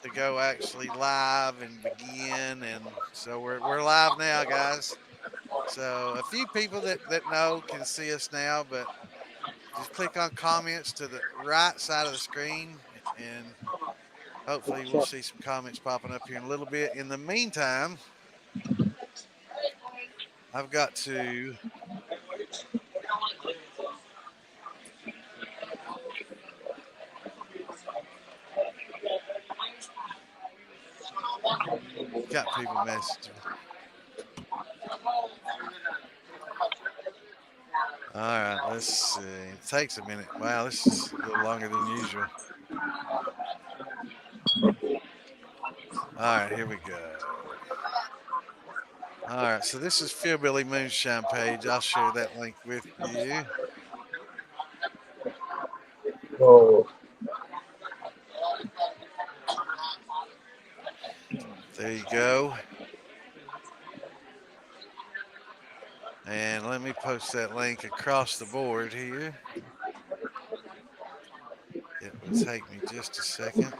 to go actually live and begin. And so we're live now, guys. So a few people that know can see us now, but just click on comments to the right side of the screen, and hopefully we'll see some comments popping up here in a little bit. In the meantime, I've got to got people messaging. All right, let's see. It takes a minute. Wow, this is a little longer than usual. All right, here we go. All right, so this is Philbilly Moonshine page. I'll share that link with you. Oh, There you go. And let me post that link across the board here. It will take me just a second.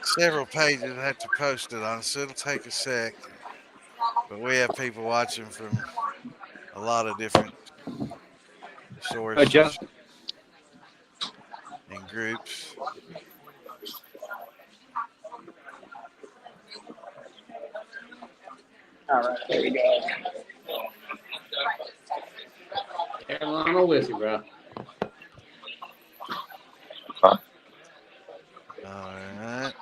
Several pages I have to post it on, so it'll take a sec. But we have people watching from a lot of different sources and groups. All right, there we go. Carolina whiskey, bro. All right.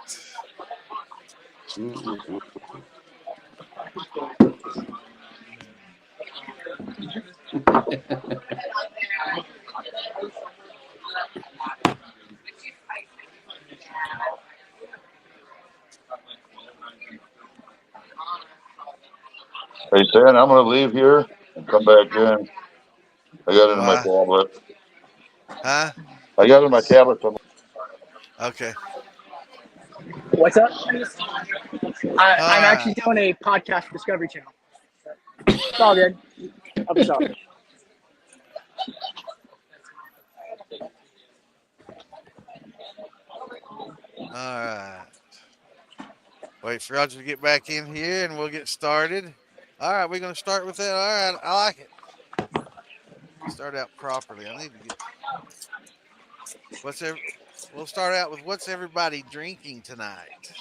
hey, Stan, I'm going to leave here and come back in. I got it in my Why? tablet. Huh? I got it in my tablet. Okay. What's up? I'm All actually doing a podcast Discovery Channel. It's all good. Help yourself. right. Wait for Roger to get back in here and we'll get started. All right, we're going to start with that. All right, I like it. Start out properly. I need to get. We'll start out with what's everybody drinking tonight?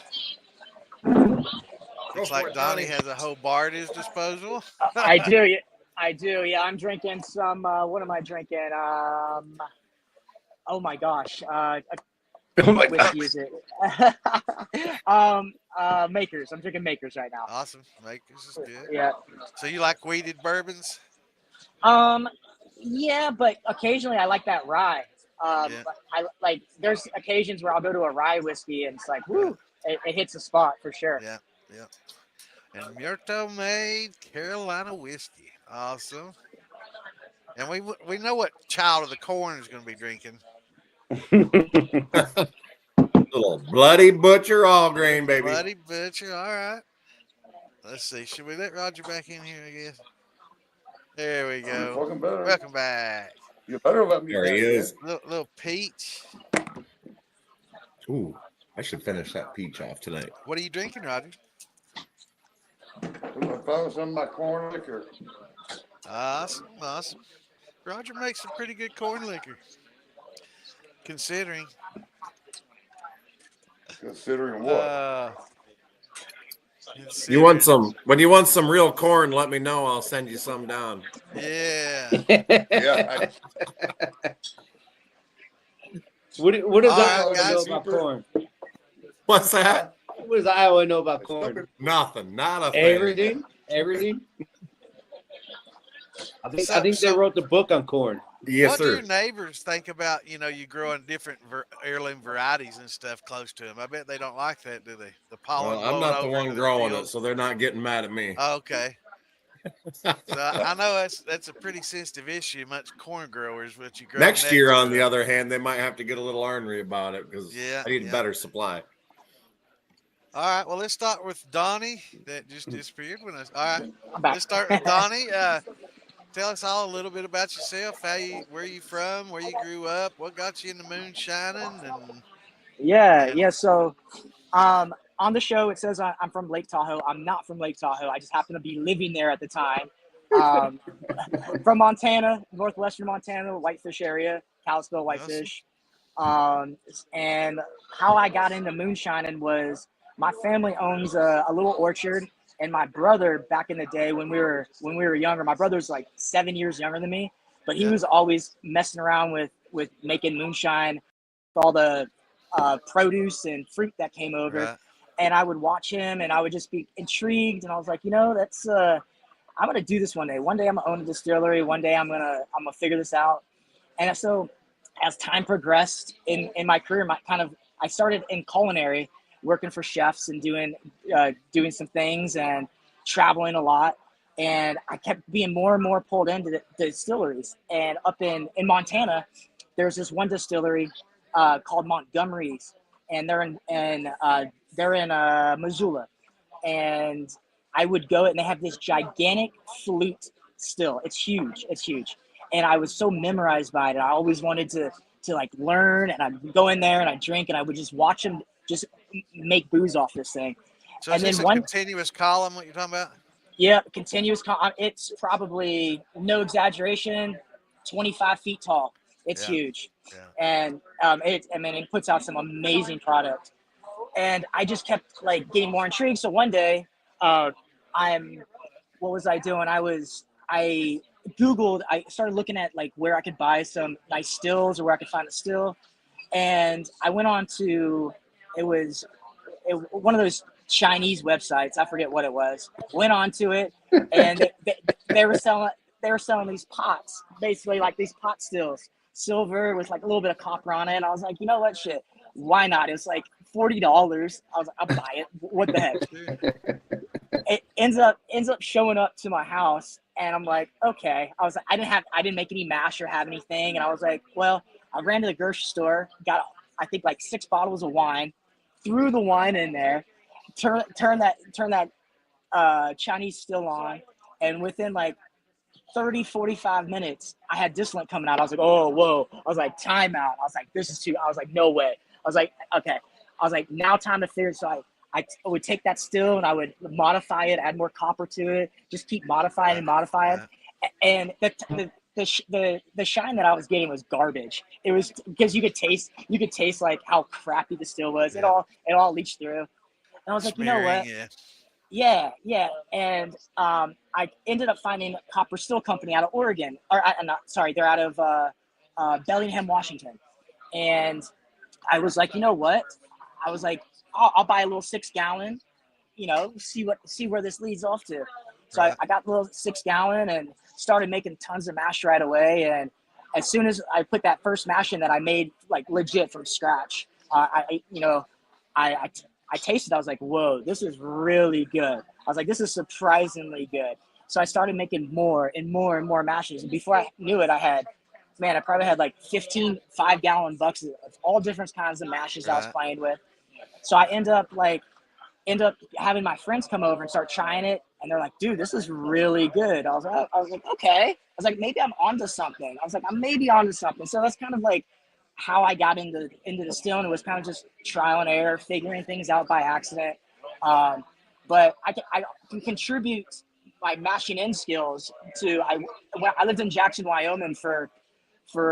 Looks like Donnie has a whole bar at his disposal. I do. I do. Yeah, I'm drinking some. What am I drinking? Oh my gosh. Oh my Whiskey God. is it? Makers. I'm drinking Makers right now. Awesome. Makers is good. Yeah. So you like weeded bourbons? Yeah, but occasionally I like that rye. Yeah. I like. There's occasions where I'll go to a rye whiskey and it's like, whoo, it hits a spot for sure. Yeah. Yeah. And Murto made Carolina whiskey. Awesome. And we know what child of the corn is going to be drinking. Little bloody butcher all grain, baby. Bloody Butcher. All right. Let's see. Should we let Roger back in here, I guess? There we go. Fucking better. Welcome back. You better let me There he back is. Little peach. Ooh, I should finish that peach off tonight. What are you drinking, Roger? in. I found some of my corn liquor. Awesome. Awesome. Roger makes some pretty good corn liquor. Considering. Considering what? You want some? When you want some real corn, let me know. I'll send you some down. Yeah. Yeah. What does All right, Iowa guys. know about corn? What's that? What does Iowa know about corn? Nothing. Not a thing. Everything. I think So- they wrote the book on corn. Yes, What do sir. your neighbors think about, you growing different heirloom varieties and stuff close to them? I bet they don't like that, do they? The pollen. Well, I'm blowing not the over one into the growing it, field. so they're not getting mad at me. Oh, okay. So I know that's a pretty sensitive issue. Much corn growers, what you grow Next year, on to the it. other hand, they might have to get a little ornery about it because Yeah, I need a yeah. better supply. All right. Well, let's start with Donnie that just disappeared with us. All right. I'm back. Let's start with Donnie. Tell us all a little bit about yourself. Where you from? Where you grew up? What got you into moonshining? Yeah. So, on the show, it says I'm from Lake Tahoe. I'm not from Lake Tahoe. I just happen to be living there at the time. Um, from Montana, northwestern Montana, Whitefish area, Kalispell Awesome. Whitefish. And how I got into moonshining was my family owns a little orchard, and my brother back in the day when we were younger, my brother was like 7 years younger than me, but he Yeah. was always messing around with making moonshine, all the produce and fruit that came over, Right. and I would watch him, and I would just be intrigued, and I was like, that's I'm gonna do this one day. One day I'm gonna own a distillery. One day I'm gonna figure this out. And so as time progressed in my career, I started in culinary, working for chefs and doing some things and traveling a lot. And I kept being more and more pulled into the distilleries. And up in Montana, there's this one distillery called Montgomery's, and they're in Missoula. And I would go and they have this gigantic flute still. It's huge. It's huge. And I was so memorized by it. I always wanted to like learn, and I'd go in there and I'd drink, and I would just watch them just make booze off this thing. So is And this then a one, continuous column? What you're talking about? yeah, continuous. It's probably no exaggeration, 25 feet tall. It's Yeah. huge, Yeah. and it puts out some amazing product. And I just kept like getting more intrigued. So one day, uh, I'm what was I doing? I Googled, I started looking at like where I could buy some nice stills or where I could find a still. And I went on to, it was one of those Chinese websites. I forget what it was. Went on to it, and they were selling these pots, basically like these pot stills, silver with like a little bit of copper on it. And I was like, you know what, shit, why not? It's like $40. I was like, I'll buy it. What the heck? It ends up showing up to my house, and I'm like, okay. I was like, I didn't make any mash or have anything, and I was like, well, I ran to the grocery store, got I think like 6 bottles of wine, threw the wine in there, turn that Chinese still on, and within like 30-45 minutes, I had distillate coming out. I was like, oh, whoa. I was like, time out. I was like, this is too, I was like, no way. I was like, okay. I was like, now time to figure. So I would take that still and I would modify it, add more copper to it, just keep modifying and modifying. And the shine that I was getting was garbage. It was because you could taste like how crappy the still was. Yeah. It all leached through. And I was like, you know Smearing, what? yeah. Yeah. And I ended up finding a Copper Still Company out of Oregon. They're out of Bellingham, Washington. And I was like, you know what? I was like, I'll buy a little 6-gallon, see where this leads off to. So Right. I got a little 6-gallon and started making tons of mash right away. And as soon as I put that first mash in that I made like legit from scratch, I tasted. I was like, whoa, this is really good. I was like, this is surprisingly good. So I started making more and more and more mashes. And before I knew it, I probably had like 15 5-gallon buckets of all different kinds of mashes I was Right. playing with. So I end up having my friends come over and start trying it, and they're like, dude, this is really good. I was like, okay. I was like, maybe I'm onto something. I was like, I'm maybe onto something. So that's kind of like how I got into distilling. It was kind of just trial and error, figuring things out by accident. But I can contribute my mashing in skills to I lived in Jackson, Wyoming for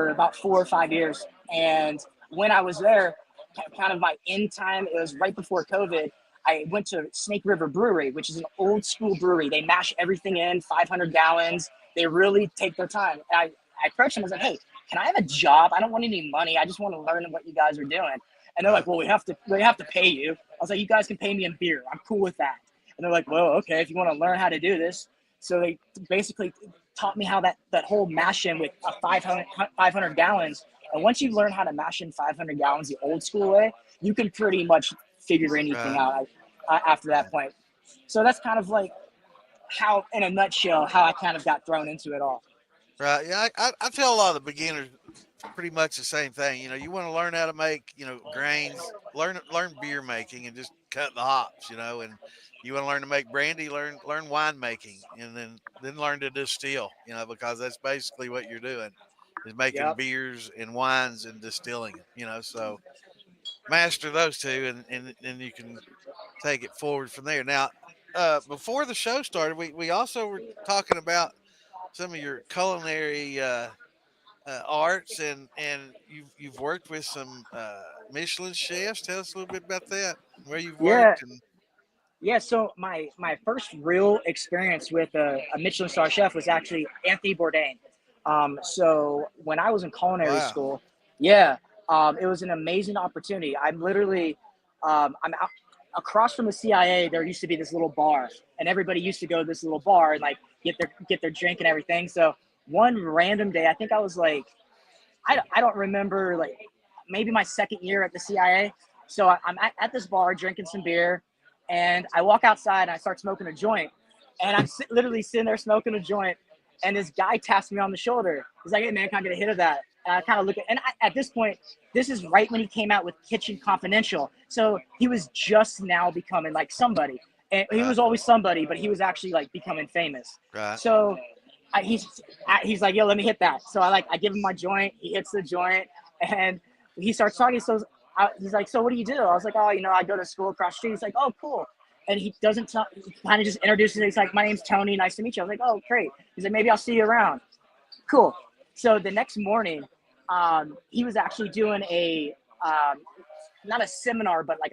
about 4 or 5 years, and when I was there, kind of my end time, it was right before COVID. I went to Snake River Brewery, which is an old school brewery. They mash everything in 500 gallons. They really take their time. I approached them. I was like, hey, can I have a job? I don't want any money. I just want to learn what you guys are doing. And they're like, well, we have to pay you. I was like, you guys can pay me in beer. I'm cool with that. And they're like, well, okay, if you want to learn how to do this. So they basically taught me how that whole mash in with 500 gallons. And once you learn how to mash in 500 gallons the old school way, you can pretty much figure anything Right. out after that point. So that's kind of like how, in a nutshell, how I kind of got thrown into it all. Right. Yeah. I tell a lot of the beginners pretty much the same thing. You want to learn how to make, grains, learn beer making and just cut the hops, and you want to learn to make brandy, learn wine making, and then learn to distill, because that's basically what you're doing is making Yep. beers and wines and distilling them, so master those two and you can take it forward from there. Now, before the show started, we also were talking about some of your culinary arts, and you've worked with some Michelin chefs. Tell us a little bit about that, where you've Yeah. worked, and Yeah, so my first real experience with a Michelin star chef was actually Anthony Bourdain. So when I was in culinary wow, school, yeah, it was an amazing opportunity. I'm literally, I'm out, across from the CIA. There used to be this little bar, and everybody used to go to this little bar and like get their drink and everything. So one random day, I think I was like, I don't remember, like maybe my second year at the CIA. So I'm at this bar drinking some beer, and I walk outside and I start smoking a joint, and I'm literally sitting there smoking a joint, and this guy taps me on the shoulder. He's like, "Hey man, can I get a hit of that?" And I kind of look and at this point, this is right when he came out with Kitchen Confidential, so he was just now becoming like somebody, and he right, was always somebody, but he was actually like becoming famous. right, So he's like, "Yo, let me hit that." So I give him my joint. He hits the joint, and he starts talking. So he's like, "So what do you do?" I was like, "Oh, I go to school across the street." He's like, "Oh, cool." And he doesn't tell. He kind of just introduces. He's like, "My name's Tony. Nice to meet you." I was like, "Oh, great." He's like, "Maybe I'll see you around." Cool. So the next morning, he was actually doing a not a seminar, but like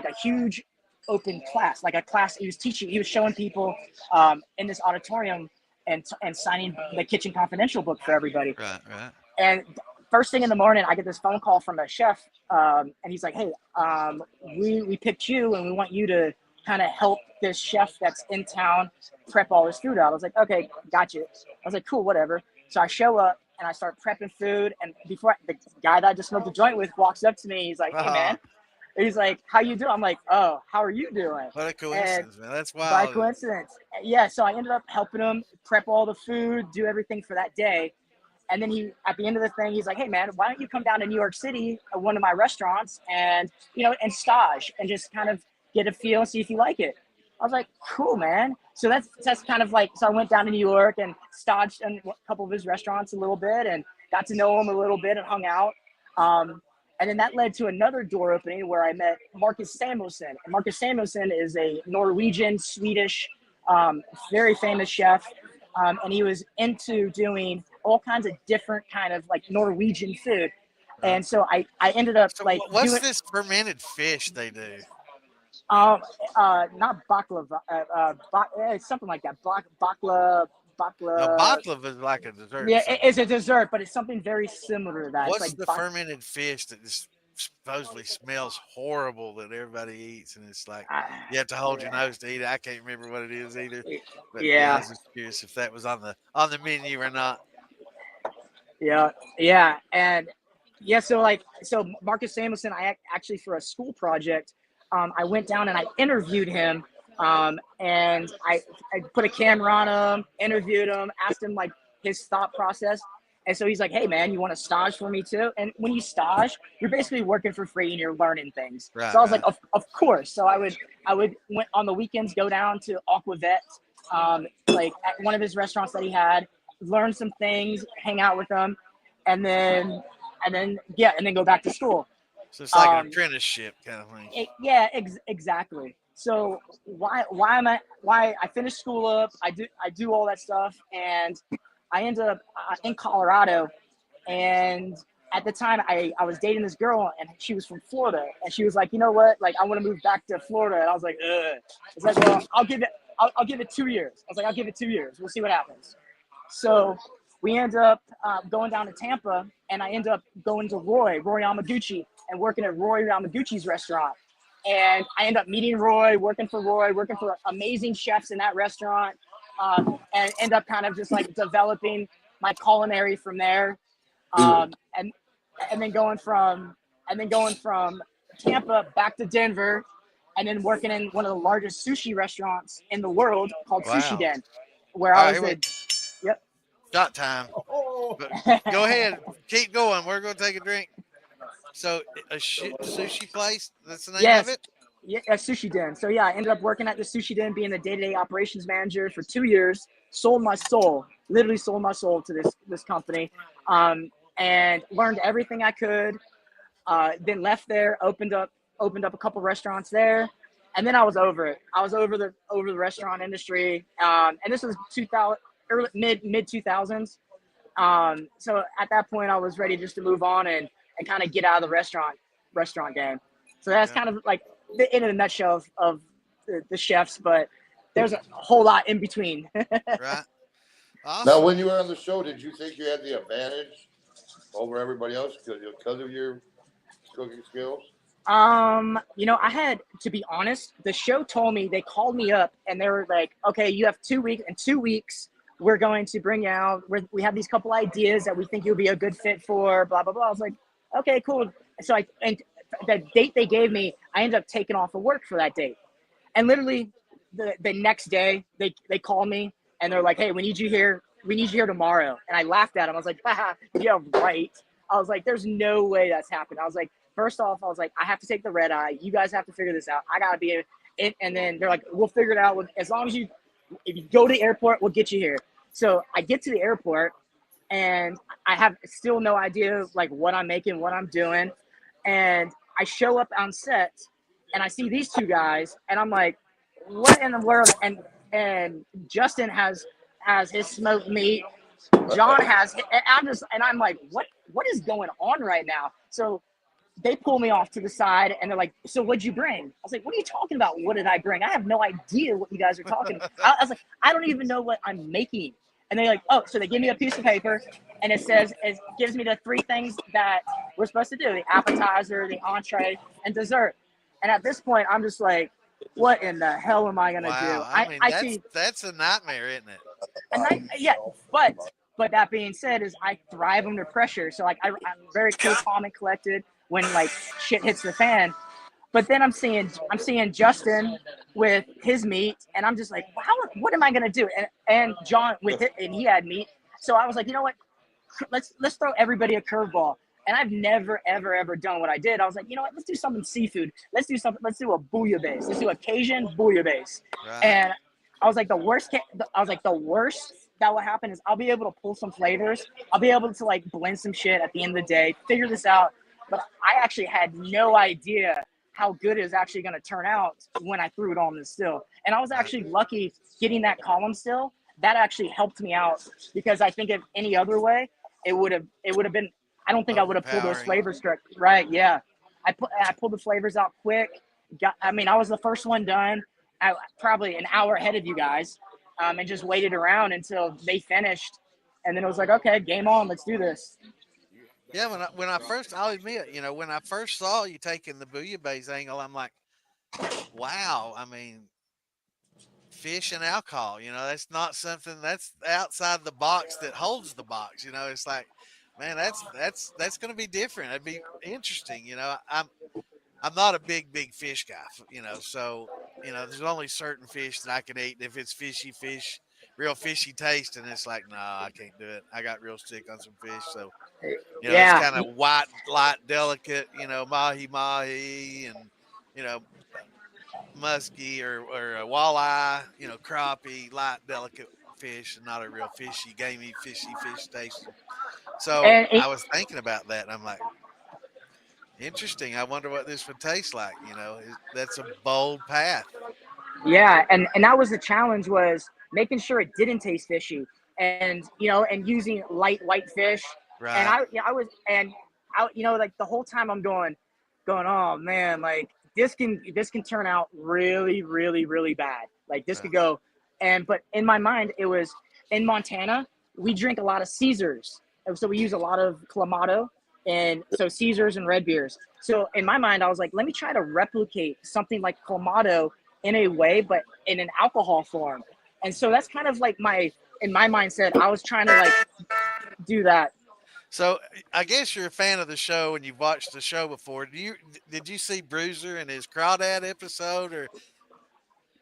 a huge open class, like a class. He was teaching. He was showing people in this auditorium and signing the Kitchen Confidential book for everybody. right, right. And first thing in the morning, I get this phone call from a chef, and he's like, "Hey, we picked you, and we want you to kind of help this chef that's in town prep all his food out." I was like, "Okay, got you." I was like, "Cool, whatever." So I show up and I start prepping food, and before the guy that I just smoked a joint with walks up to me, he's like, "Hey, man." He's like, "How you doing?" I'm like, "Oh, how are you doing?" What a And coincidence, man! That's by wild. coincidence, yeah. So I ended up helping him prep all the food, do everything for that day. And then at the end of the thing, he's like, "Hey man, why don't you come down to New York City at one of my restaurants and, and stage and just kind of get a feel and see if you like it." I was like, "Cool, man." So that's kind of like, so I went down to New York and staged in a couple of his restaurants a little bit and got to know him a little bit and hung out. And then that led to another door opening where I met Marcus Samuelsson. And Marcus Samuelsson is a Norwegian, Swedish, very famous chef. And he was into doing all kinds of different kind of like Norwegian food. Right. And so I ended up So like what's doing this fermented fish they do? um not baklava, it's something like that. Now, Bakla. baklava is like a dessert. Yeah, So it's a dessert, but it's something very similar to that. It's what's like the fermented fish that just supposedly smells horrible that everybody eats, and it's like you have to hold your yeah, nose to eat it? I can't remember what it is either, but yeah, I yeah, was just curious if that was on the menu or not. yeah, yeah, and yeah. So Marcus Samuelsson, actually for a school project, I went down and I interviewed him, and I put a camera on him, interviewed him, asked him like his thought process. And so he's like, "Hey man, you want to stage for me too?" And when you stage, you're basically working for free and you're learning things. Right, So I was like, right. of course. So I would on the weekends go down to Aquavet, like at one of his restaurants that he had, learn some things, hang out with them, and then go back to school. So it's like an Um, apprenticeship kind of thing. yeah, exactly. So why I finished school up, I do all that stuff, and I ended up in Colorado, and at the time I was dating this girl and she was from Florida, and she was like, "You know what, like I want to move back to Florida," and I was like, "Ugh." It's like, "Well, I'll give it 2 years." I was like, "I'll give it 2 years, we'll see what happens." So we end up going down to Tampa, and I end up going to Roy Yamaguchi, and working at Roy Yamaguchi's restaurant. And I end up meeting Roy, working for amazing chefs in that restaurant, and end up kind of just like developing my culinary from there. And and then going from Tampa back to Denver, and then working in one of the largest sushi restaurants in the world called Sushi Wow. Den, where All I right, was here the yep. Shot time. But go ahead, keep going. We're going to take a drink. So a sushi place. That's the name of Yes. it. Yeah, at Sushi Den. So yeah, I ended up working at the Sushi Den, being the day-to-day operations manager for 2 years. Sold my soul, literally sold my soul to this company, and learned everything I could. Then left there, opened up a couple restaurants there, and then I was over it. I was over the restaurant industry, and this was 2000 mid 2000s. So at that point, I was ready just to move on and kind of get out of the restaurant game. So that's kind of like in a nutshell of the chefs, but there's a whole lot in between. Right. Awesome. Now, when you were on the show, did you think you had the advantage over everybody else because of your cooking skills? I had, to be honest, the show told me, they called me up and they were like, okay, you have 2 weeks. In 2 weeks, we're going to bring you out. We have these couple ideas that we think you'll be a good fit for, blah, blah, blah. I was like, okay, cool. So and the date they gave me, I ended up taking off of work for that date. And literally the next day they called me and they're like, hey, we need you here tomorrow. And I laughed at them. I was like, yeah, right. I was like, there's no way that's happened. I was like, first off, I was like, I have to take the red eye. You guys have to figure this out. I got to be it. And then they're like, we'll figure it out. As long as if you go to the airport, we'll get you here. So I get to the airport and I have still no idea like what I'm making, what I'm doing. And I show up on set and I see these two guys and I'm like, what in the world? And Justin has his smoked meat. John has, and I'm like, what is going on right now? So they pull me off to the side and they're like, so what'd you bring? I was like, what are you talking about? What did I bring? I have no idea what you guys are talking about. I was like, I don't even know what I'm making. And they're like, oh, so they give me a piece of paper and it gives me the 3 things that we're supposed to do: the appetizer, the entree, and dessert. And at this point, I'm just like, what in the hell am I gonna do? I mean, that's a nightmare, isn't it? And but that being said, is I thrive under pressure. So like I'm very cool, calm, and collected when like shit hits the fan. But then I'm seeing Justin with his meat, and I'm just like, what am I gonna do? And John with it, and he had meat. So I was like, you know what? Let's throw everybody a curveball. And I've never, ever done what I did. I was like, you know what? Let's do something seafood. Let's do a bouillabaisse. Let's do a Cajun bouillabaisse. Right. And I was like, the worst that will happen is I'll be able to pull some flavors. I'll be able to like blend some shit at the end of the day, figure this out. But I actually had no idea how good it was actually going to turn out when I threw it on the still. And I was actually lucky getting that column still. That actually helped me out, because I think if any other way, it would have been, I don't think I would have pulled those flavors correct. Right. Yeah. I pulled the flavors out quick. I was the first one done, probably an hour ahead of you guys, and just waited around until they finished. And then it was like, okay, game on, let's do this. Yeah, I'll admit, when I first saw you taking the bouillabaisse angle, I'm like, wow. I mean, fish and alcohol, that's not something that's outside the box that holds the box. It's like, man, that's going to be different. It'd be interesting. I'm not a big fish guy, so, there's only certain fish that I can eat. If it's fishy fish, real fishy taste, and it's like, no, I can't do it. I got real sick on some fish. So, it's kind of white, light, delicate, mahi, and, muskie or a walleye, crappie, light, delicate fish, and not a real fishy, gamey, fishy fish taste. So I was thinking about that, and I'm like, interesting. I wonder what this would taste like. That's a bold path. Yeah, and that was the challenge, was making sure it didn't taste fishy, and using light white fish. Right. And I like the whole time I'm going, oh man, like this can turn out really, really, really bad. Like this could go, but in my mind, it was in Montana, we drink a lot of Caesars, so we use a lot of Clamato, and so Caesars and red beers. So in my mind, I was like, let me try to replicate something like Clamato in a way, but in an alcohol form. And so that's kind of like in my mindset, I was trying to like do that. So I guess you're a fan of the show and you've watched the show before. Did you see Bruiser and his Crawdad episode, or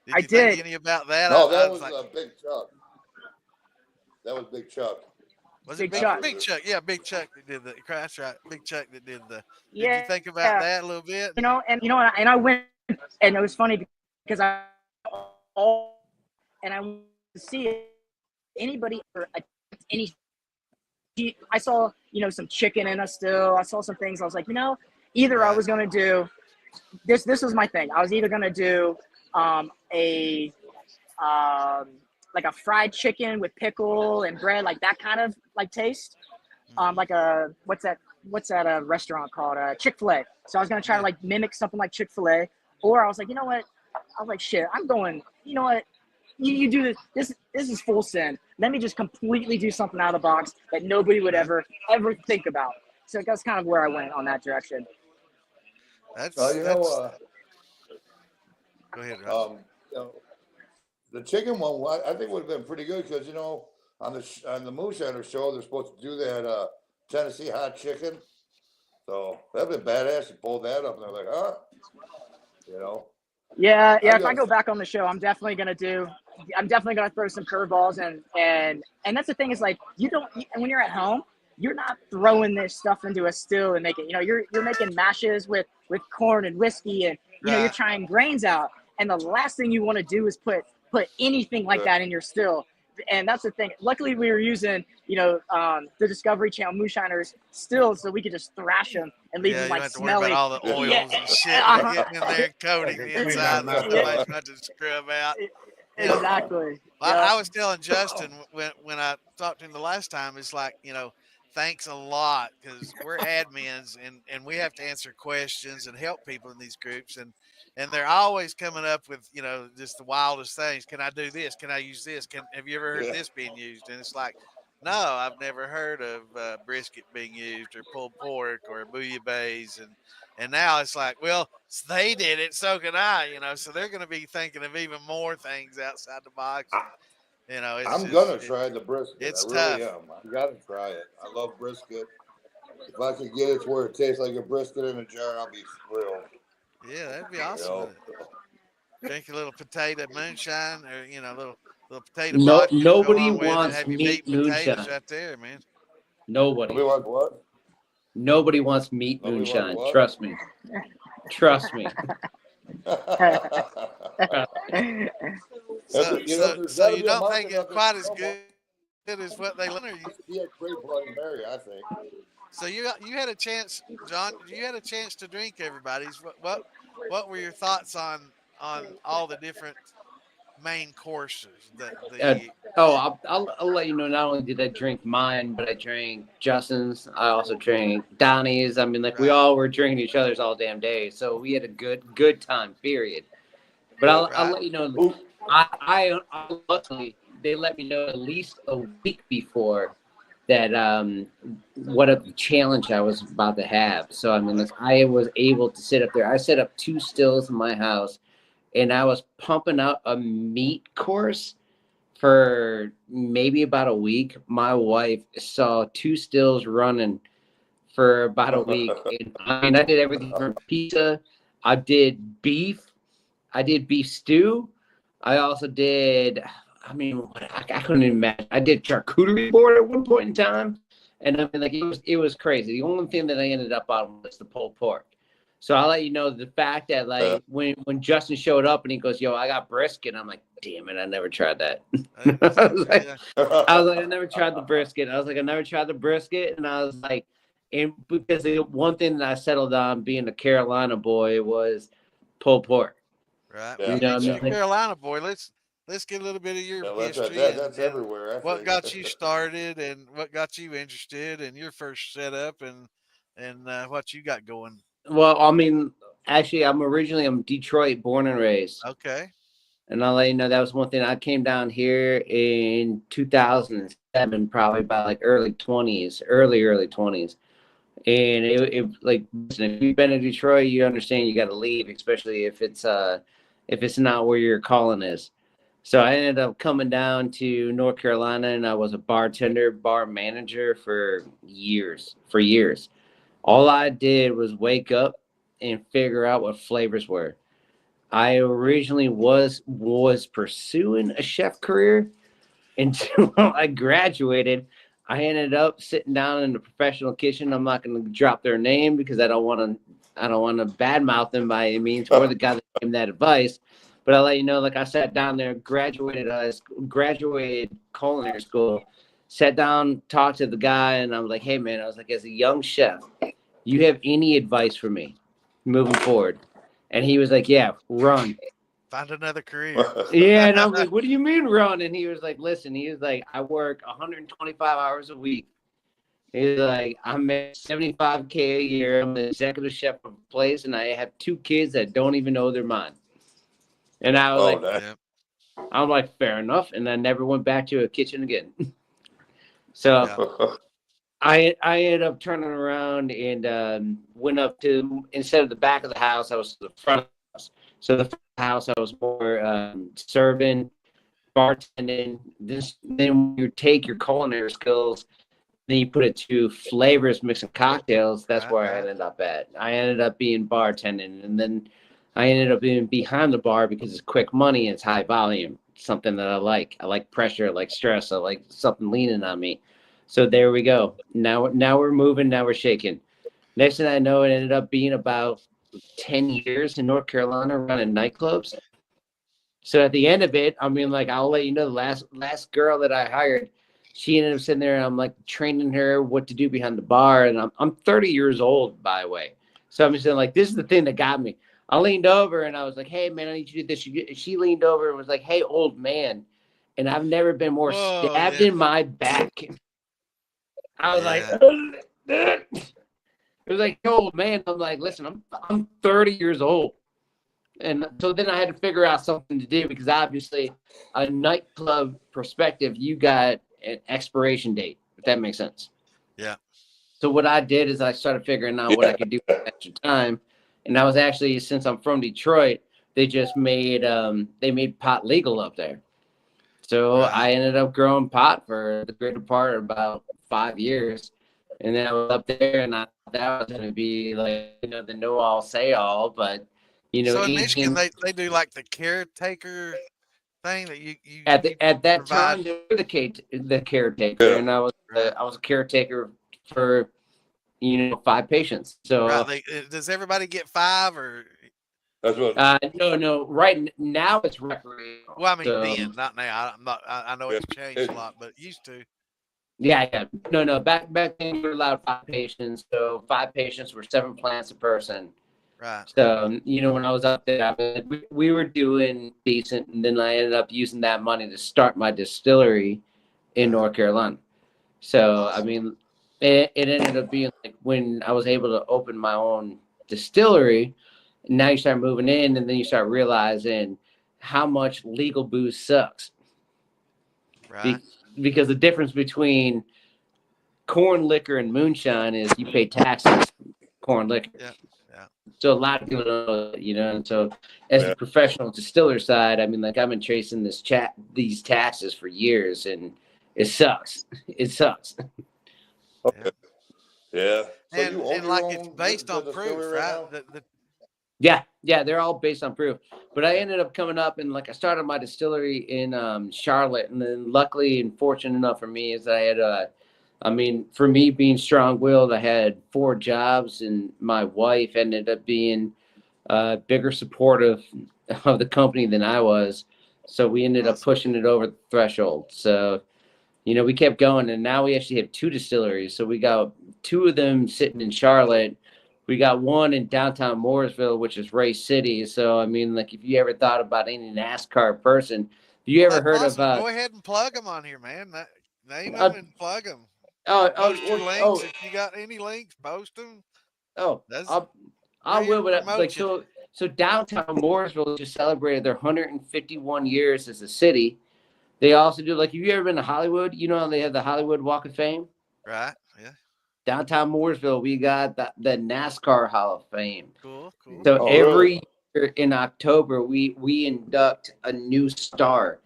did I you think did. any about that? No, I that was was like, Big Chuck. That was Big Chuck. was it Big Big Chuck. Big Chuck? Yeah, Big Chuck that did the. That's right, Big Chuck that did the. Did you Yeah, think about that a little bit? and I went, and it was funny because I and I wanted to see if anybody or any. I saw some chicken in us still. I saw some things. I was like, either I Right. was gonna do this. This was my thing. I was either gonna do a like a fried chicken with pickle and bread, like that kind of like taste. Like a what's that restaurant called Chick-fil-A. So I was gonna try to like mimic something like Chick-fil-A, or I was like, you know what? I was like, shit, I'm going. You know what? You do this. This is full sin. Let me just completely do something out of the box that nobody would ever think about. So that's kind of where I went on that direction. That's Go ahead, Rob. The chicken one, I think would have been pretty good because on the Moonshiner show they're supposed to do that Tennessee hot chicken. So that'd been badass to pull that up, and they're like, huh? Yeah. If I go back on the show, I'm definitely gonna throw some curveballs and that's the thing is like when you're at home, you're not throwing this stuff into a still and making you're making mashes with corn and whiskey and you're trying grains out, and the last thing you want to do is put anything like that in your still. And that's the thing. Luckily, we were using, the Discovery Channel Moonshiners still, so we could just thrash them and leave them you don't like have to worry smelly. about all the oils and shit getting in there and coating the inside. And somebody's got to scrub out. Exactly. Well, I was telling Justin when I talked to him the last time, it's like, thanks a lot because we're admins and we have to answer questions and help people in these groups. And they're always coming up with, just the wildest things. Can I do this? Can I use this? Have you ever heard this being used? And it's like, no, I've never heard of brisket being used or pulled pork or bouillabaisse. And now it's like, well, they did it, so can I, so they're going to be thinking of even more things outside the box. And, I'm gonna try the brisket. It's I really tough. am. I gotta try it. I love brisket. If I could get it to where it tastes like a brisket in a jar, I'll be thrilled. Yeah, that'd be awesome. Drink a little potato moonshine or, little potato vodka. Nobody Go on with wants it. Have your meat potatoes moonshine. right there, man. Nobody. We want what? Nobody wants meat Nobody wants moonshine. what? Trust me. Trust me. So there's you gotta be a don't market think it's out there quite for as someone. good as what they learn. He had great Bloody Mary, I think. So you had a chance, John. You had a chance to drink everybody's. What were your thoughts on all the different main courses? I'll let you know. Not only did I drink mine, but I drank Justin's. I also drank Donnie's. I mean, like we all were drinking each other's all damn day, so we had a good time. Period. But I'll let you know. I luckily they let me know at least a week before that what a challenge I was about to have. So I mean, like, I was able to sit up there. I set up 2 stills in my house, and I was pumping out a meat course for maybe about a week. My wife saw 2 stills running for about a week. And, I mean, I did everything from pizza. I did beef stew. I also did, I mean, I couldn't even imagine. I did charcuterie board at one point in time. And I mean, like, it was crazy. The only thing that I ended up on was the pulled pork. So I'll let you know the fact that, like, when Justin showed up and he goes, yo, I got brisket. I'm like, damn it, I never tried that. I was like, I never tried the brisket. I was like, I never tried the brisket. And I was like, and because the one thing that I settled on being a Carolina boy was pulled pork. Right. Yeah. You mentioned Carolina boy. Let's get a little bit of your history. That's everywhere. What got you started and what got you interested in your first setup and what you got going. Well, I mean, actually, I'm Detroit born and raised. Okay. And I'll let you know that was one thing. I came down here in 2007, probably about like early 20s. And it like, listen, if you've been to Detroit, you understand you got to leave, especially if it's not where your calling is. So I ended up coming down to North Carolina, and I was a bartender, bar manager for years. All I did was wake up and figure out what flavors were. I originally was pursuing a chef career until I graduated. I ended up sitting down in the professional kitchen. I'm not going to drop their name because I don't want to badmouth them by any means, or the guy that gave that advice. But I'll let you know, like I sat down there, graduated culinary school, sat down, talked to the guy, and I was like, hey man, I was like, as a young chef, you have any advice for me moving forward? And he was like, yeah, run. Find another career. Yeah, and I'm like, what do you mean run? And he was like, listen, he was like, I work 125 hours a week. He's like, I'm at $75K a year. I'm the executive chef of a place, and I have 2 kids that don't even know they're mine. And I was I'm like, fair enough. And I never went back to a kitchen again. So I ended up turning around and went up to, instead of the back of the house, I was to the front of the house. So the front of the house, I was more serving, bartending. Then you take your culinary skills, then you put it to flavors, mixing cocktails. That's where I ended up at. I ended up being bartending, and then I ended up being behind the bar because it's quick money and it's high volume. It's something that I like. I like pressure, I like stress, I like something leaning on me. So there we go. Now we're moving, now we're shaking. Next thing I know, it ended up being about 10 years in North Carolina running nightclubs. So at the end of it, I mean, like, I'll let you know, the last girl that I hired, she ended up sitting there and I'm like training her what to do behind the bar. And I'm 30 years old, by the way. So I'm just saying, like, this is the thing that got me. I leaned over and I was like, hey, man, I need you to do this. She leaned over and was like, hey, old man. And I've never been more stabbed in my back. I was like, it was like, old man. I'm like, listen, I'm 30 years old. And so then I had to figure out something to do because obviously a nightclub perspective, you got an expiration date, if that makes sense. Yeah. So what I did is I started figuring out what I could do with extra time. And I was actually, since I'm from Detroit, they just made pot legal up there. So I ended up growing pot for the greater part of about 5 years. And then I was up there, and I thought that was going to be like, the know-all, say-all. But, so in Michigan, they do like the caretaker thing that you at that provide. time, they were the caretaker, and I was a caretaker for 5 patients. So does everybody get 5 or? That's what. No. Right now it's recreational. Well, I mean, then, not now. I know it's changed a lot, but it used to. Yeah. No. Back then we were allowed 5 patients. So 5 patients were 7 plants a person. Right. So when I was up there, we were doing decent, and then I ended up using that money to start my distillery in North Carolina. So I mean, it ended up being like when I was able to open my own distillery. Now you start moving in, and then you start realizing how much legal booze sucks. Right. Because the difference between corn liquor and moonshine is you pay taxes, corn liquor. Yeah. So a lot of people don't know, and so as a professional distiller side, I mean, like, I've been chasing these taxes for years, and it sucks. It sucks. Okay. Yeah. So and like it's based on proof, right? Yeah, they're all based on proof. But I ended up coming up, and like I started my distillery in Charlotte, and then luckily and fortunate enough for me is that I had for me being strong-willed, I had 4 jobs, and my wife ended up being bigger supportive of the company than I was. So we ended up pushing it over the threshold. So, we kept going, and now we actually have 2 distilleries. So we got 2 of them sitting in Charlotte. We got 1 in downtown Mooresville, which is Race City. So, I mean, like, if you ever thought about any NASCAR person, if you ever heard of... Go ahead and plug them on here, man. Name them and plug them. Post your links. If you got any links, post them. I will, but like, so downtown Mooresville just celebrated their 151 years as a city. They also do, like, have you ever been to Hollywood? They have the Hollywood Walk of Fame. Right. Yeah. Downtown Mooresville, we got the NASCAR Hall of Fame. Cool. So every year in October, we induct a new star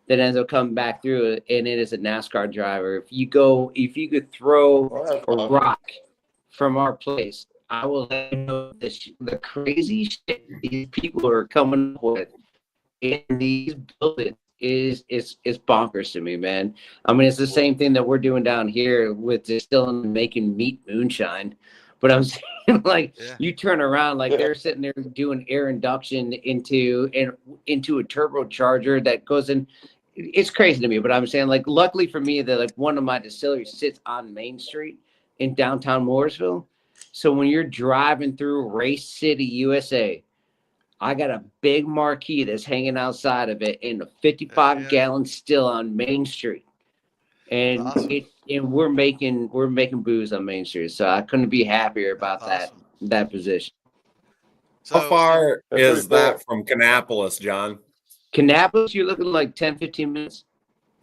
that ends up coming back through, and it is a NASCAR driver. If you could throw Well, that's a awesome. rock from our place, I will let you know the crazy shit these people are coming up with in these buildings is bonkers to me, man. I mean, it's the same thing that we're doing down here with distilling and making meat moonshine. But I'm saying, like, Yeah. you turn around, like Yeah. they're sitting there doing air induction into a turbocharger that goes in. It's crazy to me, but I'm saying, like, luckily for me, that like one of my distilleries sits on Main Street in downtown Mooresville. So when you're driving through Race City, USA, I got a big marquee that's hanging outside of it and a 55 Yeah. gallon still on Main Street. And Awesome. we're making booze on Main Street. So I couldn't be happier about That's awesome. that position. How So far That's is pretty that from Kannapolis, John? Kannapolis, you're looking like 10, 15 minutes.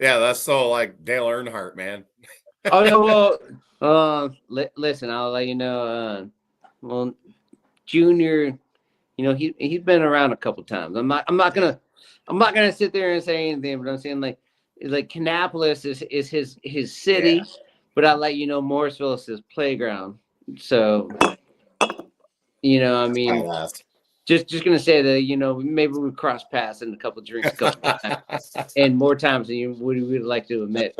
Yeah, that's so like Dale Earnhardt, man. Oh yeah, well, listen, I'll let you know. Well, Junior, you know, he's been around a couple times. I'm not gonna sit there and say anything, but I'm saying like Kannapolis is his city, Yeah. but I'll let you know Morrisville is his playground. So, you know, I mean, Badass. just gonna say that, you know, maybe we cross paths in a couple drinks a couple times, and more times than you would like to admit.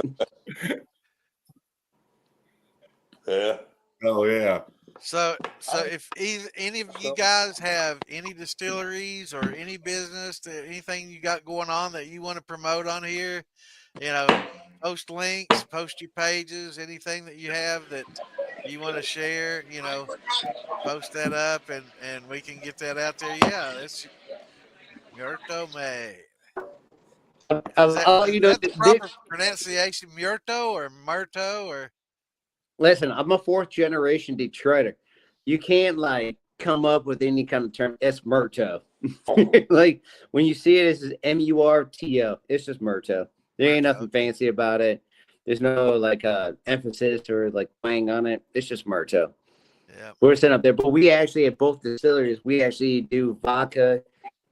Yeah. Oh yeah. So if any of you guys have any distilleries or any business, anything you got going on that you want to promote on here, you know, post links, post your pages, anything that you have that you want to share, you know, post that up and we can get that out there. Yeah, that's Murto May. Is that I'll let is you know. that the proper pronunciation, Murto or Murto or? Listen, I'm a fourth generation Detroiter. You can't like come up with any kind of term. It's Murto. Like when you see it, it's Murto. It's just Murto. There ain't Murto. nothing fancy about it. There's no like emphasis or like twang on it. It's just Murto. Yeah. We're set up there, but we actually at both distilleries, we actually do vodka.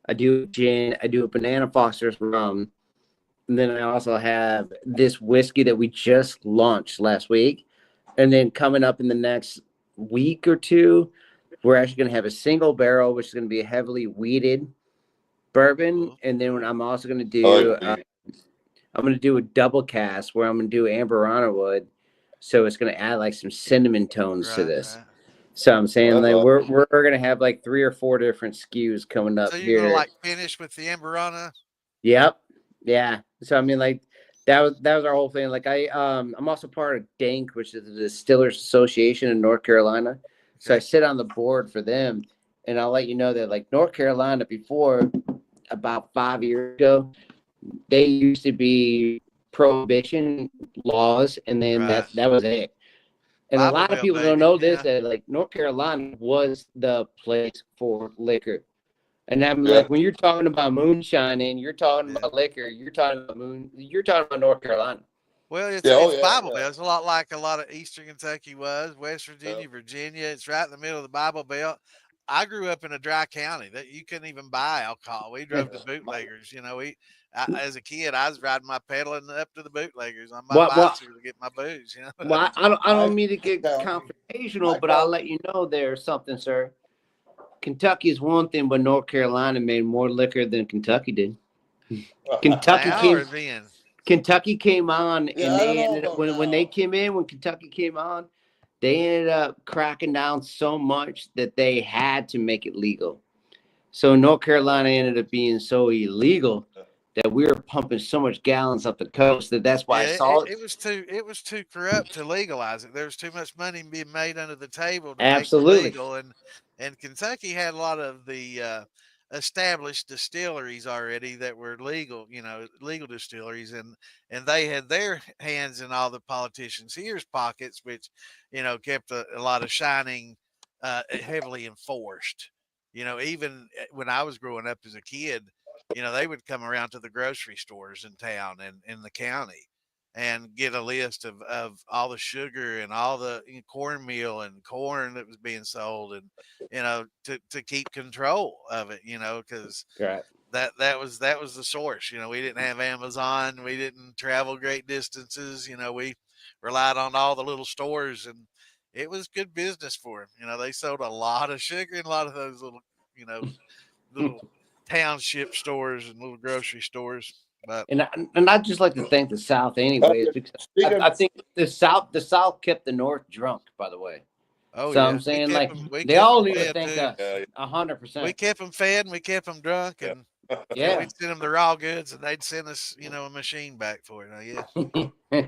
I do gin. I do a Banana Foster's rum, and then I also have this whiskey that we just launched last week. And then coming up in the next week or two, we're actually going to have a single barrel, which is going to be a heavily weeded bourbon. Cool. And then I'm also going to I do like weed. I'm going to do a double cast where I'm going to do amberana wood, so it's going to add like some cinnamon tones to Right, this. right. So I'm saying That's like awesome. we're going to have like 3 or 4 different SKUs coming up So you're here. gonna like finish with the Amberana? Yep. Yeah. So I mean, like that was our whole thing. Like I'm also part of DANK, which is the Distillers Association in North Carolina. So I Okay. sit on the board for them, and I'll let you know that like North Carolina before about 5 years ago, they used to be prohibition laws, and then Right. that was it. And a Bible lot of Belt, people don't baby. know this, Yeah. that like North Carolina was the place for liquor. And I'm Yeah. like, when you're talking about moonshine and you're talking Yeah. about liquor, you're talking about North Carolina. Well, it's Yeah. Oh it's yeah. Bible Yeah. Belt. It's a lot like a lot of Eastern Kentucky was, West Virginia, Yeah. Virginia. It's right in the middle of the Bible Belt. I grew up in a dry county that you couldn't even buy alcohol. We drove to bootleggers. You know, as a kid, I was riding my pedaling up to the bootleggers on my What? bicycle to get my booze. You know. Well, I don't My mean to get county. confrontational, My but I'll county. let you know there's something, sir. Kentucky is one thing, but North Carolina made more liquor than Kentucky did. Kentucky Now or came then? Kentucky came on, Yeah, and I don't they know ended up about when they now. came in, when Kentucky came on, they ended up cracking down so much that they had to make it legal. So North Carolina ended up being so illegal that we were pumping so much gallons up the coast that's why I Yeah, saw it. it was too corrupt to legalize it. There was too much money being made under the table to make it Absolutely. legal, and Kentucky had a lot of the established distilleries already that were legal, you know, legal distilleries, and they had their hands in all the politicians' here's pockets, which you know kept a lot of shining heavily enforced. You know, even when I was growing up as a kid, you know, they would come around to the grocery stores in town and in the county and get a list of all the sugar and all the cornmeal and corn that was being sold and, you know, to keep control of it, you know, because Right. that was the source. We didn't have Amazon. We didn't travel great distances. We relied on all the little stores, and it was good business for them. They sold a lot of sugar in a lot of those little township stores and little grocery stores. But and I just like to thank the South anyways, because I think the South kept the North drunk, by the way. oh So yeah, I'm saying we they kept all them need to fed thank too. us Yeah. 100%. We kept them fed and we kept them drunk, and Yeah. we'd send them the raw goods, and they'd send us a machine back for it. Yeah.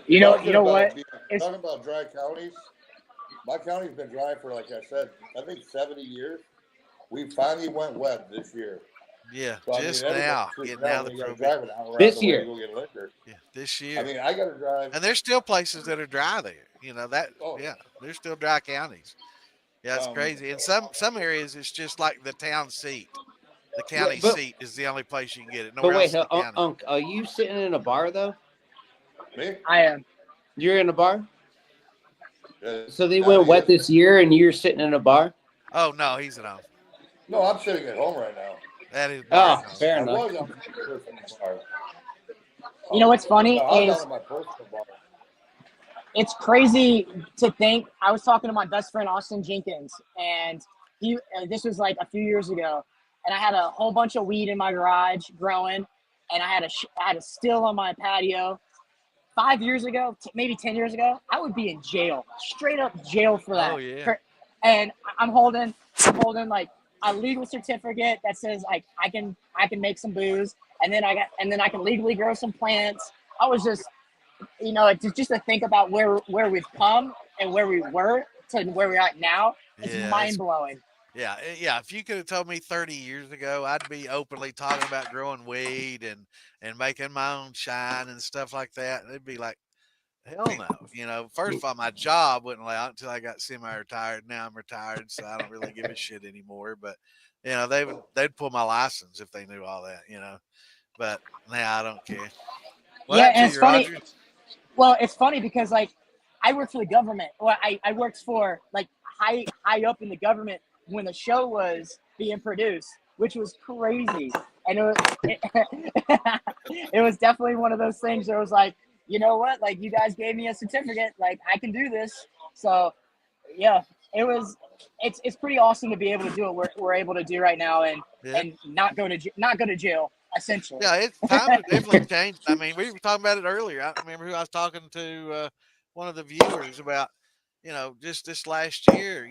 You know what? Talking about dry counties, my county's been dry for, like I said, I think 70 years. We finally went wet this year. Yeah, So, just everybody's now freaking getting out out of when the you gotta prohibition. drive an hour out This of the way year. to go get liquor. Yeah, this year. I got to drive. And there's still places that are dry there. Oh. Yeah, there's still dry counties. Yeah, it's crazy. In some areas, it's just like the town seat. The county But seat is the only place you can get it. but Nowhere wait, else in the county. are you sitting in a bar though? Me? I am. You're in a bar? Yeah. So they went wet this year and you're sitting in a bar? Oh no, he's at home. No, I'm sitting at home right now. That is Oh, bar. fair I enough. was on my personal bar. You know what's funny No, I'm is down on my personal bar. it's crazy to think. I was talking to my best friend Austin Jenkins, and this was like a few years ago, and I had a whole bunch of weed in my garage growing, and I had a still on my patio. 5 years ago, maybe 10 years ago, I would be in jail, straight up jail for that. Oh yeah. And I'm holding like a legal certificate that says like I can make some booze, and then I can legally grow some plants. I was just, just to think about where we've come and where we were to where we're at now, it's Yeah, mind blowing. Yeah, if you could have told me 30 years ago, I'd be openly talking about growing weed and making my own shine and stuff like that. It'd be like, hell no. First of all, my job wouldn't allow it until I got semi-retired. Now I'm retired, so I don't really give a shit anymore. But they'd pull my license if they knew all that. But now I don't care. What Yeah, happened and to it's you, funny. Roger? Well, it's funny because like I worked for the government. Well, I worked for like high up in the government when the show was being produced, which was crazy. And it was definitely one of those things where it was like, you know what? Like you guys gave me a certificate, like I can do this. So yeah, it's pretty awesome to be able to do what we're able to do right now and Yeah. and not go to jail essentially. Yeah, it's times have definitely changed. I mean, we were talking about it earlier. I remember who I was talking to, one of the viewers about, just this last year,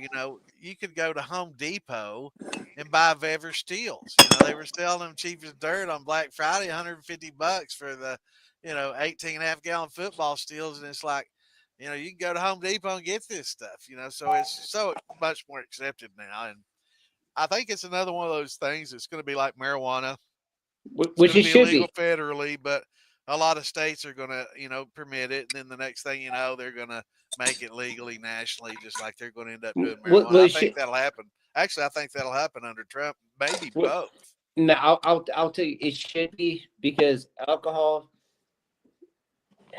you could go to Home Depot and buy Vever steels. They were selling them cheap as dirt on Black Friday, $150 for the, 18.5-gallon football steels. And it's like, you can go to Home Depot and get this stuff, so it's so much more accepted now. And I think it's another one of those things that's going to be like marijuana. It's Which going it to be should illegal be. federally, but a lot of states are going to, permit it. And then the next thing you know, they're going to make it legally nationally, just like they're going to end up doing marijuana. Well, I think that'll happen. Actually, I think that'll happen under Trump, maybe both. No, I'll tell you, it should be because alcohol,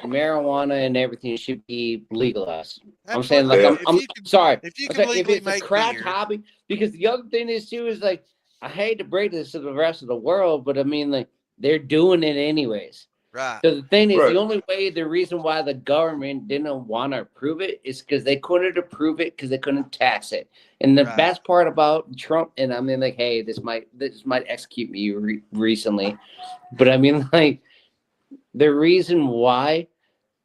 marijuana, and everything should be legalized. Absolutely. I'm saying, like, I'm sorry. If you I'm can saying, if legally it's a make craft beer, hobby, because the other thing is too is like, I hate to break this to the rest of the world, but I mean, like, they're doing it anyways. right? So the thing is, Right. the reason why the government didn't want to approve it is because they couldn't approve it because they couldn't tax it. And the Right. best part about Trump, and I mean, like, hey, this might execute me recently, but I mean, like, the reason why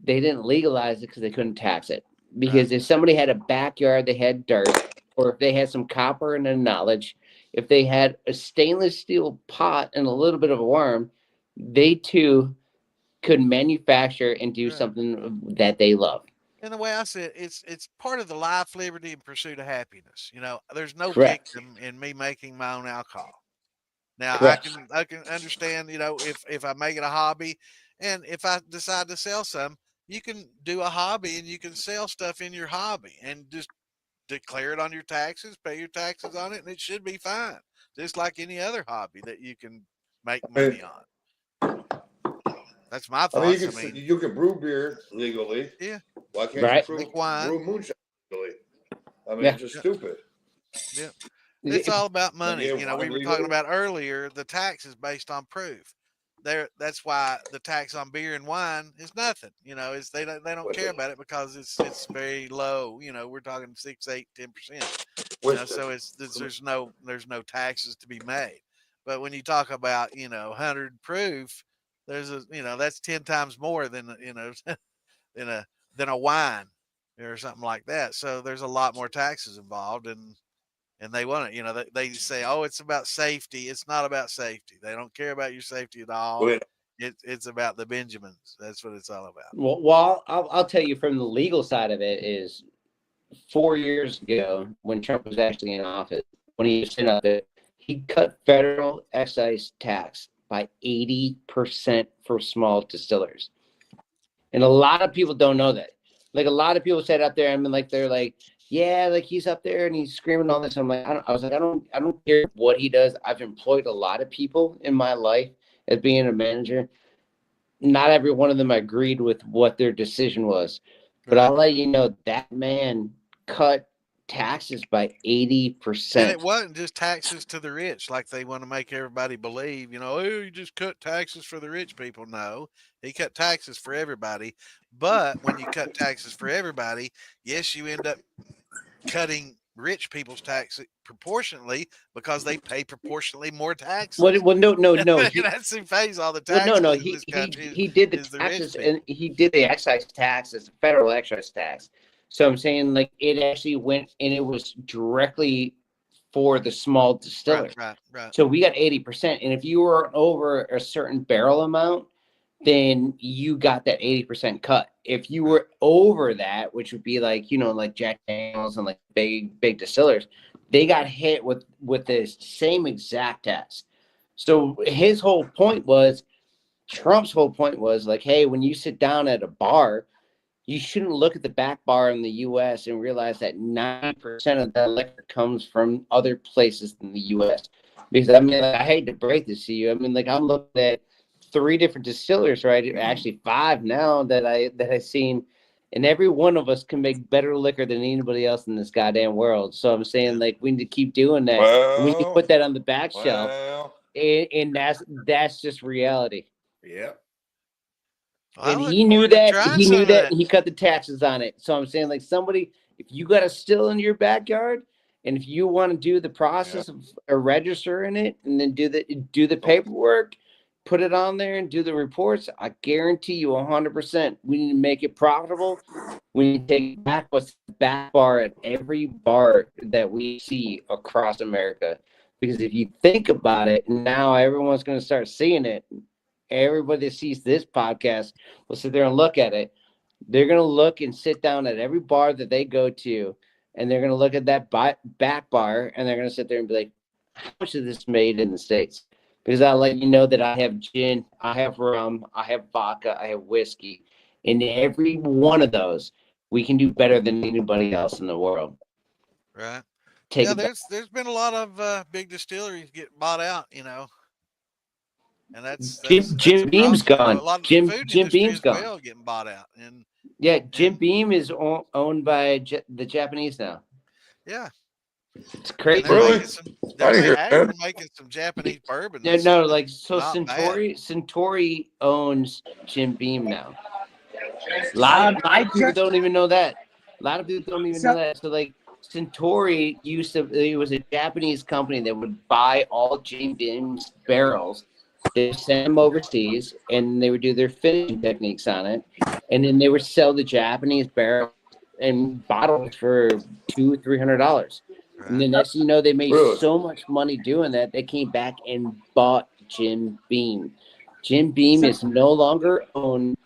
they didn't legalize it because they couldn't tax it. Because if somebody had a backyard, they had dirt, or if they had some copper and a knowledge, if they had a stainless steel pot and a little bit of a worm, they too could manufacture and do Right. something that they love. And the way I see it, it's part of the life, liberty, and pursuit of happiness. There's no Correct. victim in me making my own alcohol. Now Correct. I can understand, if I make it a hobby, and if I decide to sell some, you can do a hobby and you can sell stuff in your hobby and just declare it on your taxes, pay your taxes on it, and it should be fine. Just like any other hobby that you can make money on. That's my thoughts. You can brew beer legally. Yeah. Why can't Right. you Make wine. brew moonshine legally? I mean, Yeah. it's just stupid. Yeah. It's all about money. Yeah, You know, we were finally talking do. about earlier, the tax is based on proof. That's why the tax on beer and wine is nothing. You know, is they don't care about it because it's very low. You know, we're talking 6, 8, 10%. You know, so there's no taxes to be made. But when you talk about 100 proof, there's that's 10 times more than than a than a wine or something like that. So there's a lot more taxes involved, and they want it. They say, oh, it's about safety. It's not about safety. They don't care about your safety at all. Well, It's about the Benjamins. That's what it's all about. Well, I'll tell you from the legal side of it is 4 years ago when Trump was actually in office, when he was sitting up there, he cut federal excise tax by 80% for small distillers. And a lot of people don't know that. Like a lot of people said up there, I mean, like they're like, yeah, like he's up there and he's screaming all this. I'm like, I don't care what he does. I've employed a lot of people in my life as being a manager. Not every one of them agreed with what their decision was, but I'll let you know that man cut taxes by And 80%. it wasn't just taxes to the rich, like they want to make everybody believe, oh, you just cut taxes for the rich people. No, he cut taxes for everybody. But when you cut taxes for everybody, yes, you end up cutting rich people's taxes proportionately because they pay proportionally more taxes. Well, no. That's who pays all the Well, taxes no. in this country. He did the is the taxes, rich people. and he did the excise tax as a federal excise tax. So I'm saying, like, it actually went, and it was directly for the small distiller. Right. So we got 80%, and if you were over a certain barrel amount, then you got that 80% cut. If you were over that, which would be like, like Jack Daniels and like big distillers, they got hit with the same exact tax. So Trump's whole point was like, hey, when you sit down at a bar, you shouldn't look at the back bar in the U.S. and realize that 90% of that liquor comes from other places than the U.S. Because I mean, like, I hate to break this to you. I mean, like, I'm looking at 3 different distillers, right? Actually 5 now that I've seen, and every one of us can make better liquor than anybody else in this goddamn world. So I'm saying, like, we need to keep doing that. Well, we need to put that on the back shelf, and that's just reality. Yeah. And he knew that. He knew that, and he cut the taxes on it. So I'm saying, like, somebody, if you got a still in your backyard, and if you want to do the process of registering it, and then do the paperwork, put it on there, and do the reports, I guarantee you 100%. We need to make it profitable. We need to take back what's the back bar at every bar that we see across America. Because if you think about it, now everyone's going to start seeing it. Everybody that sees this podcast will sit there and look at it. They're going to look and sit down at every bar that they go to, and they're going to look at that back bar, and they're going to sit there and be like, how much is this made in the States? Because I'll let you know that I have gin, I have rum, I have vodka, I have whiskey. In every one of those, we can do better than anybody else in the world. Right. There's been a lot of big distilleries get bought out, and that's Jim Beam's gone. A lot of Jim food industry Beam's as gone. well getting bought out, and Jim Beam is owned by the Japanese now. Yeah, it's crazy. Really? They're making some Japanese bourbon. No, like so Suntory owns Jim Beam now. A lot of people don't even know that. So like Suntory it was a Japanese company that would buy all Jim Beam's barrels. They send them overseas, and they would do their finishing techniques on it, and then they would sell the Japanese barrels and bottles for $200-$300. And the next thing you know, they made so much money doing that, they came back and bought Jim Beam. Jim Beam is no longer owned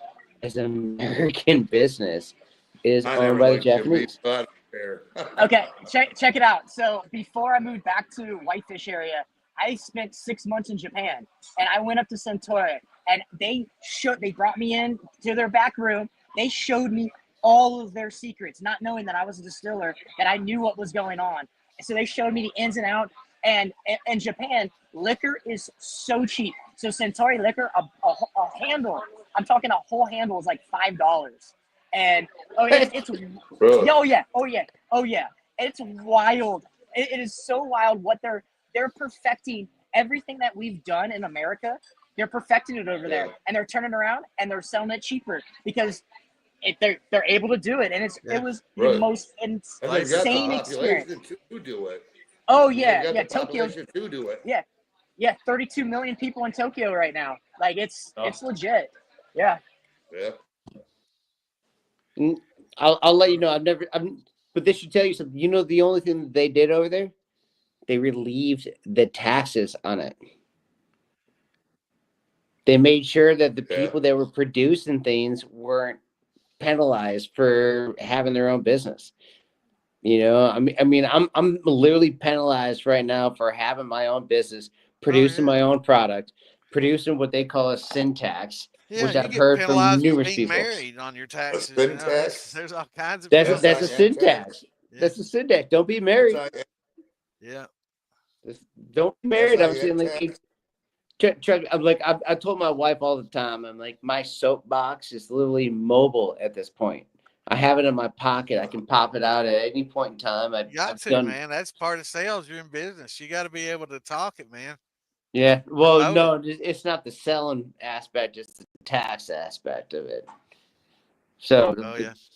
as an American business. It is owned by the Japanese. Okay, check it out. So before I moved back to Whitefish area, I spent 6 months in Japan, and I went up to Suntory, and they brought me in to their back room. They showed me all of their secrets, not knowing that I was a distiller, that I knew what was going on. So they showed me the ins and outs. And in Japan, liquor is so cheap. So Suntory liquor, a handle, I'm talking a whole handle, is like $5. And it's really? oh yeah, it's wild. it is so wild what they're perfecting everything that we've done in America. They're perfecting it over there, and they're turning around and they're selling it cheaper because they're able to do it, and it was the most insane experience. To do it. Oh They yeah, got yeah, the Tokyo. population to do it. Yeah, 32 million people in Tokyo right now. Like it's legit. Yeah. Yeah. I'll let you know. But this should tell you something. You know, the only thing that they did over there, they relieved the taxes on it. They made sure that the people that were producing things weren't penalized for having their own business. You know, I mean, I'm literally penalized right now for having my own business, producing my own product, producing what they call a sin tax, which I've heard from numerous being people. married on your taxes. A sin tax? There's all kinds of. That's a sin tax. That's a sin tax. Don't be married. Yeah. Don't be married. I'm saying like. I'm like I told my wife all the time. I'm like, my soapbox is literally mobile at this point. I have it in my pocket. I can pop it out at any point in time. Man. That's part of sales. You're in business. You got to be able to talk it, man. Yeah. Well, no, it's not the selling aspect. It's the tax aspect of it. So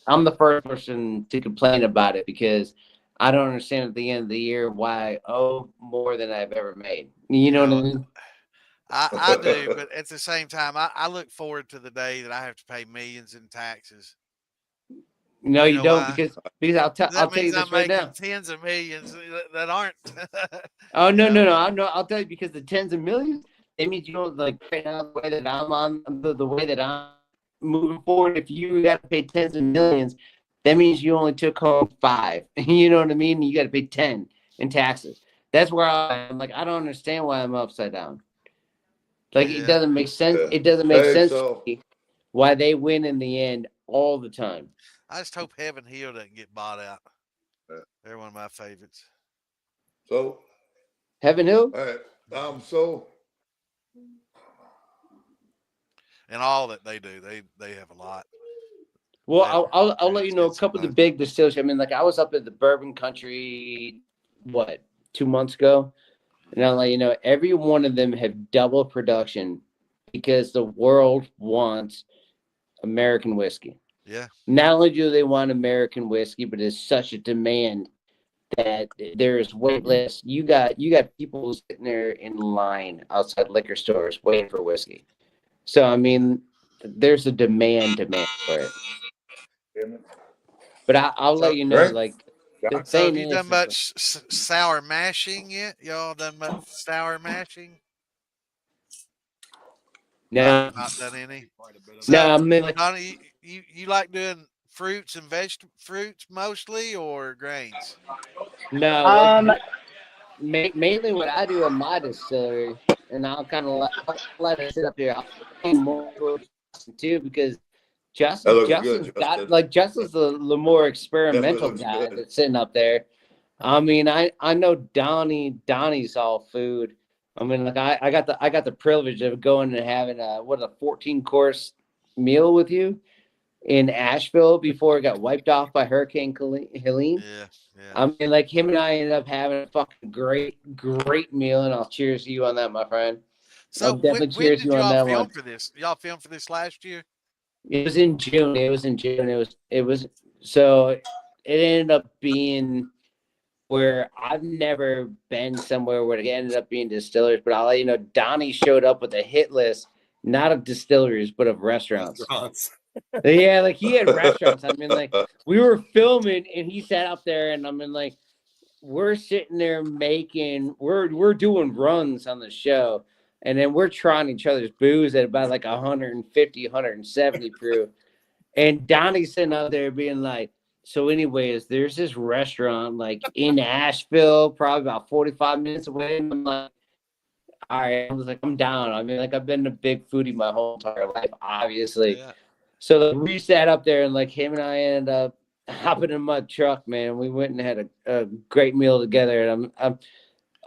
I'm the first person to complain about it because I don't understand at the end of the year why I owe more than I've ever made. You know what I mean? I do, but at the same time, I look forward to the day that I have to pay millions in taxes. No, you don't, because I'll tell you this right now. Tens of millions that aren't. Oh no! I'll tell you, because the tens of millions, it means you don't, like, right now, the way that I'm on the way that I'm moving forward. If you got to pay tens of millions, that means you only took home 5. You know what I mean? You got to pay 10 in taxes. That's where I'm like, I don't understand why I'm upside down. Like, it doesn't make sense. It doesn't make sense to me why they win in the end all the time. I just hope Heaven Hill doesn't get bought out. They're one of my favorites. So Heaven Hill? All right. So and all that they do, they have a lot. Well, I'll let you know a couple of the big distilleries. I mean, like, I was up at the Bourbon Country, 2 months ago? And I'll let you know, every one of them have double production because the world wants American whiskey. Yeah. Not only do they want American whiskey, but it's such a demand that there is wait lists. You got people sitting there in line outside liquor stores waiting for whiskey. So I mean, there's a demand for it. But I'll let you know, like. So have you done much sour mashing yet? Y'all done much sour mashing? No. Not done any? So, no, I mean, like, Donnie, you like doing fruits and fruits mostly, or grains? No. Mainly what I do in my distillery, and I'll kind of let it sit up here. I'll more too, because Justin's the more experimental guy that's sitting up there. I mean, I know Donnie's all food. I mean, like, I got the privilege of going and having a 14-course meal with you in Asheville before it got wiped off by Hurricane Helene. Yeah. I mean, like, him and I ended up having a fucking great meal, and I'll cheers to you on that, my friend. So I'll definitely cheers you on that one. For this? Y'all filmed for this last year? It was in June. So it ended up being where I've never been somewhere where it ended up being distillers, but I'll let you know, Donnie showed up with a hit list, not of distilleries, but of restaurants. Yeah, like, he had restaurants. I mean, like, we were filming and he sat up there, and I mean, like, we're sitting there we're doing runs on the show, and then we're trying each other's booze at about like 150, 170 proof. And Donnie's sitting out there being like, so anyways, there's this restaurant like in Asheville, probably about 45 minutes away. And I'm like, all right. I was like, I'm down. I mean, like, I've been a big foodie my whole entire life, obviously. Yeah. So like, we sat up there, and like, him and I ended up hopping in my truck, man. We went and had a great meal together. And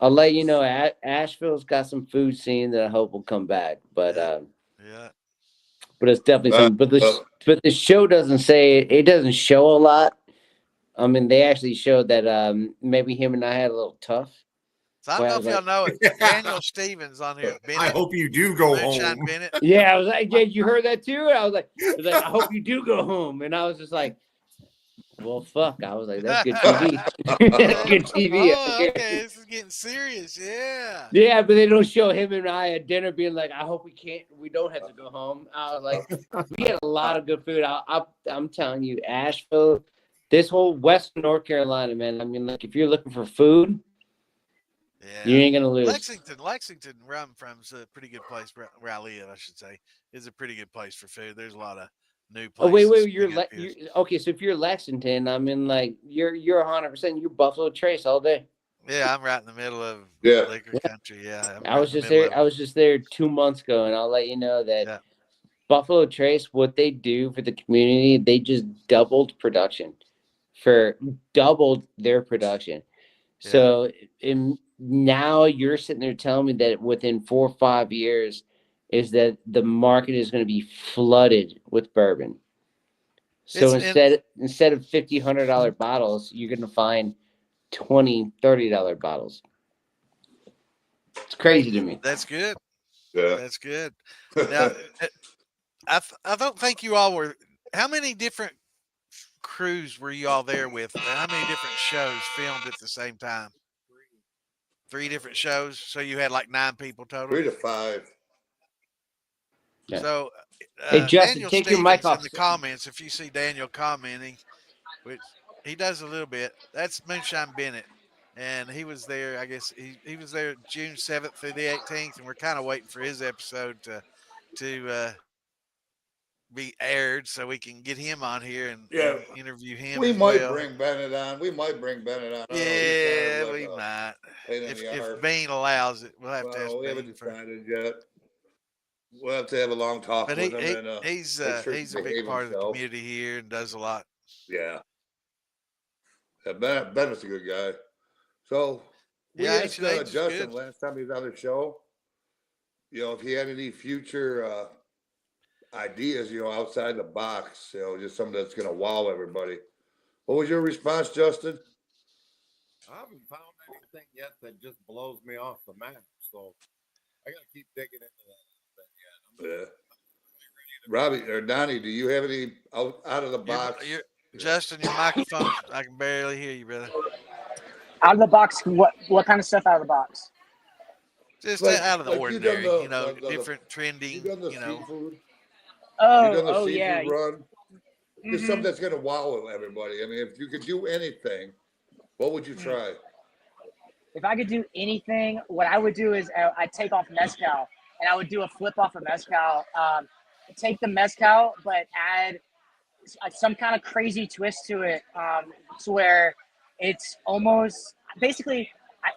I'll let you know, Asheville's got some food scene that I hope will come back. But but it's definitely something. But the show doesn't show a lot I mean, they actually showed that maybe him and I had a little tough. So I don't know if y'all know it. Daniel Stevens on here. Bennett, I hope you do go Moonshine home. Bennett. Yeah, I was like, yeah, you heard that too? I was like, I hope you do go home. And I was just like, well, fuck. I was like, that's good TV. That's good TV. Oh, okay. This is getting serious. Yeah. Yeah, but they don't show him and I at dinner being like, I hope we don't have to go home. I was like, we had a lot of good food. I'm telling you, Asheville, this whole Western North Carolina, man. I mean, like, if you're looking for food, you ain't gonna lose. Lexington, where I'm from, is a pretty good place. Where I live, I should say, is a pretty good place for food. There's a lot of new places. Oh wait, you're okay. So if you're Lexington, I mean, like, you're 100%. You're Buffalo Trace all day. Yeah, I'm right in the middle of Yeah. liquor country. Yeah, I was just there. I was just there 2 months ago, and I'll let you know that Buffalo Trace, what they do for the community, they just doubled their production. Yeah. So now you're sitting there telling me that within 4 or 5 years is that the market is going to be flooded with bourbon. So instead of $50, $100 bottles, you're going to find $20, $30 bottles. It's crazy to me. That's good. Yeah. That's good. Now, I don't think you all were. How many different crews were you all there with? How many different shows filmed at the same time? 3 different shows. So you had like 9 people total. 3 to 5. Yeah. So, hey, Justin, Daniel take Stevens your mic off in the comments. If you see Daniel commenting, which he does a little bit, that's Moonshine Bennett, and he was there. I guess he was there June 7th through the 18th, and we're kind of waiting for his episode to be aired so we can get him on here and interview him. We might bring Bennett on. Yeah, we might. If Bean allows it, we'll have to ask we haven't Bean decided yet. We'll have to have a long talk but with him. He's a big part of the community here and does a lot. Yeah. Bennett's a good guy. So we asked Justin last time he was on the show, if he had any future ideas, outside the box, just something that's going to wow everybody. What was your response, Justin? I haven't found anything yet that just blows me off the map. So I got to keep digging into that. Yeah. Robbie or Donnie, do you have any out of the box? Justin, your microphone, I can barely hear you, brother. Out of the box, what kind of stuff out of the box? Just out of the ordinary, different trending, You done the seafood? Oh, you done the seafood yeah. run? Just something that's going to wow everybody. I mean, if you could do anything, what would you try? If I could do anything, what I would do is I'd take off mezcal, and I would do a flip off of mezcal. Take the mezcal, but add some kind of crazy twist to it, to where it's almost basically.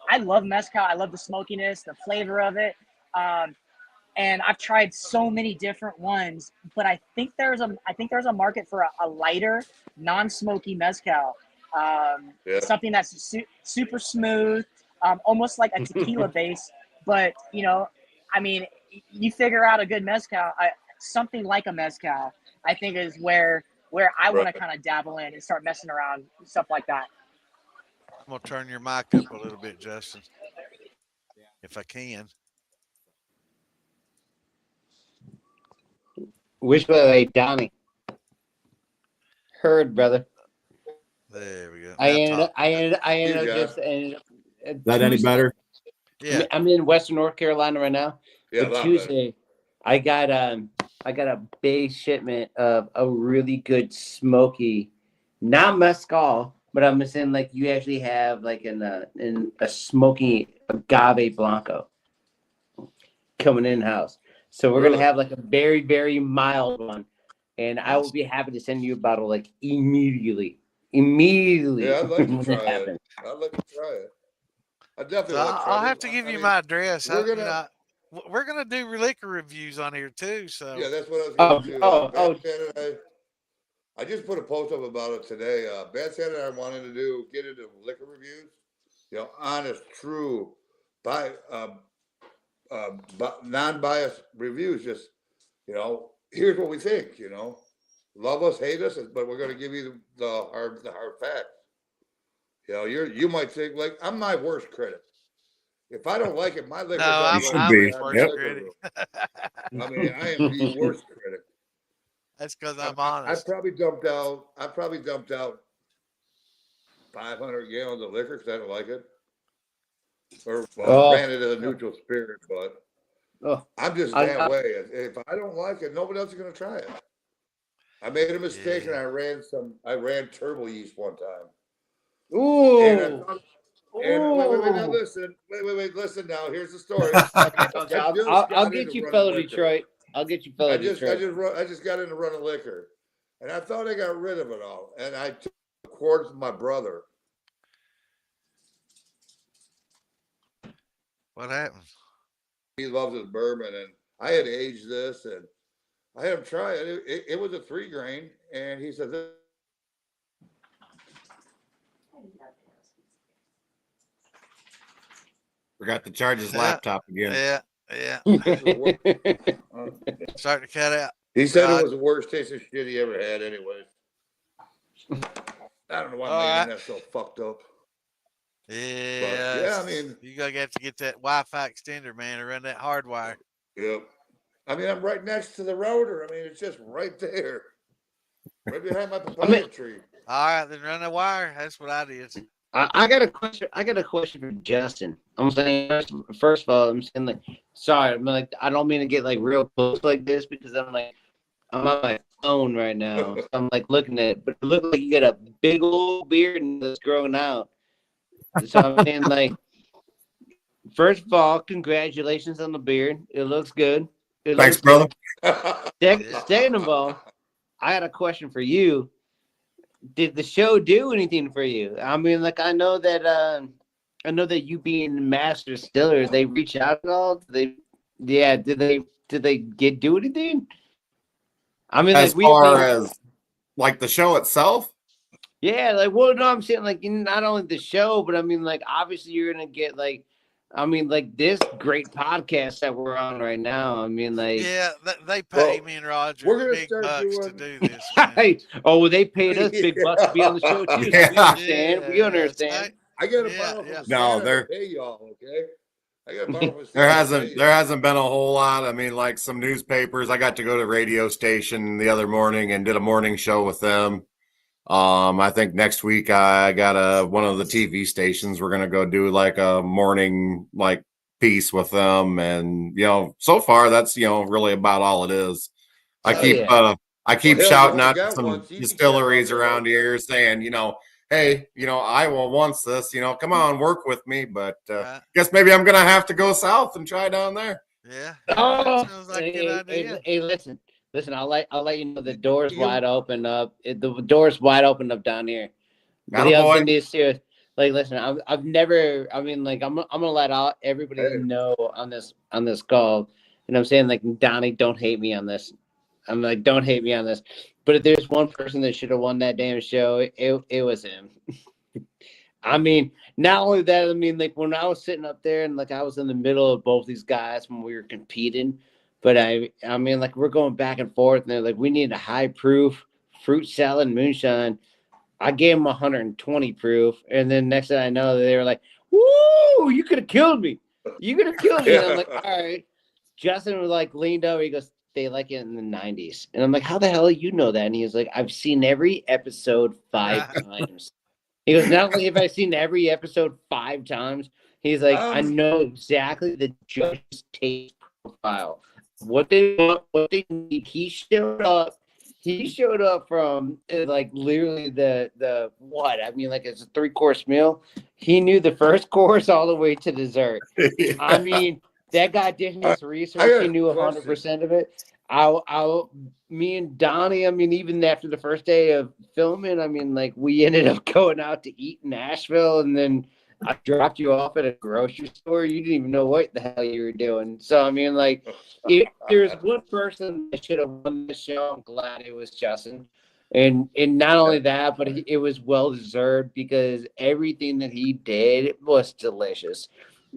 I love mezcal. I love the smokiness, the flavor of it, and I've tried so many different ones. But I think there's a market for a lighter, non-smoky mezcal. Something that's super smooth, almost like a tequila base, but I mean, you figure out a good mezcal, something like a mezcal, I think is where I want to kind of dabble in and start messing around, stuff like that. I'm going to turn your mic up a little bit, Justin, if I can. Which way, Donnie? Heard, brother. There we go. I ended up just. Is that any better? Yeah. I'm in Western North Carolina right now. Yeah, but Tuesday, I got a big shipment of a really good smoky, not mezcal, but I'm saying like you actually have like in a smoky agave blanco coming in house. So we're gonna have like a very, very mild one, and I will be happy to send you a bottle like immediately. Yeah, I'd like to try it. I definitely. I'll have to give you my address. We're gonna do liquor reviews on here too. So yeah, that's what I was going to do. I just put a post up about it today. Bad Santa and I wanted to get into liquor reviews. Honest, true, non-biased reviews. Just here's what we think. Love us, hate us, but we're going to give you the hard facts. You know, you might think like I'm my worst critic. If I don't like it, my liquor No, don't You I'm go should I'm in be. his the worst Yep. liquor critic. room. I mean, I am the worst critic. That's because I'm I honest. probably dumped out 500 gallons of liquor because I don't like it. Or well, I Oh, ran it as a neutral spirit, but oh, I'm just I, that I, way. If I don't like it, nobody else is gonna try it. I made a mistake and Yeah. I ran turbo yeast one time. And I ooh, thought and wait, now ooh. listen. Wait, listen now. Here's the story. Okay, okay. I just I'll got get into you, running fellow liquor. Detroit. I'll get you, fellow Detroit. I just got into running liquor. And I thought I got rid of it all. And I took a quart from my brother. What happened? He loves his bourbon, and I had aged this, and I had him try it. It was a 3 grain, and he said, Forgot to charge his Yeah, laptop again. yeah, yeah. uh, Starting to cut out. he said it Rod. was the worst taste of shit he ever had. Anyways, I don't know why All my right. internet's so fucked up. But yeah, I Yes. mean, You gotta have to get that Wi-Fi extender, man, to run that hardwire. yeah. I mean, I'm right next to the router. I mean, it's just right there, right behind my I mean, papaya tree. All right, then run the wire. That's what I did. I got a question. I got a question for Justin. I'm saying first of all, I'm saying like, sorry, I'm like, I don't mean to get like real close like this because I'm on my phone right now. So I'm like looking at it, but it looks like you got a big old beard and that's growing out. So I'm saying like, first of all, congratulations on the beard. It looks good. It Thanks, looks brother. good. Yeah. Second of all, I got a question for you. Did the show do anything for you? I mean, like I know that you being master distiller, they reach out at all? Did they get do anything? I mean, like As we far made as like the show itself, yeah, like well, no, I'm saying like not only the show, but I mean like obviously you're gonna get like, I mean like this great podcast that we're on right now. I mean like, Yeah, they pay Well, me and Roger we're gonna big start bucks to doing. do this, man. oh, well, they paid us big bucks to be on the show too, so we yeah. understand. We Yeah, understand. I got to yeah, borrow yeah. from No, Santa to pay y'all. Okay, I got to borrow from there Santa to pay hasn't there y'all. hasn't been a whole lot. I mean, like some newspapers. I got to go to radio station the other morning and did a morning show with them. I think next week I got one of the TV stations. We're gonna go do like a morning like piece with them, and so far that's really about all it is. I Oh Nice. keep yeah. uh I Well, keep hell, you shouting only out to got one, some so you can shout out distilleries there all around you here saying, hey, Iowa wants this, come on, work with me. But Right. guess maybe I'm gonna have to go south and try down there. Yeah, yeah. That Oh, sounds like a good idea. hey, listen. I'll let you know the door's you. wide open up. The door's wide open up down here. But the other Attaboy. thing is serious. Like, listen, I've never. I mean, like, I'm gonna let everybody Hey, know on this call, and I'm saying like, Donnie, don't hate me on this. I'm like, don't hate me on this. But if there's one person that should have won that damn show, it was him. I mean, not only that, I mean, like when I was sitting up there and like I was in the middle of both these guys when we were competing, but I mean, like we're going back and forth, and they're like, we need a high proof fruit salad moonshine. I gave them 120 proof, and then next thing I know, they were like, "Woo! You could have killed me. You could have killed me." And I'm like, "All right." Justin was like leaned over. He goes, "They like it in the 90s," and I'm like, "How the hell do you know that?" And he was like, "I've seen every episode 5 times." He goes, not only have I seen every episode 5 times, he's like, I um, know exactly the judge's taste profile. What they want, what they need. He showed up. He showed up from like literally the what? I mean, like it's a 3-course meal. He knew the first course all the way to dessert. I mean, that guy did I, his I research. got He a knew question. 100% of it. Me and Donnie, I mean, even after the first day of filming, I mean, like we ended up going out to eat in Nashville, and then I dropped you off at a grocery store. You didn't even know what the hell you were doing. So I mean, like, if there's one person that should have won the show, I'm glad it was Justin. And not only that, but it was well deserved because everything that he did was delicious.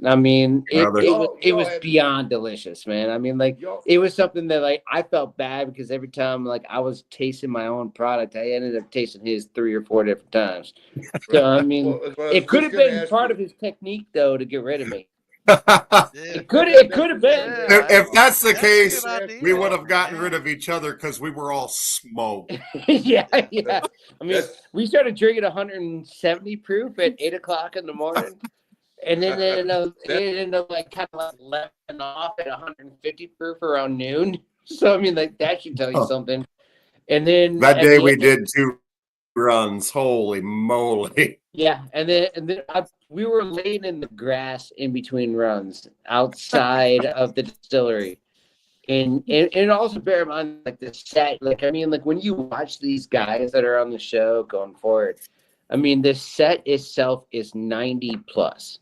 I mean, it was had- beyond delicious, man. I mean, like Y'all- it was something that like I felt bad because every time like I was tasting my own product, I ended up tasting his 3 or 4 different times. So I mean, Well, I was it could just have gonna been ask part you. of his technique though to get rid of me. Yeah. It could have been. Yeah. If that's the That's a case, good idea. we would have gotten Yeah. rid of each other because we were all smoked. Yeah. I mean, That's- we started drinking 170 proof at 8 o'clock in the morning. And then it ended up like kind of like leveling off at 150 proof around noon. So I mean, like that should tell you something. And then That at day the we end- did 2 runs. Holy moly. Yeah, and then we were laying in the grass in between runs outside of the distillery. And also bear in mind like the set, like I mean, like when you watch these guys that are on the show going forward, I mean the set itself is 90 plus.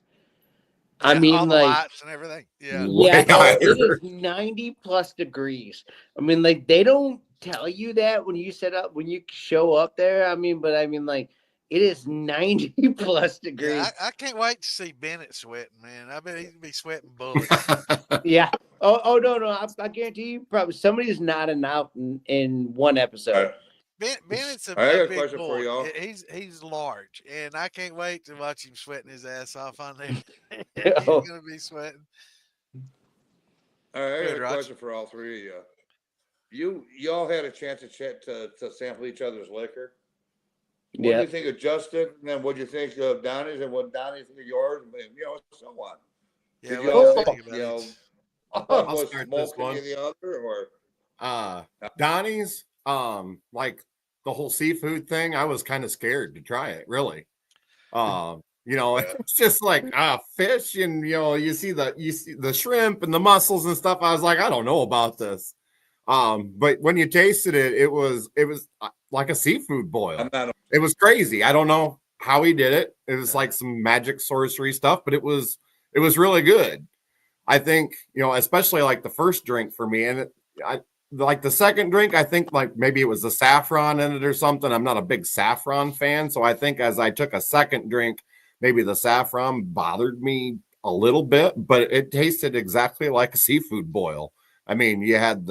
I Yeah, mean, all the like lights and everything. Yeah. yeah, Way higher. it is 90 plus degrees. I mean, like they don't tell you that when you show up there. I mean, but I mean, like it is 90 plus degrees. Yeah, I can't wait to see Bennett sweating, man. I bet he'd be sweating bullets. Yeah. Oh no. I guarantee you, probably somebody's nodding out in one episode. Bennett's a I got a big question for boy. y'all. He's large, and I can't wait to watch him sweating his ass off on there. He's Oh. gonna be sweating. All right, I Good, got a Roger. question for all three of you. Y'all had a chance to sample each other's liquor. What do Yeah. you think of Justin? And then what do you think of Donnie's? And what Donnie think of yours? And, so on. Yeah, Did what y'all do you think, think about it? one I'll was start this smoking one. and the other, or Donnie's, like the whole seafood thing, I was kind of scared to try it, really. It's just like fish, and you see the shrimp and the mussels and stuff. I was like, I don't know about this. But when you tasted it, it was like a seafood boil. I'm not. It was crazy. I don't know how he did it. It was like some magic sorcery stuff, but it was really good. I think, especially like the first drink for me, and like the second drink, I think like maybe it was the saffron in it or something. I'm not a big saffron fan, so I think as I took a second drink, maybe the saffron bothered me a little bit, but it tasted exactly like a seafood boil. I mean, you had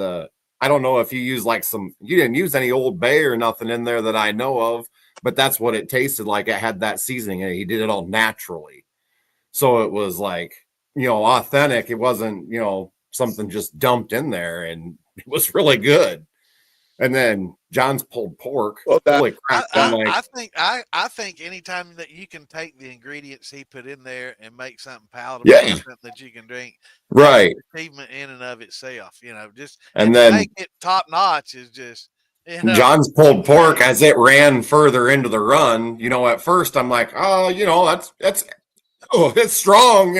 I don't know if you use you didn't use any Old Bay or nothing in there that I know of, but that's what it tasted like. It had that seasoning and he did it all naturally. So it was like, authentic. It wasn't, something just dumped in there, and it was really good. And then John's pulled pork. Well, Holy crap. I think anytime that you can take the ingredients he put in there and make something palatable, something that you can drink, right. achievement in and of itself, just and then make it top notch is just John's pulled pork as it ran further into the run. At first I'm like, it's strong,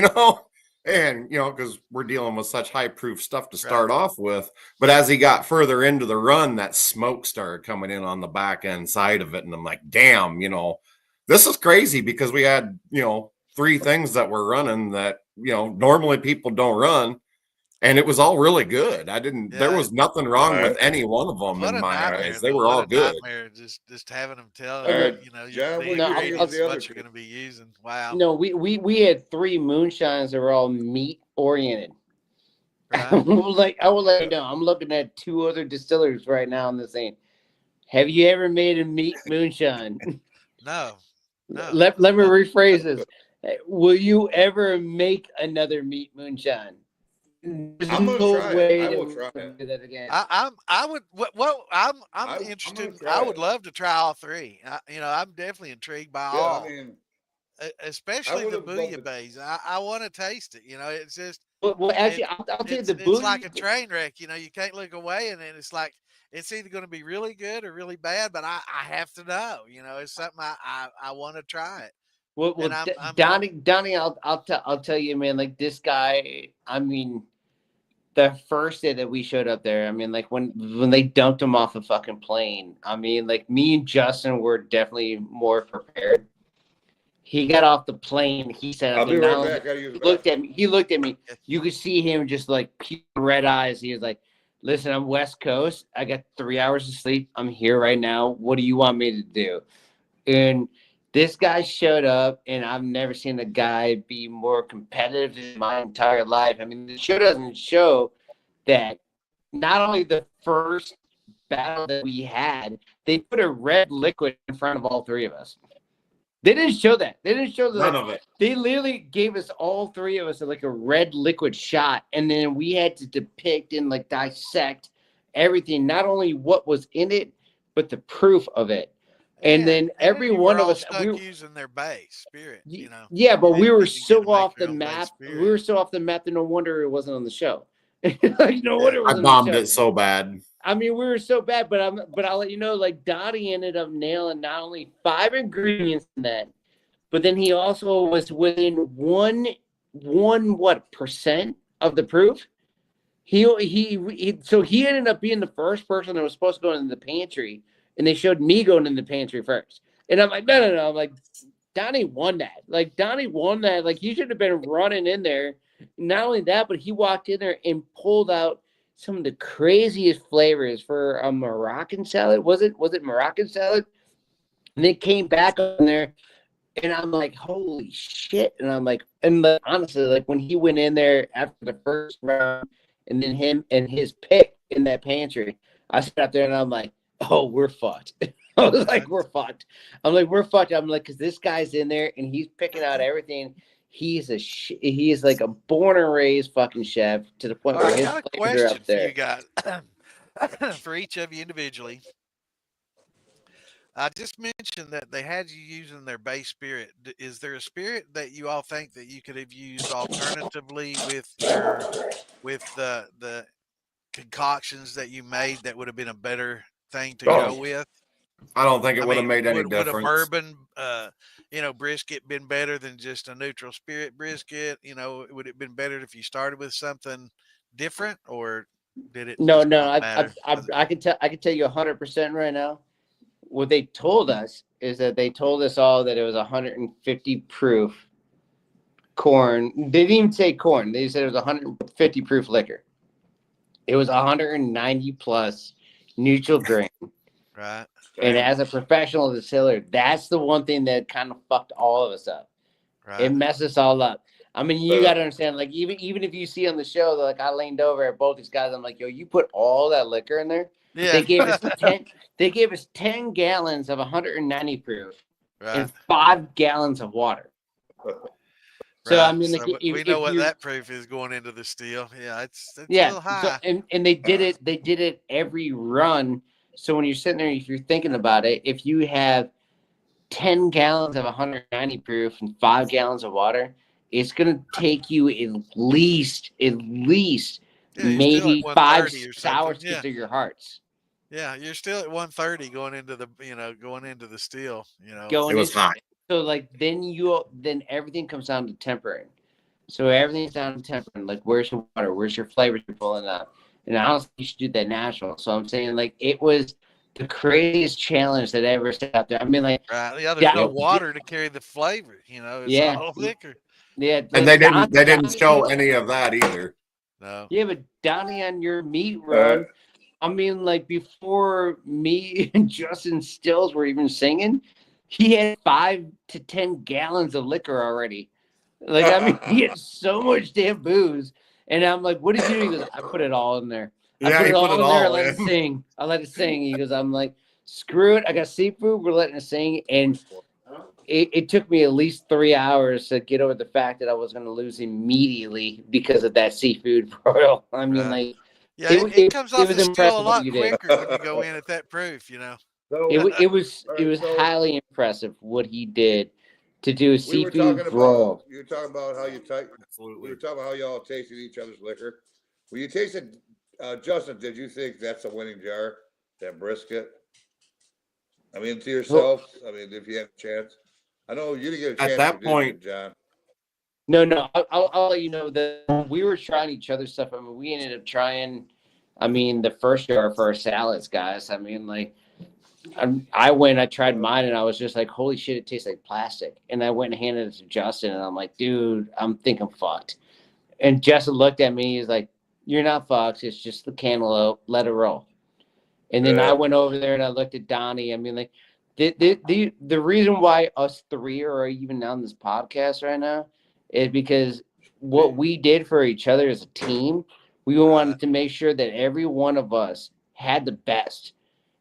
and because we're dealing with such high proof stuff to start off with. But as he got further into the run, that smoke started coming in on the back end side of it, and I'm like, damn, this is crazy, because we had 3 things that were running that normally people don't run, and it was all really good. There was nothing wrong with any one of them in my eyes. They were all good. Just having them tell John, what you're going to be using. Wow. No, we had 3 moonshines that were all meat oriented. Right. I will let you know. I'm looking at 2 other distillers right now in the thing. Have you ever made a meat moonshine? No. Let me rephrase this. Will you ever make another meat moonshine? I'm gonna try it. I will try it. Do that again. I would. Well, I'm I'm interested. gonna try I would it. love to try all 3. I'm definitely intrigued by all, especially the would've loved it. bouillabaisse. I want to taste it. It's just. Well, actually, I'll tell you It's the bouillon. like a train wreck. You can't look away, and then it's like it's either going to be really good or really bad. But I have to know. It's something I want to try it. Well, And I'm Donnie, I'll tell you, man. Like this guy, I mean, the first day that we showed up there, I mean, like when they dumped him off the fucking plane, I mean, like me and Justin were definitely more prepared. He got off the plane. He said, I'll be right back. He looked at me. You could see him just like red eyes. He was like, listen, I'm West Coast. I got 3 hours of sleep. I'm here right now. What do you want me to do? And This guy showed up, and I've never seen a guy be more competitive in my entire life. I mean, the show doesn't show that not only the first battle that we had, they put a red liquid in front of all three of us. They didn't show that. They didn't show that. None of it. They literally gave us all three of us like a red liquid shot, and then we had to depict and like dissect everything, not only what was in it, but the proof of it. And then every you one were of all us, stuck using their base spirit, you know. yeah, but we didn't were get to so get to make off your the own base map. spirit. We were so off the map that no wonder it wasn't on the show. Like, no wonder it I wasn't bombed on the show. it so bad. I mean, we were so bad, but I'll let you know, like Donnie ended up nailing not only 5 ingredients in that, but then he also was within one what percent of the proof. So he ended up being the first person that was supposed to go into the pantry, and they showed me going in the pantry first. And I'm like, no. I'm like, Donnie won that. Like Donnie won that. Like he should have been running in there. Not only that, but he walked in there and pulled out some of the craziest flavors for a Moroccan salad. Was it Moroccan salad? And they came back on there, and I'm like, holy shit. And I'm like, honestly, like when he went in there after the first round, and then him and his pick in that pantry, I sat up there and I'm like, oh, we're fucked. I was like, we're fucked. I'm like, we're fucked. I'm like, because this guy's in there and he's picking out everything. He is like a born and raised fucking chef to the point All where right, his I got a flavors are question up for there. you guys, for each of you individually. I just mentioned that they had you using their base spirit. Is there a spirit that you all think that you could have used alternatively with the concoctions that you made that would have been a better thing to go with? I don't think it I would have mean, made any would a difference. bourbon, brisket been better than just a neutral spirit brisket? You know, would it have been better if you started with something different, or did it No, just not matter? I can tell you 100% right now. What they told us is that they told us all that it was 150 proof corn. They didn't even say corn. They said it was 150 proof liquor. It was 190 plus neutral grain. Right. And as a professional distiller, that's the one thing that kind of fucked all of us up. Right. It messed us all up. I mean, you got to understand, like, even if you see on the show, like, I leaned over at both these guys. I'm like, yo, you put all that liquor in there? Yeah. They gave us 10. They gave us 10 gallons of 190 proof Right. and 5 gallons of water. So Right. I mean, like, So we know what you, that proof is going into the steel. Yeah, it's a yeah. little high. So, and they did it every run. So when you're sitting there, if you're thinking about it, if you have 10 gallons of 190 proof and 5 gallons of water, it's gonna take you at least maybe 5 hours to get to your hearts. Yeah, you're still at 130 going into the steel. It was hot. So like then everything comes down to tempering. So everything's down to tempering. Like where's your water? Where's your flavors you're pulling up? And honestly, you should do that natural. So I'm saying like it was the craziest challenge that ever set out there. I mean, like, right? Yeah, there's no water to carry the flavor. It's all liquor. Yeah, and they didn't show any of that either. No. Yeah, but Donnie, on your meat run, I mean, like before me and Justin Stills were even singing, he had 5 to 10 gallons of liquor already. Like, I mean, he had so much damn booze. And I'm like, what did you do? He goes, I put it all in there. I put it all in there. I let it sing. I let it sing. He goes, I'm like, screw it. I got seafood. We're letting it sing. And it took me at least 3 hours to get over the fact that I was going to lose immediately because of that seafood broil. I mean, like, yeah, it comes off the steel a lot quicker when you go in at that proof, It was highly impressive what he did to do a seafood broil. You were talking about how you absolutely. We were talking about how y'all tasted each other's liquor. When you tasted, Justin, did you think that's a winning jar? That brisket? I mean, to yourself. I mean, if you have a chance, I know you didn't get a chance at that point, John. No, I'll let you know that we were trying each other's stuff. I mean, we ended up trying. I mean, the first jar for our salads, guys. I mean, like. I tried mine, and I was just like, holy shit, it tastes like plastic. And I went and handed it to Justin, and I'm like, dude, I'm fucked. And Justin looked at me, he's like, you're not fucked, it's just the cantaloupe, let it roll. And then I went over there and I looked at Donnie. I mean, like, The reason why us three are even on this podcast right now is because what we did for each other as a team, we wanted to make sure that every one of us had the best.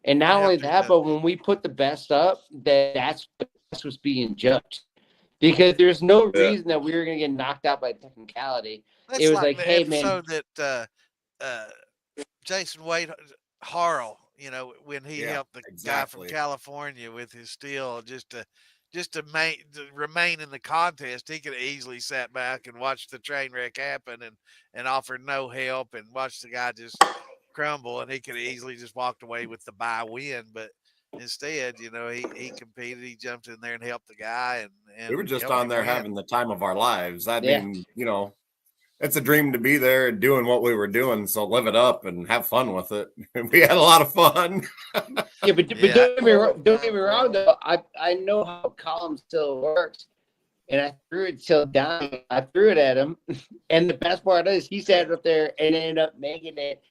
And not only that, but when we put the best up, that's what's being judged. Because there's no reason that we were going to get knocked out by technicality. That's It was like like, the hey, man. episode that Jason Wade Harrell, you know, when he helped the guy from California with his steel just to remain in the contest. He could have easily sat back and watched the train wreck happen and offered no help and watched the guy just crumble, and he could have easily just walked away with the bye win. But instead, you know, he competed, he jumped in there and helped the guy, and we were just helped on him there win. having the time of our lives. I mean, you know, it's a dream to be there and doing what we were doing. So live it up and have fun with it. We had a lot of fun. Yeah, but don't get me wrong though. I know how column still works, and I threw it till Donnie. I threw it at him, and the best part is he sat up there and ended up making it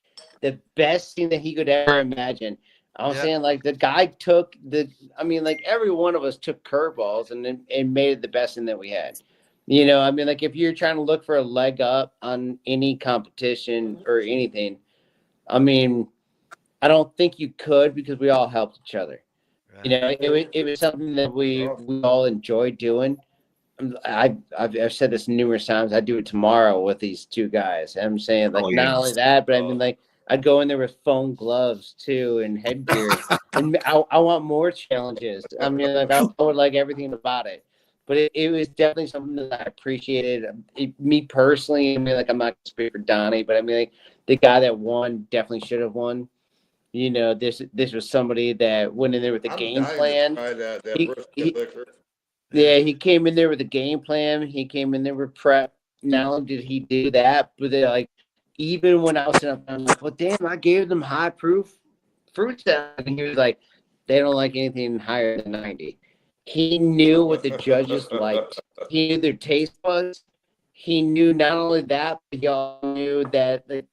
the best thing that he could ever imagine. I was saying, like, the guy took like every one of us took curveballs and made it the best thing that we had. You know, I mean, like if you're trying to look for a leg up on any competition or anything, I mean, I don't think you could because we all helped each other. Right. You know, it was something that we all enjoyed doing. I've said this numerous times. I do it tomorrow with these two guys. I'm saying, like, not only that, but I mean, like, I'd go in there with foam gloves too and headgear, and I want more challenges. I mean, like, I would like everything about it. But it was definitely something that I appreciated. Me personally, I mean, like, I'm not going to speak for Donnie, but I mean, like, the guy that won definitely should have won. You know, this was somebody that went in there with a game plan. He came in there with a game plan. He came in there with prep. Not only did he do that, but like, even when I was sitting up, I'm like, well, damn, I gave them high proof fruit salad. And he was like, they don't like anything higher than 90. He knew what the judges liked. He knew their taste buds. He knew not only that, but he also knew that the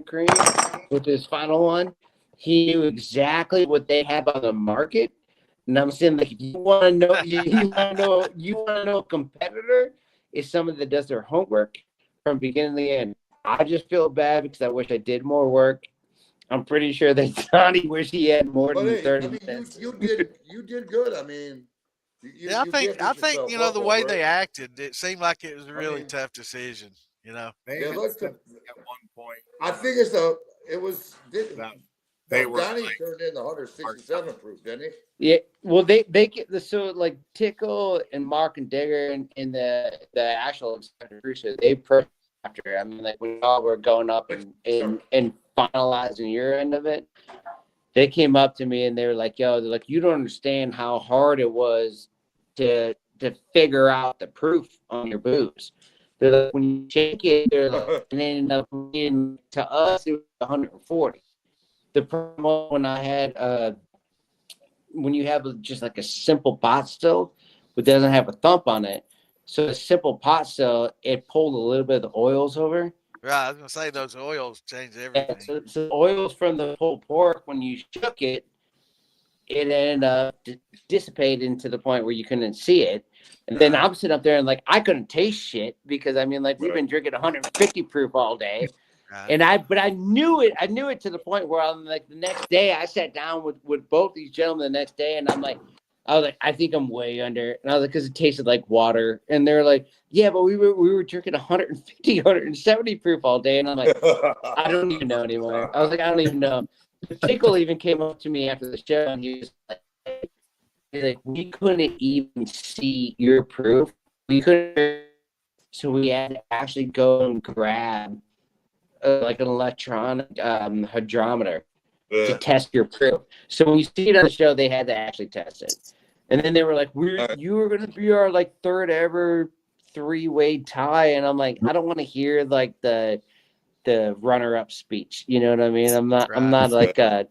cream, which is final one, he knew exactly what they have on the market. And I'm saying, like, if you want to know, you want to know a competitor is somebody that does their homework from beginning to the end. I just feel bad because I wish I did more work. I'm pretty sure that Donnie wish he had more than 30 minutes. You did good. I mean, I think you know the way they acted, it seemed like it was a really tough decision. You know, at one point. I think Donnie turned in the 167 proof, didn't he? Yeah. Well, they get the like Tickle and Mark and Digger in the actual cruiser. They perfect after. I mean, like, we all were going up and finalizing your end of it. They came up to me and they were like, "Yo, they're like, you don't understand how hard it was to figure out the proof on your booze." They're like, when you shake it, they're like, and it ended up being, to us, it was 140. The problem when I had when you have just like a simple pot still, but doesn't have a thump on it, so a simple pot still, it pulled a little bit of the oils over. Right, I was gonna say those oils change everything. Yeah, so the oils from the pulled pork, when you shook it, it ended up dissipating to the point where you couldn't see it. And then I'm sitting up there and, like, I couldn't taste shit because, I mean, like, we've been drinking 150 proof all day. And I knew it to the point where I'm like, the next day I sat down with both these gentlemen the next day, and I was like, I think I'm way under. And I was like, because it tasted like water. And they're like, yeah, but we were drinking 150, 170 proof all day. And I'm like, I don't even know anymore. I was like, I don't even know. Tickle even came up to me after the show, and he was like, we couldn't even see your proof. We couldn't. So we had to actually go and grab like an electronic hydrometer to test your proof. So when you see it on the show, they had to actually test it. And then they were like, you were going to be our, like, third ever 3-way tie. And I'm like, I don't want to hear, like, the runner-up speech. You know what I mean? I'm not like, and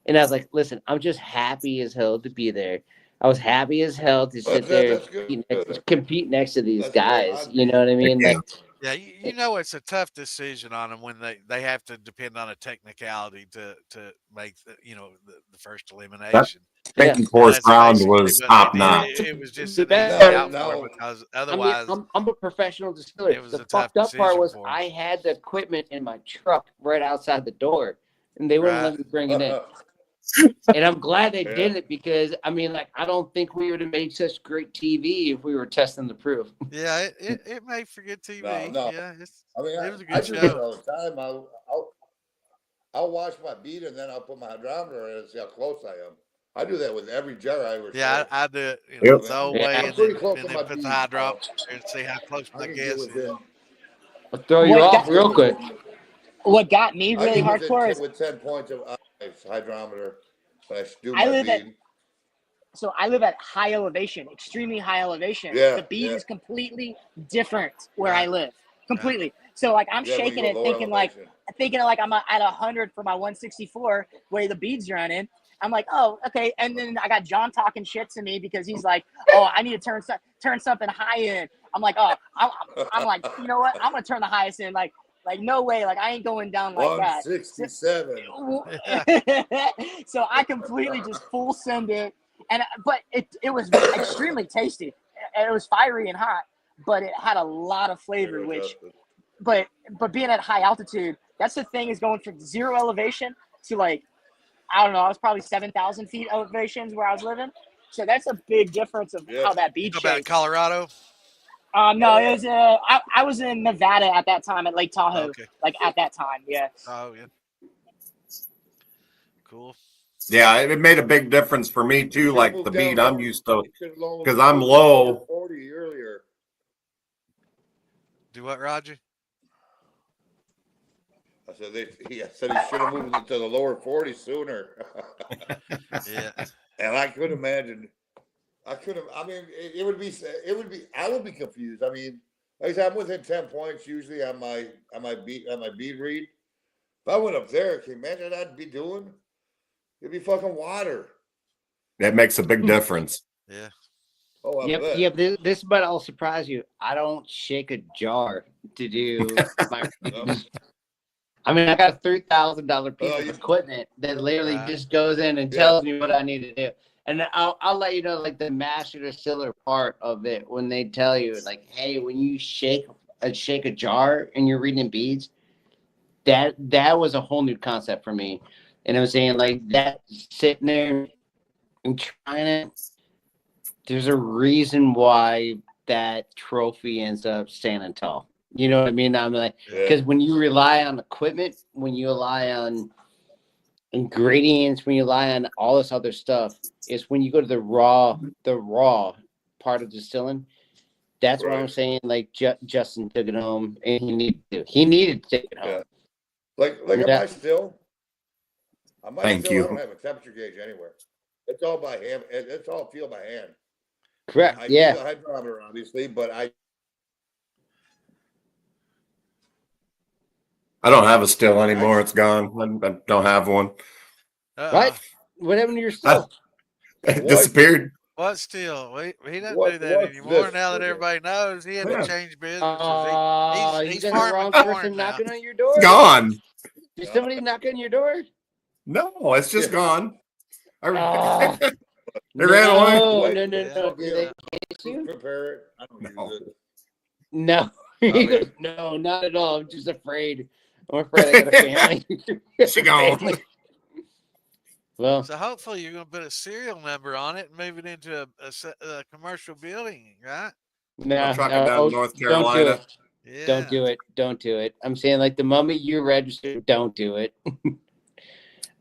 I was like, listen, I'm just happy as hell to be there. I was happy as hell to sit there and compete next to these guys. You know what I mean? Like, yeah, you know, it's a tough decision on them when they have to depend on a technicality to make the first elimination. Thinking Yeah, course that's round basically was what top they notch. did. It was just The an easy best out No, for him no. because I mean, otherwise I'm a professional distiller. it was The a tough fucked up part decision was for him. I had the equipment in my truck right outside the door, and they wouldn't Right. let me bring it in. And I'm glad they Yeah. did it because I mean, like, I don't think we would have made such great TV if we were testing the proof. Yeah, it made for good TV. No. Yeah, I mean, it was a I good do that show. all the time. I'll watch my beat and then I'll put my hydrometer in and see how close I am. I do that with every jar I ever Yeah, show. I do it, Yep. the old Yeah. way, I'm and pretty then close to my put the beat. hydrometer and see how close I the can get gas is. within. I'll throw you What off got- real quick. What got me I really get within hardcore is with 10 points of hydrometer when I do I my live at bead. I live at high elevation, extremely high elevation. Yeah, The bead yeah. is completely different where Right. I live. Completely. So like I'm Yeah, when you shaking go it, lower thinking elevation. I'm at 100 for my 164 where the bead's running. I'm like, oh, okay. And then I got John talking shit to me because he's like, oh, I need to turn something high in. I'm like, oh, I'm like, you know what? I'm gonna turn the highest in. Like no way. Like I ain't going down like that. 167. So I completely just full send it, but it was extremely tasty. It was fiery and hot, but it had a lot of flavor. But being at high altitude, that's the thing, is going from zero elevation to like, I don't know, I was probably 7,000 feet elevations where I was living. So that's a big difference of Yeah. how that You bead go back to shapes. Colorado? No, it was I was in Nevada at that time at Lake Tahoe. Okay. Like at that time, yeah. Oh yeah. Cool. Yeah, it made a big difference for me too. Should've Like moved the down beat I'm lower. used to, You should've lowered- because I'm low. 40 earlier. Do what, Roger? I said he should have moved into the lower 40s sooner. Yeah. And I could imagine. I mean, it would be. I would be confused. I mean, like I said, I'm within 10 points usually on my bead read. If I went up there, can you imagine what I'd be doing? It'd be fucking water. That makes a big difference. Yeah. Oh, I bet. Yep. This might all surprise you. I don't shake a jar to do my. No. I mean, I got a $3,000 piece Oh, of you- equipment that literally Right. just goes in and Yeah. tells me what I need to do. And then I'll let you know, like, the master distiller part of it, when they tell you, like, hey, when you shake a jar and you're reading beads, that was a whole new concept for me. And I'm saying, like, that sitting there and trying it, there's a reason why that trophy ends up standing tall. You know what I mean? I'm like, Yeah. because when you rely on equipment, when you rely on ingredients, when you rely on all this other stuff, it's when you go to the raw part of distilling. That's what I'm Right. saying. Like Justin took it home, and he needed to take it home. Yeah. Like Yeah. on my still. On my Thank still, you. I don't have a temperature gauge anywhere. It's all by hand. It's all feel by hand. Correct. I Yeah. do the hydrometer, obviously, but I don't have a still anymore. It's gone. I don't have one. What? What happened to your still? It disappeared. What still? He doesn't What- do that what's anymore. this? Now that everybody knows, he had to Yeah. change businesses. You He's got the farming wrong corn person now. knocking on your door. It's gone. Did somebody knock on your door? No, it's just Yeah. gone. Ah. It ran away. What? No. Yeah. Did they chase you? prepare it. I don't No. use it. No. I He mean- goes, no, not at all. I'm just afraid. I'm afraid I got a family. She gone. Family. Well, So hopefully you're going to put a serial number on it and move it into a commercial building, right? no. I'll truck it down to North Don't do Carolina. it. Yeah. Don't do it. Don't do it. I'm saying, like, the moment you register, don't do it.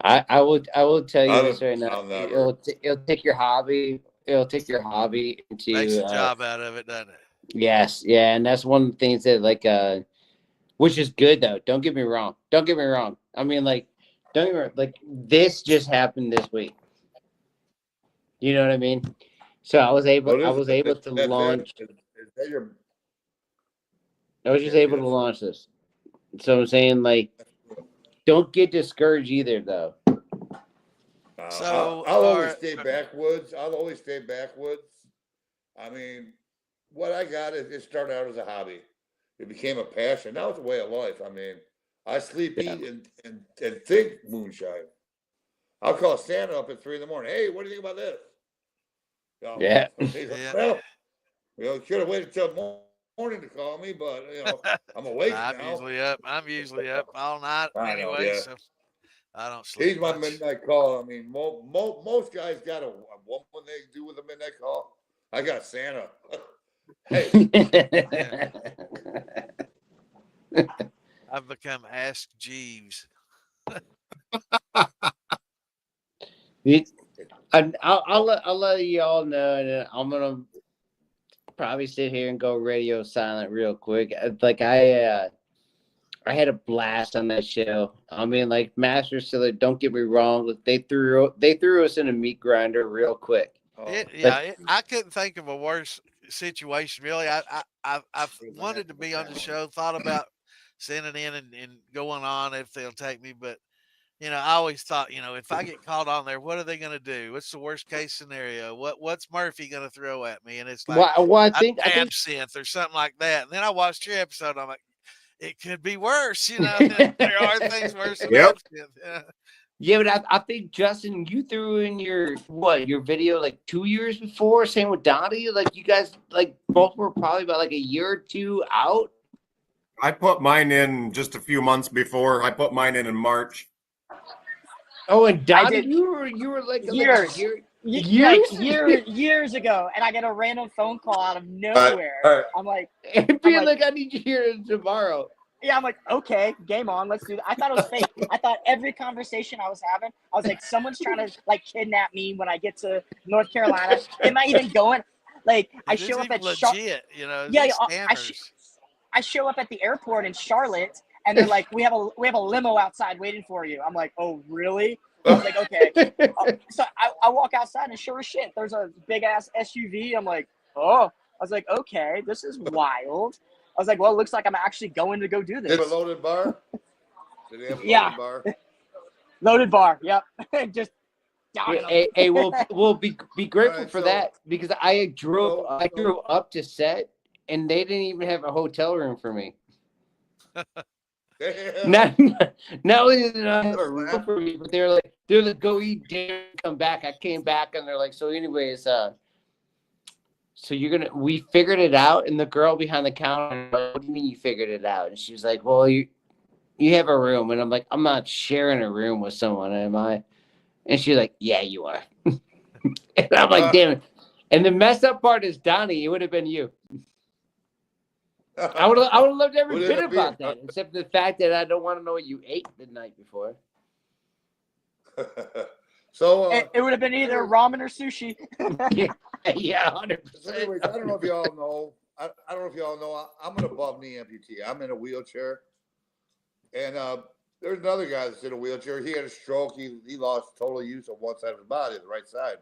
I will tell you this right now. I'll never. It'll take your hobby. It'll take your hobby into Makes a job out of it, doesn't it? Yes, yeah, and that's one of the things that, like, which is good though. Don't get me wrong. I mean, like, don't get me wrong. Like, this just happened this week. You know what I mean? So I was able to launch. Is that your? I was just able to launch this. So I'm saying, like, don't get discouraged either, though. So, I'll always stay backwoods. I mean, what I got is it started out as a hobby. It became a passion. Now it's a way of life. I mean, I sleep, Yeah. eat, and think moonshine. I'll call Santa up at 3 in the morning. Hey, what do you think about this? You know, Yeah. he's like, Yeah. well, should have waited till morning to call me, but I'm awake I'm now. usually up all night I know, anyway, yeah. so I don't sleep He's my much. midnight call. I mean, most guys got a woman they do with a midnight call. I got Santa. Hey, I've become Ask Jeeves. I'll let you all know, and I'm gonna probably sit here and go radio silent real quick. Like I had a blast on that show. I mean, like Master Distiller, don't get me wrong, like, they threw us in a meat grinder real quick. I couldn't think of a worse situation. Really, I've wanted to be on the show, thought about sending in and going on if they'll take me, but I always thought, if I get called on there, what are they going to do? What's the worst case scenario? What's Murphy going to throw at me? And it's like I think absinthe or something like that. And then I watched your episode. And I'm like, it could be worse. There are things worse than absinthe. Yeah, but I think Justin, you threw in your video like 2 years before. Same with Donnie. Like you guys, like both were probably about like a year or two out. I put mine in just a few months before. I put mine in March. Oh, and Donnie, you were like years. Years ago, and I get a random phone call out of nowhere. I'm like, I need you here tomorrow. Yeah, I'm like, okay, game on, let's do that. I thought it was fake. I thought every conversation I was having, I was like, someone's trying to like kidnap me when I get to North Carolina. Am I even going? Like, I show up at legit, I show up at the airport in Charlotte, and they're like, we have a limo outside waiting for you. I'm like, oh really? I was like, okay. So I walk outside, and sure as shit, there's a big ass SUV. I'm like, oh. I was like, okay, this is wild. I was like, well, it looks like I'm actually going to go do this. Did they have a loaded bar? Did they have a loaded bar? Loaded bar, yep. Just hey, we'll be grateful for that, because I drove up to set and they didn't even have a hotel room for me. Not only did they not have a room for me, but they're like, go eat dinner, come back. I came back and they're like, so anyways, so we figured it out. And the girl behind the counter, what do you mean you figured it out? And she was like, well, you have a room. And I'm like, I'm not sharing a room with someone, am I? And she's like, yeah, you are. And I'm like, damn it. And the messed up part is Donnie. It would have been you. I would have loved every bit about that, except the fact that I don't want to know what you ate the night before. So it would have been either ramen or sushi. Yeah, 100%. Anyways, I don't know if y'all know. I don't know if y'all know. I'm an above knee amputee. I'm in a wheelchair, and there's another guy that's in a wheelchair. He had a stroke. He lost total use of one side of his body, the right side.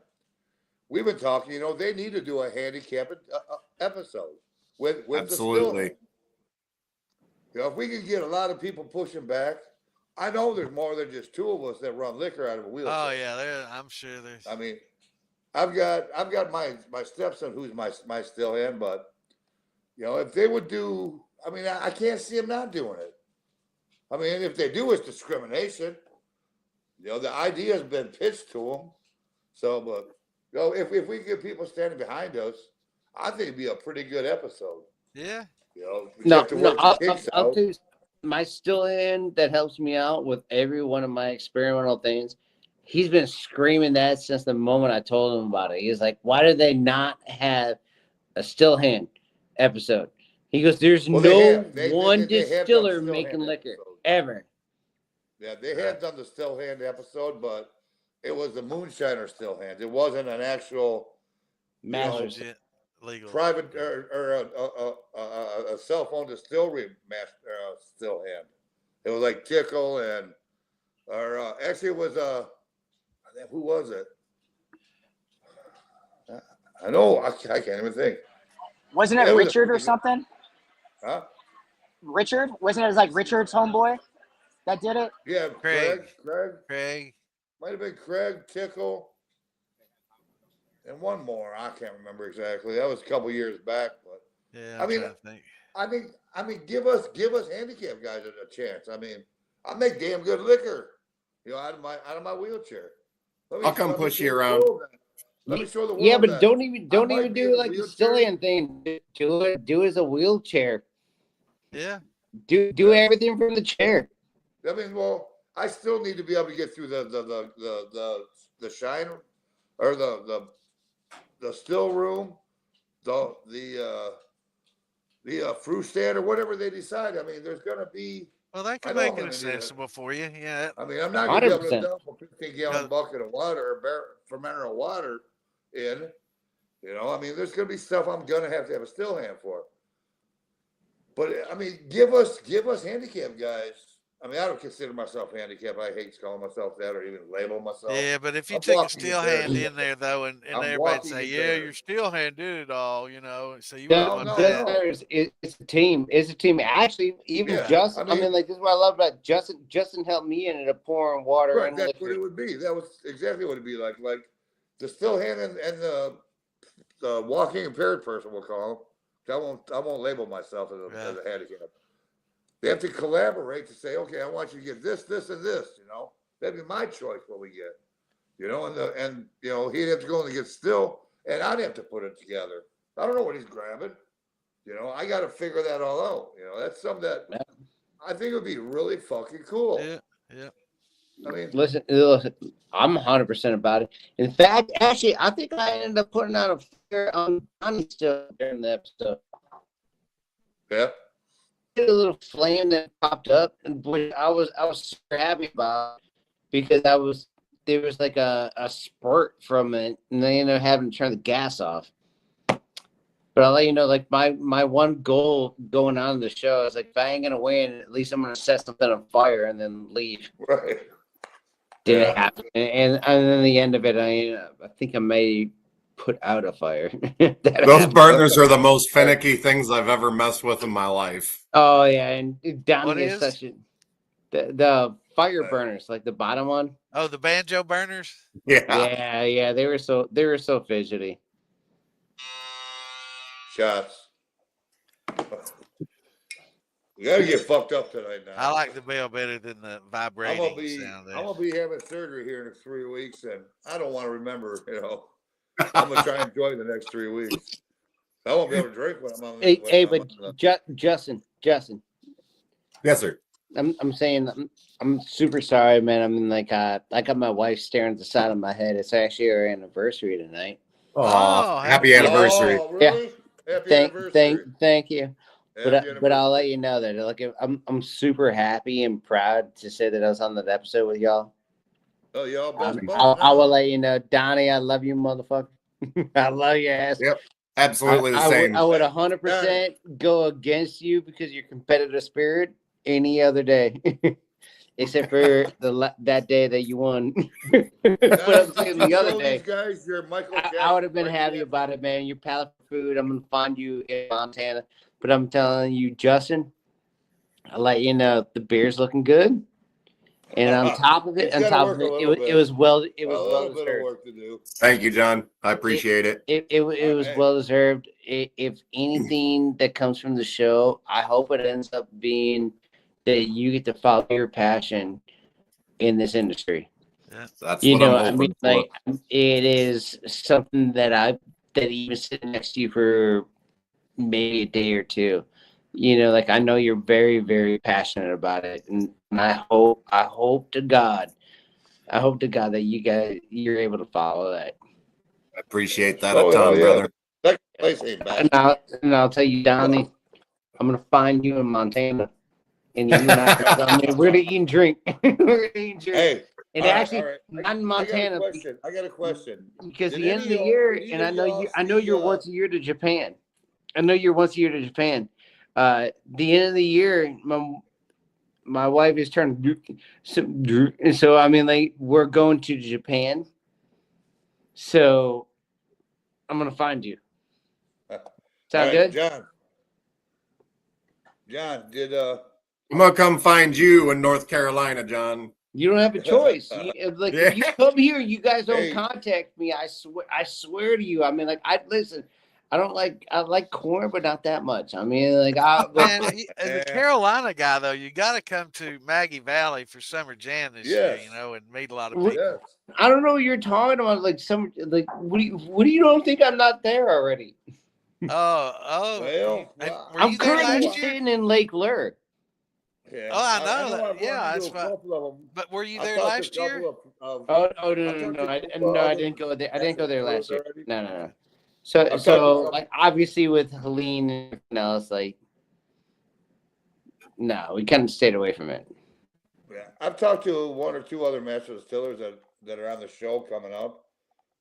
We've been talking. They need to do a handicap episode with absolutely. If we can get a lot of people pushing back. I know there's more than just two of us that run liquor out of a wheelchair. Oh yeah, I'm sure there's. I mean, I've got my stepson who's my still hand, but if they would do, I mean, I can't see them not doing it. I mean, if they do, it's discrimination. The idea has been pitched to them. So, but if we get people standing behind us, I think it'd be a pretty good episode. Yeah. I'll do my still hand that helps me out with every one of my experimental things. He's been screaming that since the moment I told him about it. He's like, why do they not have a still hand episode? He goes, there's no one distiller making liquor ever. Yeah, they had done the still hand episode, but it was the moonshiner still hand. It wasn't an actual master's legal private or a cell phone distillery still hand. It was like Tickle or actually it was who was it? I know I can't even think. Wasn't it Richard or something? Huh? Richard? Wasn't it like Richard's homeboy that did it? Yeah, Craig. Might have been Craig, Tickle, and one more. I can't remember exactly. That was a couple years back, but yeah. I mean, give us handicap guys a chance. I mean, I make damn good liquor, out of my wheelchair. I'll come push you around. Let me show the world. Yeah, but that don't I even might be in do a like the wheelchair. still hand thing. Do as a wheelchair. Yeah. Do everything from the chair. I mean, well, I still need to be able to get through the shine or the still room, the fruit stand or whatever they decide. I mean, there's gonna be. Well, they I can know I'm make it gonna need it. accessible for you. Yeah. I mean, I'm not gonna be able to 100%. dump a 15-gallon bucket of water or fermenter of water in. You know, I mean, there's gonna be stuff I'm gonna have to have a still hand for. But I mean, give us handicap guys. I mean, I don't consider myself handicapped. I hate calling myself that or even label myself. Yeah, but if you I'm took a walking steel impaired. hand in there though, and I'm everybody'd walking say, "Yeah, impaired. your steel hand did it all," you know. So you wouldn't want no. that. It's a team. It's a team. Actually, even Yeah, Justin. I mean, like this is what I love about Justin. Justin helped me in it, pouring water right, and that's what liquor. it would be. That was exactly what it'd be like. Like the still hand and the walking impaired person, we'll call them. I won't label myself as a handicap. They have to collaborate to say, okay, I want you to get this, this, and this. You know, that'd be my choice. What we get. You know, and you know, he'd have to go and get still, and I'd have to put it together. I don't know what he's grabbing. You know, I got to figure that all out. You know, that's something that I think would be really fucking cool. Yeah. I mean, listen, I'm 100% about it. In fact, actually, I think I ended up putting out a fire on Donnie still during the episode. Yeah. A little flame that popped up, and boy, I was super happy about it because there was like a spurt from it, and they ended up having to turn the gas off. But I'll let you know, like my one goal going on in the show is like, if I ain't gonna win, at least I'm gonna set something on fire and then leave. Right. Didn't happen, and then the end of it, I think I may put out a fire. Those burners are the most finicky things I've ever messed with in my life. Oh yeah, and Donnie is such a the fire burners, like the bottom one. Oh, the banjo burners. Yeah. They were so fidgety. Shots. You gotta get fucked up tonight now. I like the bell better than the vibrating sound. I'm gonna be having surgery here in 3 weeks, and I don't want to remember. You know, I'm gonna try and enjoy the next 3 weeks. I won't be able to drink when I'm on. Justin. Yes, sir. I'm saying I'm super sorry, man. I mean, like I got my wife staring at the side of my head. It's actually our anniversary tonight. Oh, happy anniversary! Oh, really? Yeah. Happy anniversary. Thank you. But I'll let you know that like I'm super happy and proud to say that I was on that episode with y'all. Oh, y'all best I will let you know, Donnie. I love you, motherfucker. I love your ass. Yep, absolutely the same. I would 100% go against you because of your competitive spirit any other day, except for that day that you won. But I'm saying the other day, guys, you're Michael I would have been happy about it, man. You're palate for food. I'm gonna find you in Montana. But I'm telling you, Justin, I'll let you know the beer's looking good. And on top of it, it was well deserved. Work to do. Thank you, John. I appreciate it. It was well deserved. If anything that comes from the show, I hope it ends up being that you get to follow your passion in this industry. Yeah, that's what I'm hoping for. Like it is something that even sitting next to you for maybe a day or two, like I know you're very, very passionate about it, and I hope to God that you're able to follow that. I appreciate that a ton, brother. And I'll tell you, Donnie, I'm gonna find you in Montana, and you and I we're gonna eat and drink. Hey. And actually, not in Montana. I got a question. Because the end of the year, and I know you're once a year to Japan. The end of the year, my wife is turning, so I mean, like we're going to Japan. So I'm gonna find you. Sound good, John, did I'm gonna come find you in North Carolina, John. You don't have a choice. If you come here, you guys don't contact me. I swear to you. I mean, like listen. I like corn, but not that much. I mean, like Man, as a Carolina guy though, you got to come to Maggie Valley for Summer Jam this year, Yes. and meet a lot of people. Yes. I don't know what you're talking about. Like what do you don't think I'm not there already? Well, were I'm you there currently last year? sitting in Lake Lure. Yeah. Oh, I know I've that. wanted Yeah, to that's do a fine. couple of them. But were you I've there talked to a last year? couple of- Oh no, I've talked to a couple I of didn't go there. I didn't go there last year. already. No. I've talked to So some- like obviously with Helene and everything else, like no, we kind of stayed away from it. Yeah, I've talked to one or two other master distillers that are on the show coming up.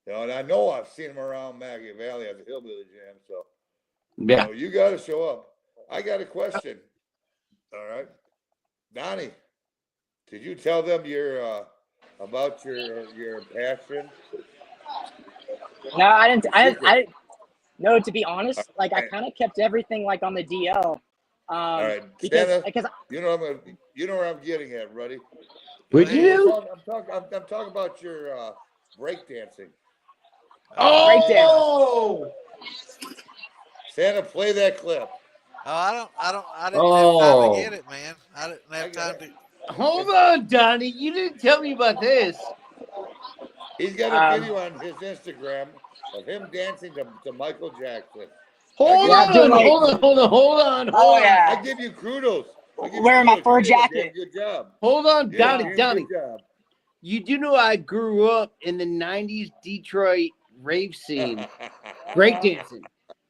And I know I've seen them around Maggie Valley at the Hillbilly Jam. So Yeah. you got to show up. I got a question. All right, Donnie, did you tell them about your passion? No, I didn't. I no. To be honest, like I kind of kept everything like on the DL. All right, Because you know where I'm getting at, buddy. Would you? I'm talking about your breakdancing. Oh, Santa, play that clip. Oh, I didn't have time to get it, man. I didn't have time to. hold on, Donnie. You didn't tell me about this. He's got a video on his Instagram of him dancing to Michael Jackson. Hold on. Oh yeah. I give you kudos. Wearing my fur jacket. Good job. Hold on, Yeah, Donnie. Good job. You do know I grew up in the '90s Detroit rave scene, breakdancing.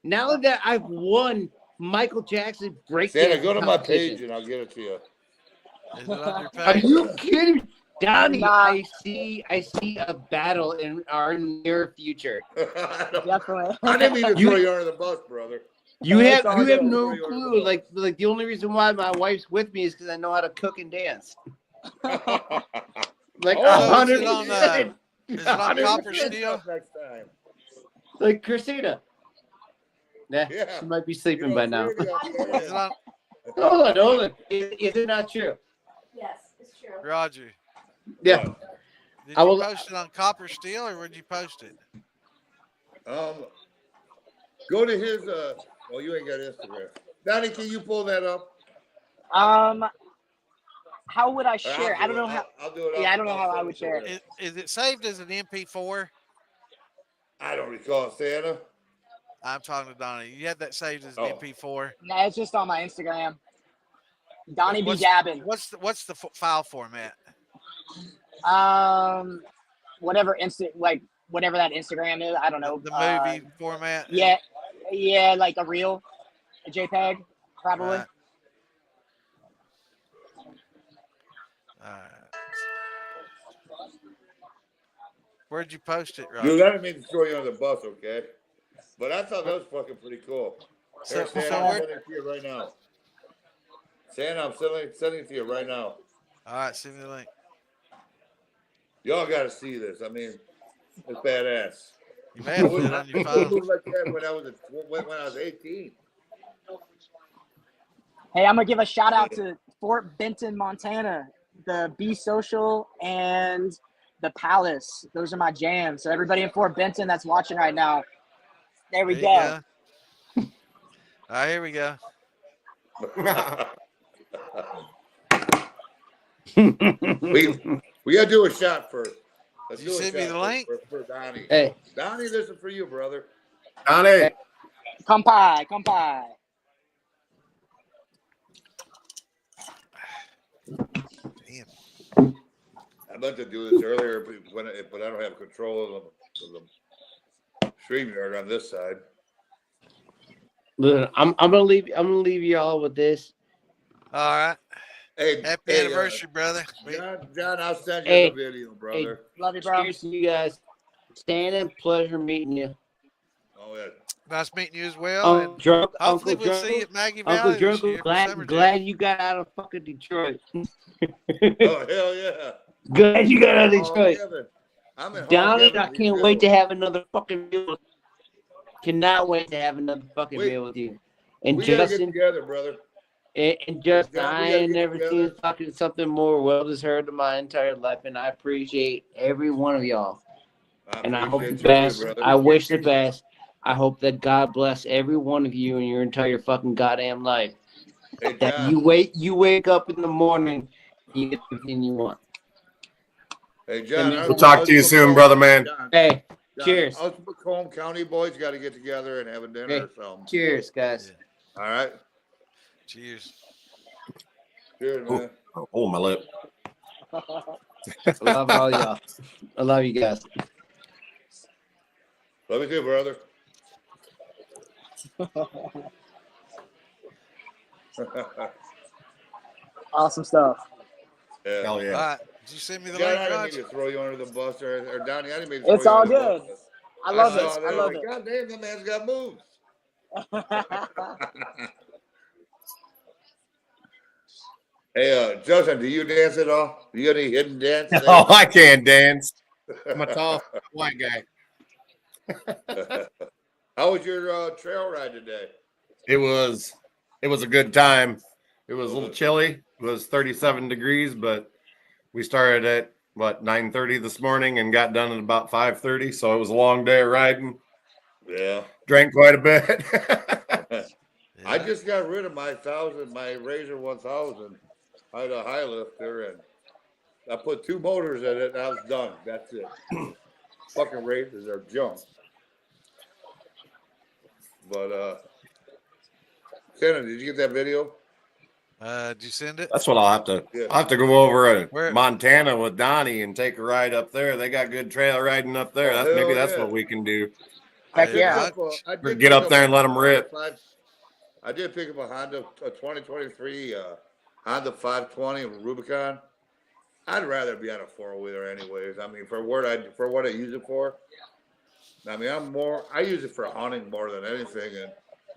Now that I've won Michael Jackson breakdancing Santa, go to my competition, page and I'll get it to you. Is it on your are page? you kidding me? Donnie, Nah. I see a battle in our near future. Definitely. I didn't mean to throw you under the bus, brother. You That's have all good. no clue. Like the only reason why my wife's with me is because I know how to cook and dance. Like Oh, is it 100%. Is it on Copper 100%. Steel? Next time. Like Christina. Nah, Yeah. she might be sleeping by now. Is it on Hold on. Is it not true? Yes, it's true. Roger? Yeah. Did I you will- post it on Copper Steel or where'd you post it? Go to his well, you ain't got Instagram. Donnie, can you pull that up? How would I share? I don't know how. I'll do it. Yeah, I don't know how I would share it. Is it saved as an MP4? I don't recall, Santa. I'm talking to Donnie. You had that saved as an Oh. MP4. Nah, it's just on my Instagram. Donnie be What's- dabbing. What's the file format? Whatever whatever that Instagram is. I don't know. The movie format? Yeah, like a reel, a JPEG, probably. Right. All right. Where'd you post it, Roger? Dude, I didn't mean to throw you on the bus, okay? But I thought that was fucking pretty cool. Here, So Santa, I'm where, sending it to you right now. Santa, I'm sending it to you right now. all right, send me the link. Y'all got to see this. I mean, it's badass. You may have put it on your I phone. moved like that when I was 18. Hey, I'm gonna give a shout out to Fort Benton, Montana, the Be Social and the Palace. Those are my jams. So everybody in Fort Benton that's watching right now, there we There go. you go. All right, here we go. we got to do a shot first. Let's You do a send me shot the link? for Donnie. Hey, Donnie, this is for you, brother. Donnie, Come pie, come pie. Damn. I meant to do this earlier, but I don't have control of the stream yard on this side. listen, I'm gonna leave y'all with this. All right. Hey, Happy anniversary, brother. John, I'll send you Hey, the video, brother. Love you, bro. Cheers to you guys. Stan, pleasure meeting you. Oh yeah. Nice meeting you as well. And Drunk, hopefully Uncle we'll see you Drunk, at Maggie Uncle Valley this Drunk, year for Summer Jam. glad you got out of fucking Detroit. Oh hell yeah. Glad you got out of Hog Detroit. heaven. I'm in hog Donnie, heaven I with can't you. wait to have another fucking meal. Cannot wait to have another fucking meal with you. And We gotta get Justin, together, brother. and Justin, John, we I gotta ain't get never together. seen fucking something more well deserved in my entire life, and I appreciate every one of y'all. And I hope the appreciate you too, best. brother. I wish the best. I hope that God bless every one of you in your entire fucking goddamn life. Hey, That John. you wake up in the morning, you get everything you want. Hey, John. We'll We'll talk to you soon, brother man. John, Hey, John, cheers. us Macomb County boys got to get together and have a dinner Hey, or something. cheers, guys. All right. Cheers. Cheers, man. Oh, my lip. I love all y'all. I love you guys. Love you too, brother. Awesome stuff. Yeah. Hell All yeah. right. Did you send me the John, link, I didn't Raj? mean to throw you under the bus, or Donnie, I didn't mean to throw It's you all under the good. bus. I love saw it. that, I love like, it. God damn, that man's got moves. Hey, Justin, do you dance at all? Do you got any hidden dance? Oh, I can't dance. I'm a tall white guy. How was your trail ride today? It was a good time. It was a little chilly. It was 37 degrees, but we started at 9:30 this morning and got done at about 5:30. So it was a long day of riding. Yeah. Drank quite a bit. I just got rid of my Razor 1000. I had a high lifter and I put 2 motors in it and I was done. That's it. Fucking Razors are junk. But Shannon, did you get that video? Did you send it? That's what I'll have to. Yeah. I'll have to go over Where- to Montana with Donnie and take a ride up there. They got good trail riding up there. Oh, Maybe that's yeah. what we can do. Heck I did yeah. pick up I Or did get pick up there and let 'em a rip. I did pick up a Honda, a 2023 Honda 520 Rubicon. I'd rather be on a 4-wheeler anyways. I mean, for what I use it for. I mean, I use it for hunting more than anything.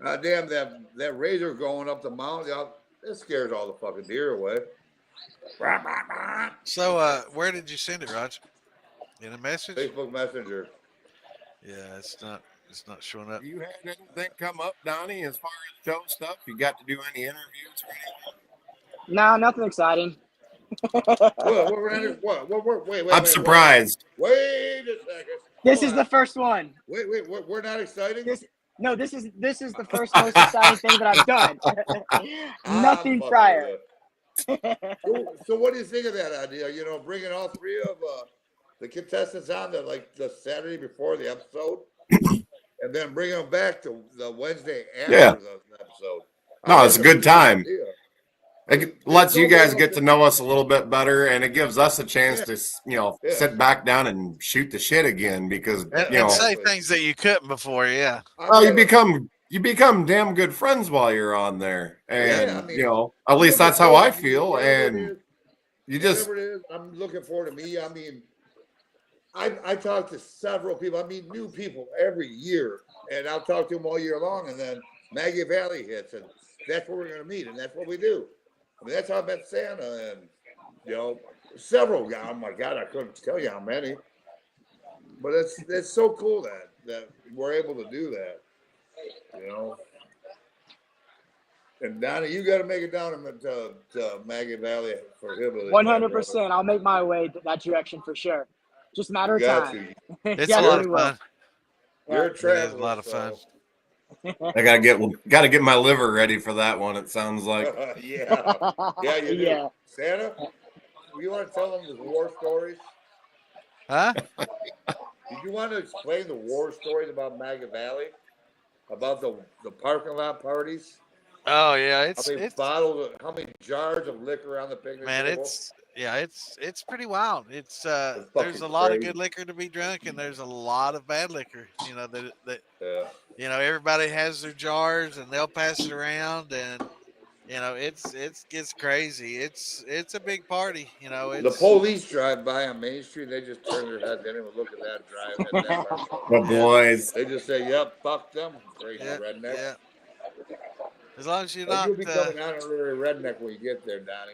And damn, that Razor going up the mountain, it scares all the fucking deer away. So, where did you send it, Raj? In a message? Facebook Messenger. Yeah, it's not showing up. You had anything come up, Donnie, as far as show stuff? You got to do any interviews or anything? No, nothing exciting. Wait, I'm surprised. Wait a second. This Hold is on. the first one. Wait, we're not exciting? This is the first most exciting thing that I've done. Nothing fuck prior. with it. So what do you think of that idea? You know, bringing all 3 of the contestants on the Saturday before the episode, and then bringing them back to the Wednesday after the episode. No, it's a good time. Idea. It lets you guys get to know us a little bit better, and it gives us a chance to, sit back down and shoot the shit again because, And say things that you couldn't before, yeah. well, you become damn good friends while you're on there, and at least that's how I feel. And you just, whatever it is, I'm looking forward to me. I mean, I talk to several people. I meet new people every year, and I'll talk to them all year long. And then Maggie Valley hits, and that's where we're going to meet, and that's what we do. I mean, that's how I met Santa, and several guys. Oh my God, I couldn't tell you how many. But it's so cool that we're able to do that. And Donnie, you got to make it down to Maggie Valley for Hillbilly. 100%. I'll make my way that direction for sure. Just a matter of time. It's Yeah, a lot we of will. fun. You're a It traveler. is a lot of fun. I gotta get my liver ready for that one. It sounds like. Yeah, you do. Yeah. Santa, you want to tell them the war stories? Huh? Did you want to explain the war stories about Maggie Valley? About the parking lot parties? Oh yeah, How many jars of liquor on the picnic table? it's pretty wild. It's there's fucking a lot of crazy. good liquor to be drunk, and there's a lot of bad liquor. Yeah. Everybody has their jars, and they'll pass it around, and it's crazy. It's a big party. The police drive by on Main Street, they just turn their head. They don't even look at that drive. The boys. They just say, "Yep, fuck them, crazy Yeah, redneck." yeah. As long as you're But not you'll be coming honorary redneck when you get there, Donnie.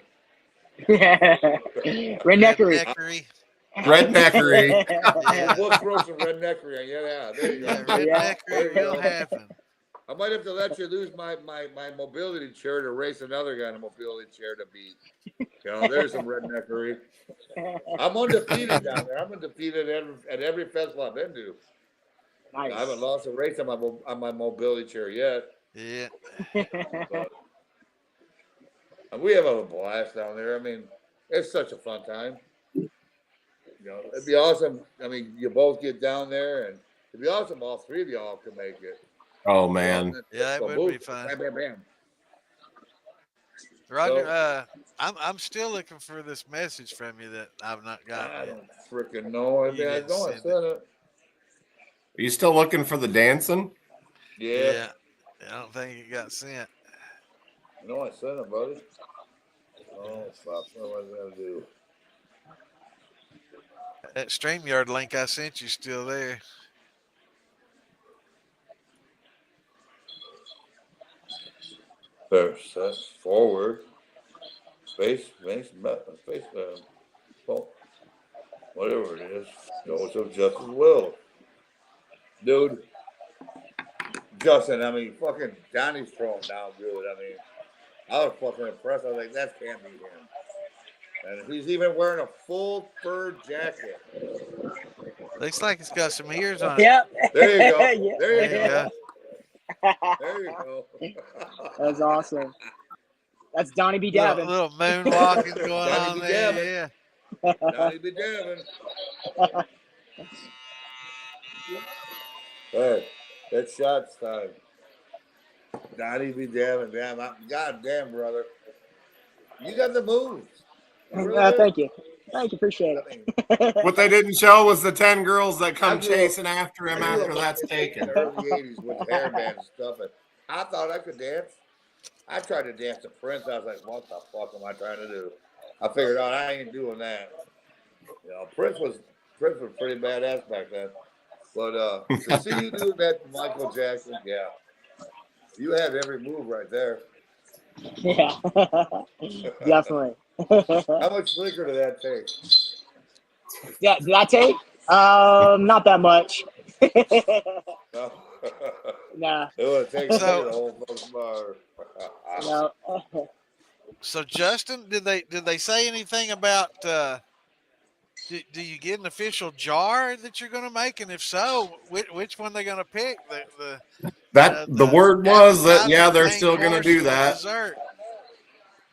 Redneckery. redneckery. Redneckery. Yeah. We'll throw some redneckery on you. Yeah, there you go. Yeah, There redneckery you will go. happen. I might have to let you lose my mobility chair to race another guy in a mobility chair to beat. There's some redneckery. I'm undefeated down there. I'm undefeated at every festival I've been to. Nice. I haven't lost a race on my mobility chair yet. Yeah. But we have a blast down there. I mean, it's such a fun time. It'd be awesome. I mean, you both get down there, and it'd be awesome. All three of y'all can make it. Oh man. Yeah, that would be fun. Bam, bam, bam. Roger, So, I'm still looking for this message from you that I've not gotten I yet. don't freaking know. I You didn't know I send said it. Are you still looking for the dancing? Yeah. I don't think it got sent. I know I sent it, buddy. Oh, stop. What am I going to do? That StreamYard link I sent you still there. There, set, forward. Face, well, whatever it is. Goes of Justice Will. Dude. Justin, I mean, fucking Donnie's throwing down good. I mean, I was fucking impressed. I was like, that can't be him. And he's even wearing a full fur jacket. Looks like it's got some ears on it. Yep. There you go. Yeah. There you There you go. go. There you go. That's awesome. That's Donnie B. Little, Davin. little moonwalking going Donnie on B. there. Davin. Yeah. Donnie be jamming. Hey, that shot's time. Donnie be jamming. God damn, brother. You got the moves. Really? Thank you. Thank you. Appreciate I mean, it. What they didn't show was the 10 girls that come I grew up- chasing after him I grew after up that's in taken. the early 80s with hairband and stuff. And I thought I could dance. I tried to dance to Prince. I was like, what the fuck am I trying to do? I figured out I ain't doing that. Prince was pretty badass back then. But to see you do that to Michael Jackson, yeah. You had every move right there. Yeah. Definitely. How much liquor did that take? Yeah, did that take? Not that much. No. Nah. It would have taken So- the whole fucking bar. No. So Justin, did they say anything about? Do you get an official jar that you're going to make, and if so, which one they're going to pick? The word was that appetizer, they're main still going to course, do or the that. Dessert.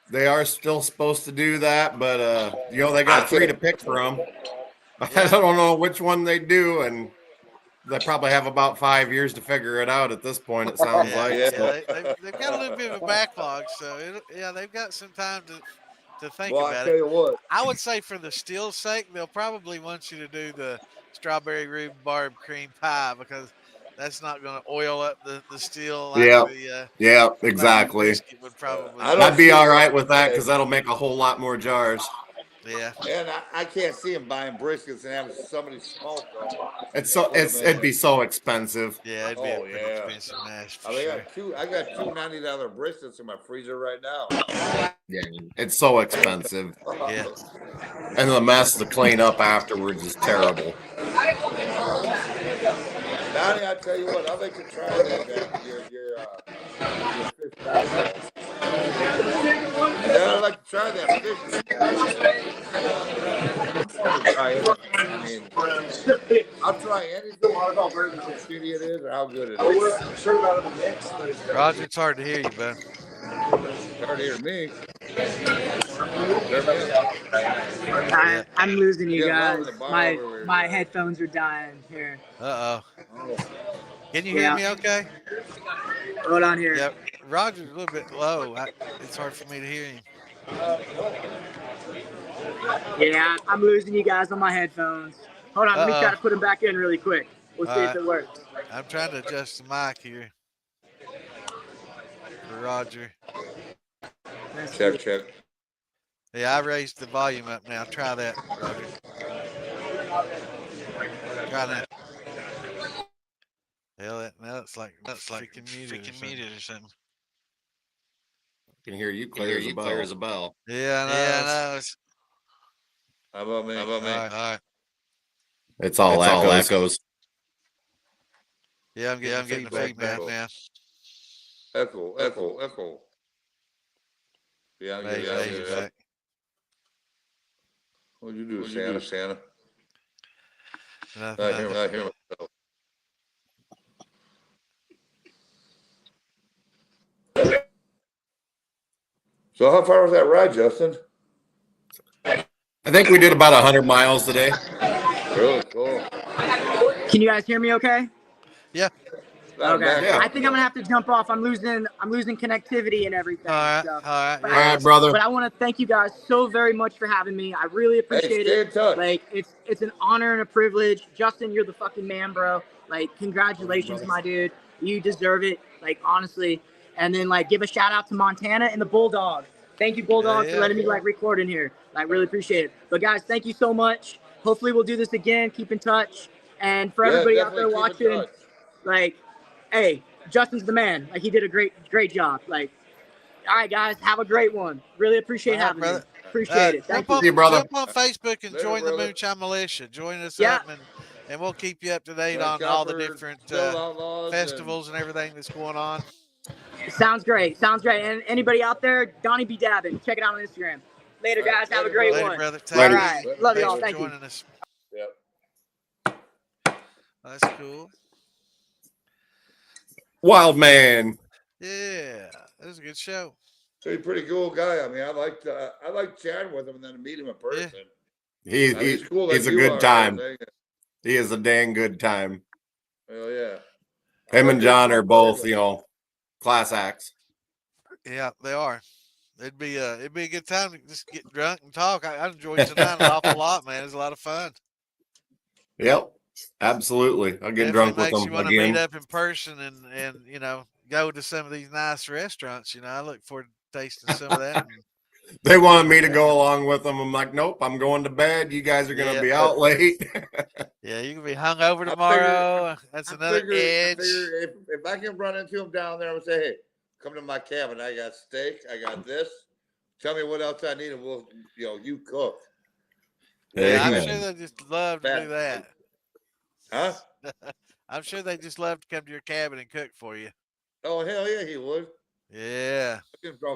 They are still supposed to do that, but they got 3 to pick from. I don't know which one they do, and they probably have about 5 years to figure it out at this point. It sounds like. Yeah. So. They've got a little bit of a backlog, so they've got some time to think Well, I about tell it. you what. I would say for the still's sake, they'll probably want you to do the strawberry rhubarb cream pie because that's not going to oil up the still like Yeah, the exactly. biscuit would probably. I don't I'd be see all that. right with that because that'll make a whole lot more jars. Yeah. And I can't see him buying briskets and having somebody smoke them. It'd be so expensive. Yeah, it'd be a pretty expensive mash for sure. I got two $90 briskets in my freezer right now. Yeah, it's so expensive, Yeah. and the mess to clean up afterwards is terrible. Donnie, I tell you what, I'll make you try that your fish fry. And then I'd like to try that fish. I mean, I'll try anything. How shitty it is or how good it is. Roger, it's hard to hear you, bud. Hard to hear me. I'm losing you Yeah, guys. the bar My over here, my yeah. headphones are dying here. Uh-oh. Oh. Can you hear me okay? Hold on here. Yep. Roger's a little bit low. It's hard for me to hear him. Yeah, I'm losing you guys on my headphones. Hold on, let me try Uh-oh. to put them back in really quick. We'll see if Alright. it works. I'm trying to adjust the mic here for Roger. Check. Yeah, I raised the volume up now. Try that, Roger. Try that. Hell, now it's like freaking muted or something. Can hear you clear as a bell. Yeah, I know. How about me? All right. It's all echoes. Yeah, I'm getting the feedback now. Echo. Yeah, Feedback. What'd you do, Santa? Nothing. I hear myself. So how far was that ride, Justin? I think we did about 100 miles today. Really cool. Can you guys hear me okay? Yeah. Not Okay. Yeah. I think I'm gonna have to jump off. I'm losing connectivity and everything. All right. So. All right. But, All right, brother. But I want to thank you guys so very much for having me. I really appreciate stay it. in touch. Like it's an honor and a privilege. Justin, you're the fucking man, bro. Like congratulations, my dude. You deserve it. Like honestly. And then like give a shout out to Montana and the Bulldog. Thank you, Bulldog, for letting me like record in here. I really appreciate it. But guys, thank you so much. Hopefully we'll do this again. Keep in touch. And for everybody out there watching, like, hey, Justin's the man. Like he did a great job. Like, all right, guys, have a great one. Really appreciate having me. Appreciate it. Thank you. brother. Jump on Facebook and Later, join brother. the Moonshine Militia. Join us Yeah. up, and we'll keep you up to date Like on all the Copper, different Still Outlaws, festivals and everything that's going on. Sounds great. Sounds great. And anybody out there, Donnie be dabbing. Check it out on Instagram. Later, All right, guys. Have a later, great Later, one. brother. All Later. right. Later. Love Thanks y'all. for Thank you. joining us. Yep. That's cool. Wild man. Yeah, that was a good show. So he's a pretty cool guy. I mean, I like chatting with him and then to meet him in person. He's cool. he's a good time. He is a dang good time. Hell yeah. Him and John are both, class acts. Yeah, they are. It'd be a good time to just get drunk and talk. I enjoyed tonight an awful lot, man. It was a lot of fun. Yep, absolutely. I'll get Definitely drunk with makes them you want to meet again. up in person and go to some of these nice restaurants. I look forward to tasting some of that. They wanted me to go along with them. I'm like, nope, I'm going to bed. You guys are going to be out late. Yeah, you can be hungover tomorrow. That's another edge. If I can run into him down there and say, hey, come to my cabin. I got steak. I got this. Tell me what else I need, and we'll, you cook. Yeah, I'm Amen. sure they just love to do that. Huh? I'm sure they just love to come to your cabin and cook for you. Oh, hell yeah, he would. Yeah.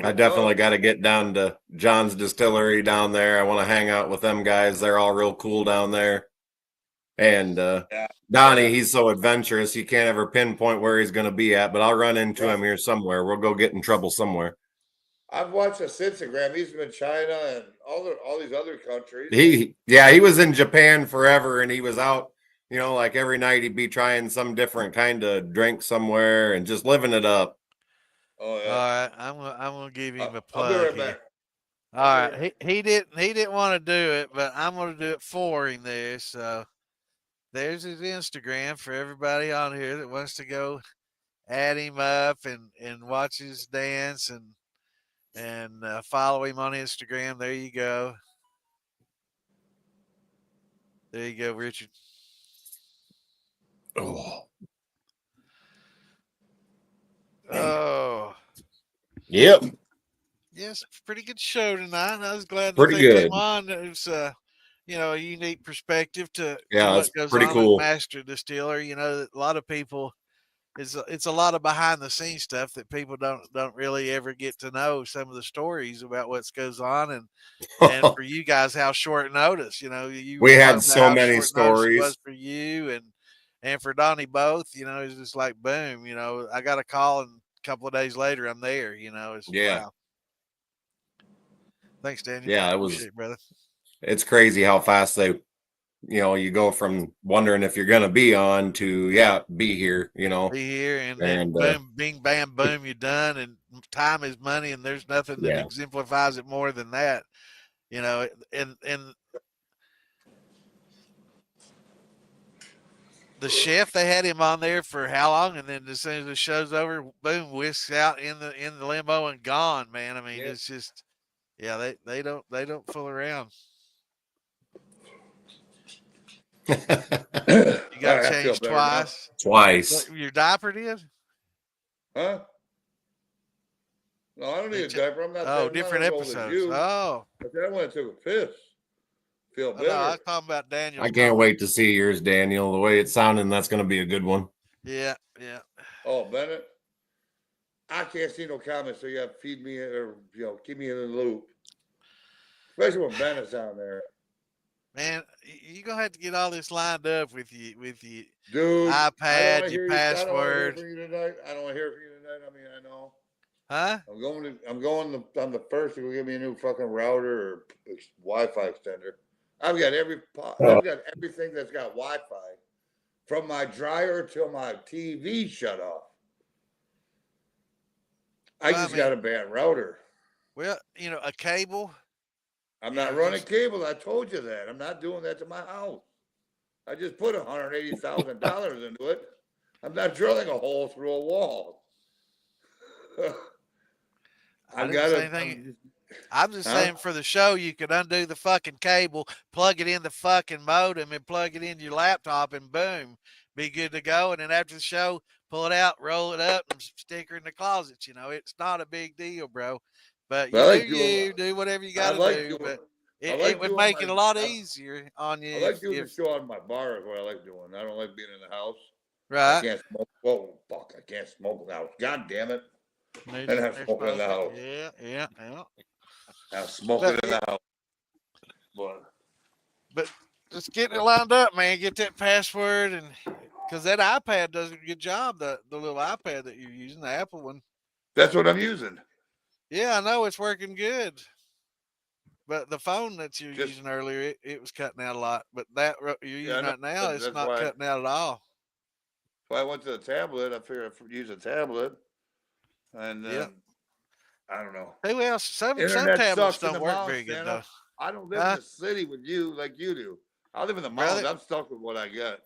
I definitely got to get down to John's Distillery down there. I want to hang out with them guys. They're all real cool down there. And Donnie, he's so adventurous. He can't ever pinpoint where he's going to be at, but I'll run into him here somewhere. We'll go get in trouble somewhere. I've watched his Instagram. He's been in China and all these other countries. He was in Japan forever, and he was out, like every night he'd be trying some different kind of drink somewhere and just living it up. Oh yeah. All right, I'm gonna give him a plug. I'll be right here. back. All right, he didn't want to do it, but I'm gonna do it for him there. So there's his Instagram for everybody on here that wants to go add him up and watch his dance and follow him on Instagram. There you go. There you go, Richard. Oh. Yep. Yes, pretty good show tonight. I was glad that Pretty they good. came on. It was a unique perspective to Yeah, what it's goes pretty on cool. with Master Distiller. A lot of people it's a lot of behind the scenes stuff that people don't really ever get to know some of the stories about what goes on and for you guys how short notice, We had talked about so how many short notice it stories. was for you and for Donnie both, it's just like boom, I got a call and a couple of days later I'm there, wow. Thanks, Daniel. Yeah, Appreciate it, brother. It's crazy how fast they, you go from wondering if you're going to be on to, be here, Be here and boom, bing, bam, boom, you're done. And time is money. And there's nothing that exemplifies it more than that, and the chef, they had him on there for how long? And then as soon as the show's over, boom, whisks out in the limo and gone, man. I mean, it's just, they don't fool around. You got changed twice. Twice. Your diaper did? Huh? No, I don't need a diaper. I'm not. Oh, different episodes. Oh, I went and took a piss. Feel better. No, I was talking about Daniel. I can't wait to see yours, Daniel. The way it's sounding, that's going to be a good one. Yeah. Oh, Bennett, I can't see no comments, so you have to feed me or keep me in the loop. Especially when Bennett's down there. Man, you're gonna have to get all this lined up with you, dude. iPad, your password. I don't want to hear it from you tonight. I don't want to hear it from you tonight. I mean, I know. Huh? I'm going on the first to go give me a new fucking router or Wi-Fi extender. I've got everything that's got Wi-Fi from my dryer till my TV shut off. I Well, just got a bad router. well, a cable. I'm not running cable. I told you that. I'm not doing that to my house. I just put $180,000 into it. I'm not drilling a hole through a wall. I didn't say anything. I'm just saying for the show, you could undo the fucking cable, plug it in the fucking modem, and plug it in your laptop, and boom, be good to go. And then after the show, pull it out, roll it up, and stick her in the closets. It's not a big deal, bro. But you do whatever you got to do. But it would make it a lot easier on you. I like doing the show on my bar is what I like doing. I don't like being in the house. Right. I can't smoke. Whoa, fuck! I can't smoke in the house. God damn it! And I'm smoking in the house. Yeah. I'm smoking in the house. But just getting it lined up, man. Get that password, and because that iPad does a good job. The little iPad that you're using, the Apple one. That's what I'm using. Yeah, I know it's working good. But the phone that you're using earlier, it was cutting out a lot. But that you're using right now, it's not cutting out at all. So I went to the tablet. I figured I'd use a tablet, and then I don't know. Hey, well, some tablets don't work very good though. I don't live in the city with you like you do. I live in the mountains. I'm stuck with what I got.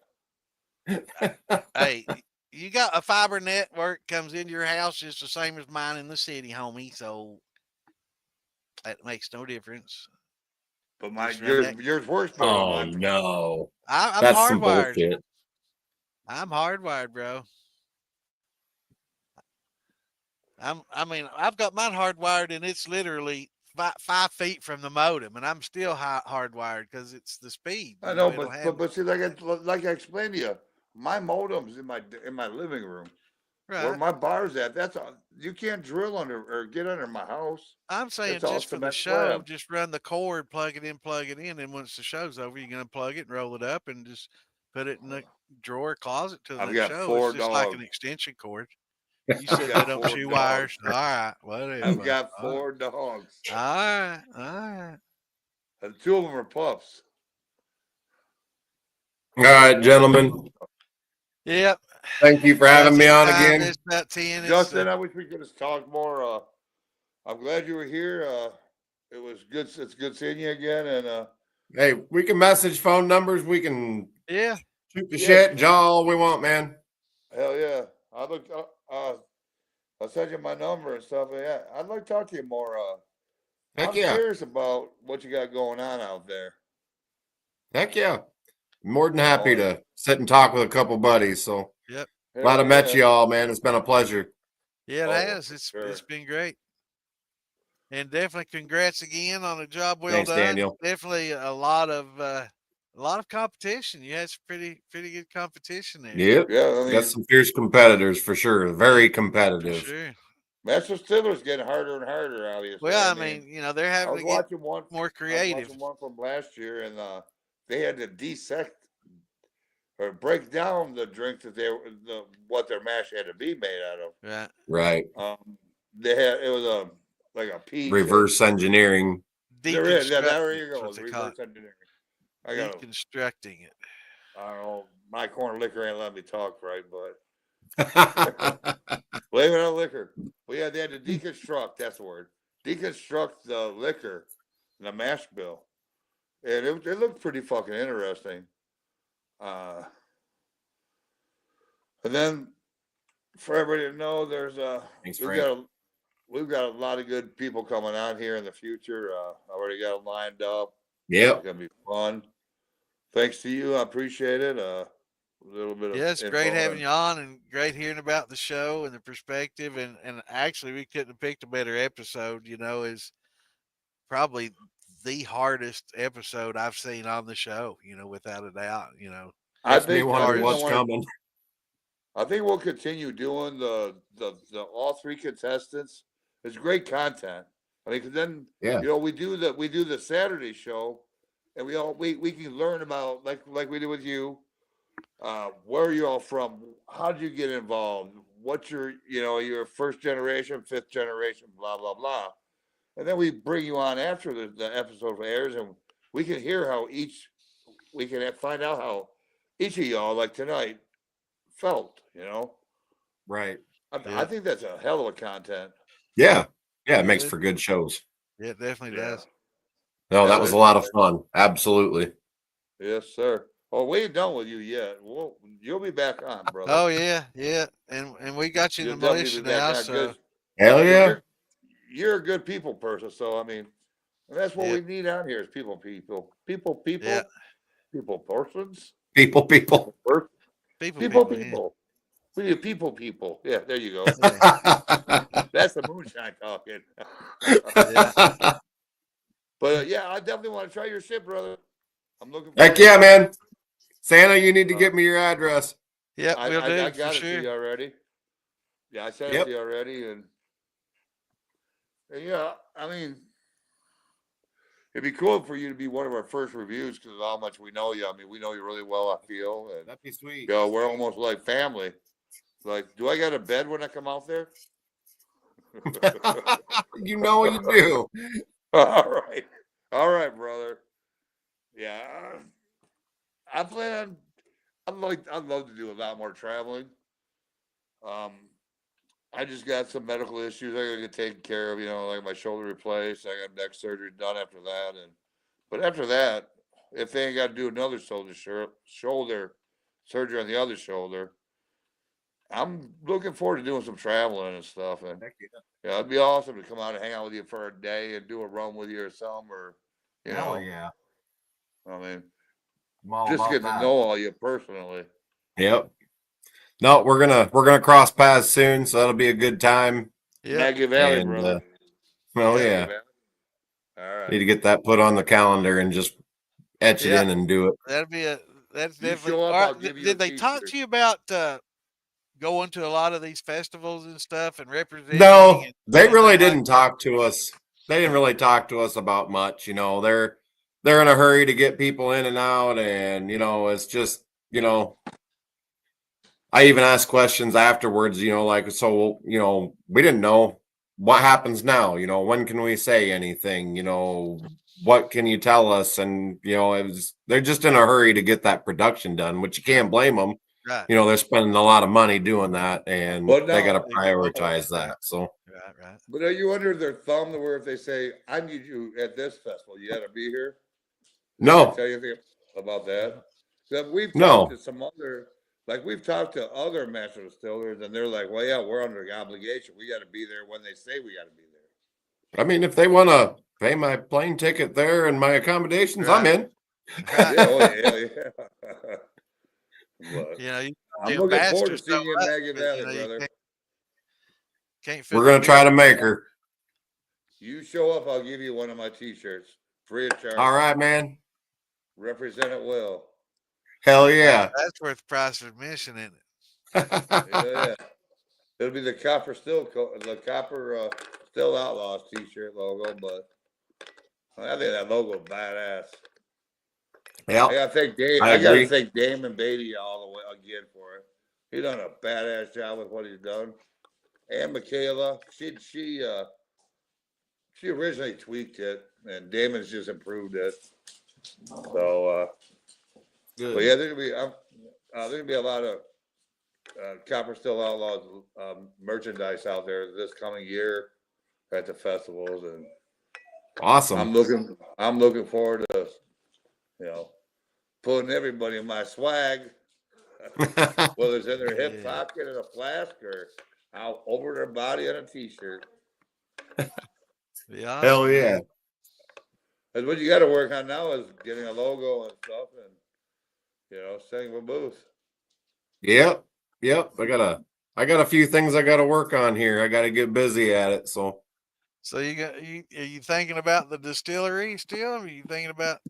Hey, you got a fiber network comes into your house just the same as mine in the city, homie. So that makes no difference. But yours works better. Oh no, I'm that's hardwired. some bullshit. I'm hardwired, bro. I've got mine hardwired, and it's literally 5 feet from the modem, and I'm still hardwired because it's the speed. I know, but see, like I explained to you, my modem's in my living room. Right. Where my bar's at, that's all. You can't drill under or get under my house. I'm saying just for the show, just run the cord, plug it in, and once the show's over, you're gonna plug it and roll it up and just put it in the drawer closet till the show. It's just like an extension cord. You said they don't chew wires. All right, whatever. I've got 4 dogs. All right. And 2 of them are pups. All right, gentlemen. Yep. Thank you for having me on again. It's about 10. Justin, I wish we could have talked more. I'm glad you were here. It was good. It's good seeing you again. And hey, we can message phone numbers. We can shoot the shit, jaw all we want, man. Hell yeah. I'll send you my number and stuff. Yeah, I'd like to talk to you more. I'm curious about what you got going on out there. Heck yeah. More than happy to sit and talk with a couple buddies. So glad I met you all, man. It's been a pleasure. Yeah, it has. It's been great. And definitely congrats again on a job well done. Daniel. Definitely a lot of competition. You had some pretty good competition there. Yep. Yeah, got some fierce competitors for sure. Very competitive. For sure. Master Stiller's getting harder and harder, obviously. Well, I mean, they're having to get more creative. I was watching one from last year, and they had to dissect or break down the drinks that what their mash had to be made out of. Right. It was like a piece. Reverse engineering. There is. Yeah, there you go. Reverse engineering. Deconstructing it. I don't know. My corner liquor ain't letting me talk right, but blame it on liquor. Well, yeah, they had to deconstruct. That's the word. Deconstruct the liquor, the mash bill, and it looked pretty fucking interesting. And then for everybody to know, there's we've got a lot of good people coming out here in the future. I already got them lined up. Yeah, it's gonna be fun. Thanks to you, I appreciate it. A little bit of it's great having you on, and great hearing about the show and the perspective. And actually, we couldn't have picked a better episode. Is probably the hardest episode I've seen on the show. Without a doubt. I think what's coming. I think we'll continue doing the all 3 contestants. It's great content. I mean, because then we do the Saturday show, and we can learn about like we do with you. Where are you all from? How did you get involved? what's your first generation, fifth generation, blah, blah, blah. And then we bring you on after the episode airs, and we can hear we can find out how each of y'all, like tonight, felt, Right. I think that's a hell of a content. Yeah. Yeah. It makes for good shows. Yeah, it definitely does. No, that was a lot of fun. Absolutely. Yes, sir. Oh, we ain't done with you yet. You'll be back on, brother. Oh yeah, yeah, and we got you in the militia now. So hell yeah, you're a good people person. So I mean, that's what we need out here is people, yeah. people persons, people. people. We need people. Yeah, there you go. That's the moonshine talking. But yeah, I definitely want to try your shit, brother. I'm looking. Heck yeah, man. Santa, you need to get me your address. Yeah, I got it to you already. Yeah, I sent it to you already, and yeah, I mean, it'd be cool for you to be one of our first reviews because of how much we know you. I mean, we know you really well. I feel, and that'd be sweet. We're almost like family. Like, do I got a bed when I come out there? You know you do. All right, brother. Yeah, I plan. I'd love to do a lot more traveling. I just got some medical issues I gotta get taken care of. Like my shoulder replaced. I got neck surgery done after that, but after that, if they ain't got to do another shoulder surgery on the other shoulder, I'm looking forward to doing some traveling and stuff. And yeah, it'd be awesome to come out and hang out with you for a day and do a run with you or something, or yeah. I mean, just getting to know all you personally. Yep. No, we're gonna cross paths soon, so that'll be a good time. Yeah, Maggie Valley, brother. Yeah. All right. Need to get that put on the calendar and just etch it in and do it. That's definitely. Did they talk to you about going to a lot of these festivals and stuff and representing? No, they really didn't talk to us. They didn't really talk to us about much. They're in a hurry to get people in and out, and it's just I even asked questions afterwards. So we didn't know what happens now. When can we say anything? What can you tell us? And they're just in a hurry to get that production done, which you can't blame them. Right. They're spending a lot of money doing that, and they got to prioritize that. So right. But are you under their thumb to where if they say, "I need you at this festival, you got to be here"? No. Tell you anything about that? So we've talked to some other, we've talked to other master distillers, and they're like, "Well, yeah, we're under an obligation. We got to be there when they say we got to be there." I mean, if they want to pay my plane ticket there and my accommodations, I'm in. Yeah. But, I'm looking forward to seeing you in Maggie Valley, brother. We're gonna try to make her. You show up, I'll give you one of my T-shirts, free of charge. All right, man. Represent it well. Hell yeah. That's worth the price of admission, isn't it? Yeah. It'll be the Copper Still Outlaws T-shirt logo, but I think that logo is badass. Yeah, I gotta thank Damon Beatty all the way again for it. He done a badass job with what he's done. And Michaela, she originally tweaked it, and Damon's just improved it. So, good. But yeah, there's gonna be a lot of Copper Still Outlaws merchandise out there this coming year at the festivals, and awesome. I'm looking forward to putting everybody in my swag, whether it's in their hip pocket in a flask or out over their body on a T-shirt. Yeah. Hell yeah. That's what you got to work on now is getting a logo and stuff, and setting a booth. Yep. I got a few things I got to work on here. I got to get busy at it. So are you thinking about the distillery still? Are you thinking about?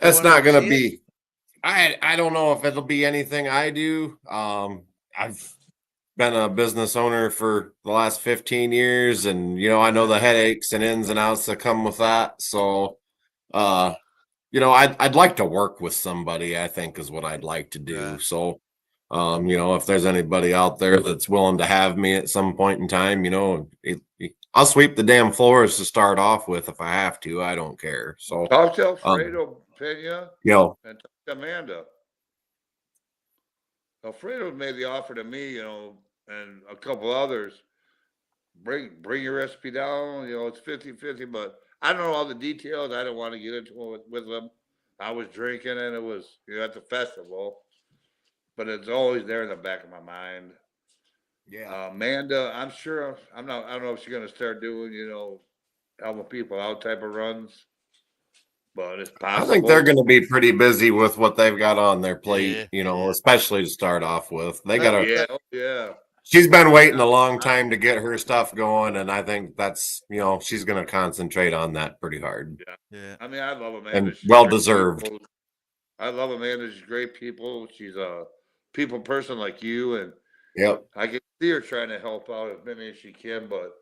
That's not going to be. I don't know if it'll be anything I do. I've been a business owner for the last 15 years, and I know the headaches and ins and outs that come with that. So, I'd like to work with somebody. I think is what I'd like to do. Right. So, If there's anybody out there that's willing to have me at some point in time, I'll sweep the damn floors to start off with if I have to. I don't care. So Talk to Alfredo Pena and talk to Amanda. Alfredo made the offer to me, and a couple others. Bring your recipe down. It's 50-50, but I don't know all the details. I don't want to get into it with them. I was drinking, and it was at the festival, but it's always there in the back of my mind. Yeah. Amanda, I'm sure I don't know if she's gonna start doing, helping people out type of runs, but it's I possible. think they're going to be pretty busy with what they've got on their plate, Yeah. especially to start off with. They got to. Yeah. She's been waiting a long time to get her stuff going, and I think that's she's going to concentrate on that pretty hard. Yeah. I mean, I love Amanda. And She's well great deserved. people. I love Amanda. She's great people. She's a people person like you, and Yep. I can see her trying to help out as many as she can, but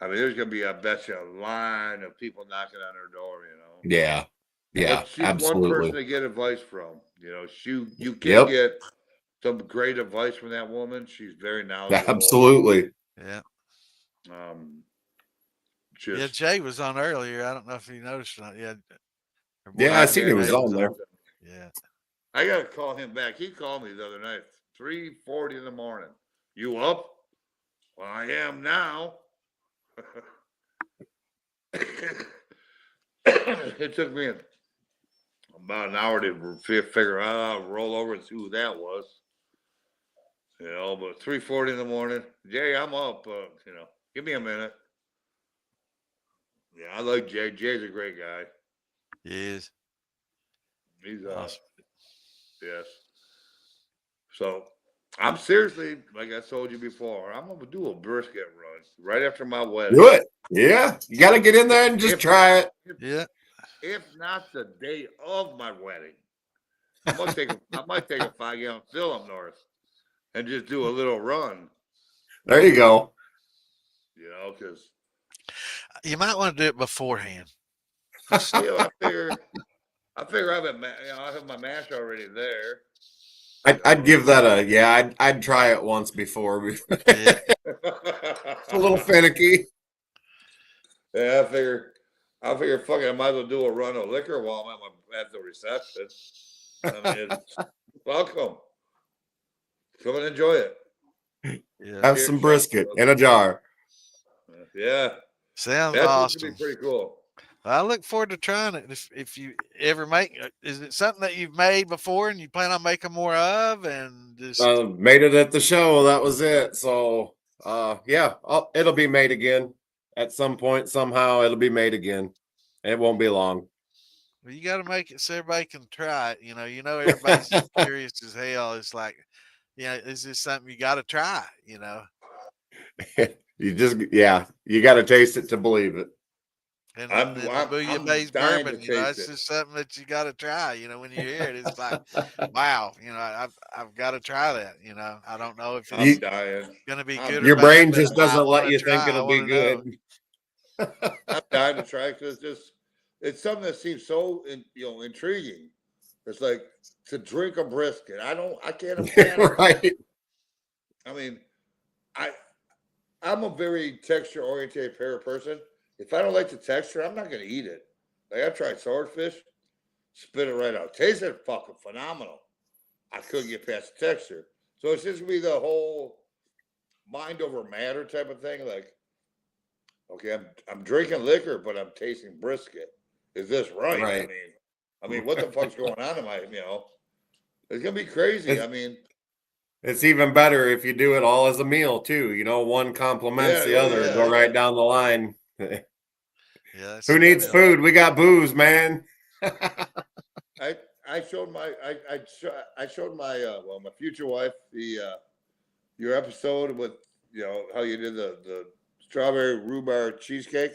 I mean, there's gonna be, I bet you, a line of people knocking on her door. Yeah. Yeah. But she's absolutely. one person to get advice from. You can get some great advice from that woman. She's very knowledgeable. Absolutely. Yeah. Just, Jay was on earlier. I don't know if you noticed or not. Yeah, I seen he was on there. Yeah. I gotta call him back. He called me the other night, 3:40 in the morning. You up? Well, I am now. It took me about an hour to figure out, roll over and see who that was. But 3:40 in the morning, Jay, I'm up. Give me a minute. Yeah, I like Jay. Jay's a great guy. He is. He's awesome. Yes. So I'm seriously, like I told you before, I'm gonna do a brisket run right after my wedding. Do it. Yeah. You gotta get in there and just try it. Yeah. If not the day of my wedding, I might take a 5-gallon fill up north and just do a little run. There you go. Because you might want to do it beforehand. I figure I have my mash already there. I'd give that I'd try it once before. It's a little finicky. Yeah, I figure fuck it, I might as well do a run of liquor while I'm at the reception. I mean, welcome. Come and enjoy it. Yeah. Have some brisket in a jar. Yeah. Sounds That's awesome. Be pretty cool. I look forward to trying it. If you ever make, is it something that you've made before and you plan on making more of? And just made it at the show. That was it. So, it'll be made again at some point. Somehow, it'll be made again. It won't be long. Well, you got to make it so everybody can try it. Everybody's curious as hell. It's like, is this something you got to try? You got to taste it to believe it. And the bouillabaisse bourbon, it's just something that you got to try. When you hear it, it's like, wow, I've got to try that. I don't know if it's going to be good. Your brain just doesn't let you think it'll be good. I'm dying to try because it's something that seems so intriguing. It's like to drink a brisket. I can't understand it. Right. I mean, I'm a very texture oriented person. If I don't like the texture, I'm not going to eat it. Like I tried swordfish, spit it right out. Tasted fucking phenomenal. I couldn't get past the texture. So it's just going to be the whole mind over matter type of thing. Like, okay, I'm drinking liquor, but I'm tasting brisket. Is this right? Right. I mean, what the fuck's going on in my, it's going to be crazy. It's even better if you do it all as a meal too. One complements the other. Go right down the line. Who needs food? We got booze, man. I showed my my future wife your episode with how you did the strawberry rhubarb cheesecake.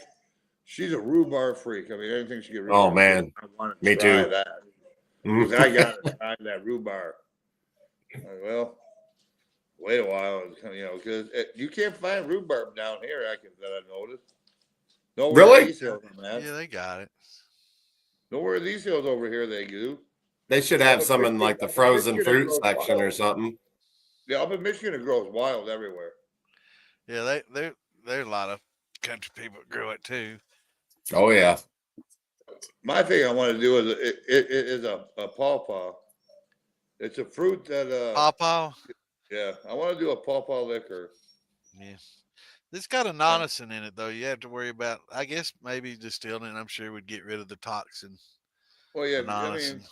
She's a rhubarb freak. I mean, anything she get rhubarb. Oh man, I want to me try too. That. I got to try that rhubarb. Well, wait a while, because you can't find rhubarb down here. That I noticed. Nowhere really? These hills, man. Yeah, they got it. Nowhere these hills over here they do. They should have some in like the frozen fruit section or something. Yeah, up in Michigan, it grows wild everywhere. Yeah, there's a lot of country people that grow it too. Oh yeah. My thing I want to do is it is a pawpaw. It's a fruit that Pawpaw. yeah, I want to do a pawpaw liquor. Yeah. It's got a And, nonicin in it though. You have to worry about. I guess maybe distilling it. I'm sure it would get rid of the toxin. well, yeah, The I nonicin. mean,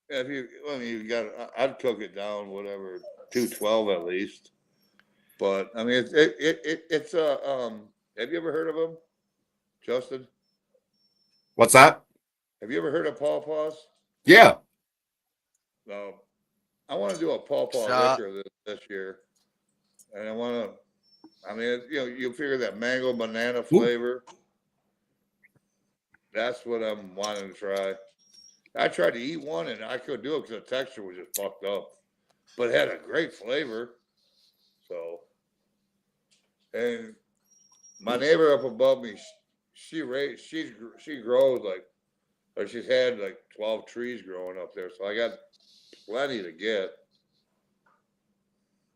yeah, you got, I'd cook it down, whatever, 212 at least. But I mean, it's a Have you ever heard of them, Justin? What's that? Have you ever heard of pawpaws? Yeah. No. I want to do a pawpaw Shot. liquor this year, and I want to. I mean, you figure that mango banana flavor. That's what I'm wanting to try. I tried to eat one and I couldn't do it because the texture was just fucked up, but it had a great flavor. So, and my neighbor up above me, she grows or she's had like 12 trees growing up there. So I got plenty to get.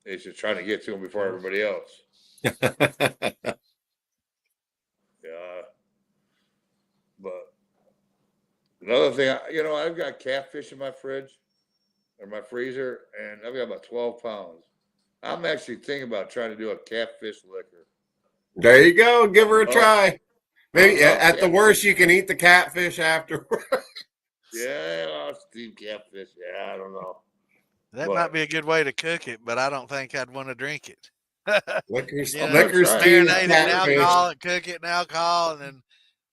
It's just trying to get to them before everybody else. Yeah. But another thing, I've got catfish in my fridge or my freezer, and I've got about 12 pounds. I'm actually thinking about trying to do a catfish liquor. There you go. Give her a try. Maybe love at the catfish. worst, you can eat the catfish afterwards. Yeah, steamed catfish. Yeah, I don't know. That But- might be a good way to cook it, but I don't think I'd want to drink it. Liquor, You know, liquor try it. steamed marinate it in catfish. alcohol and cook it in alcohol, and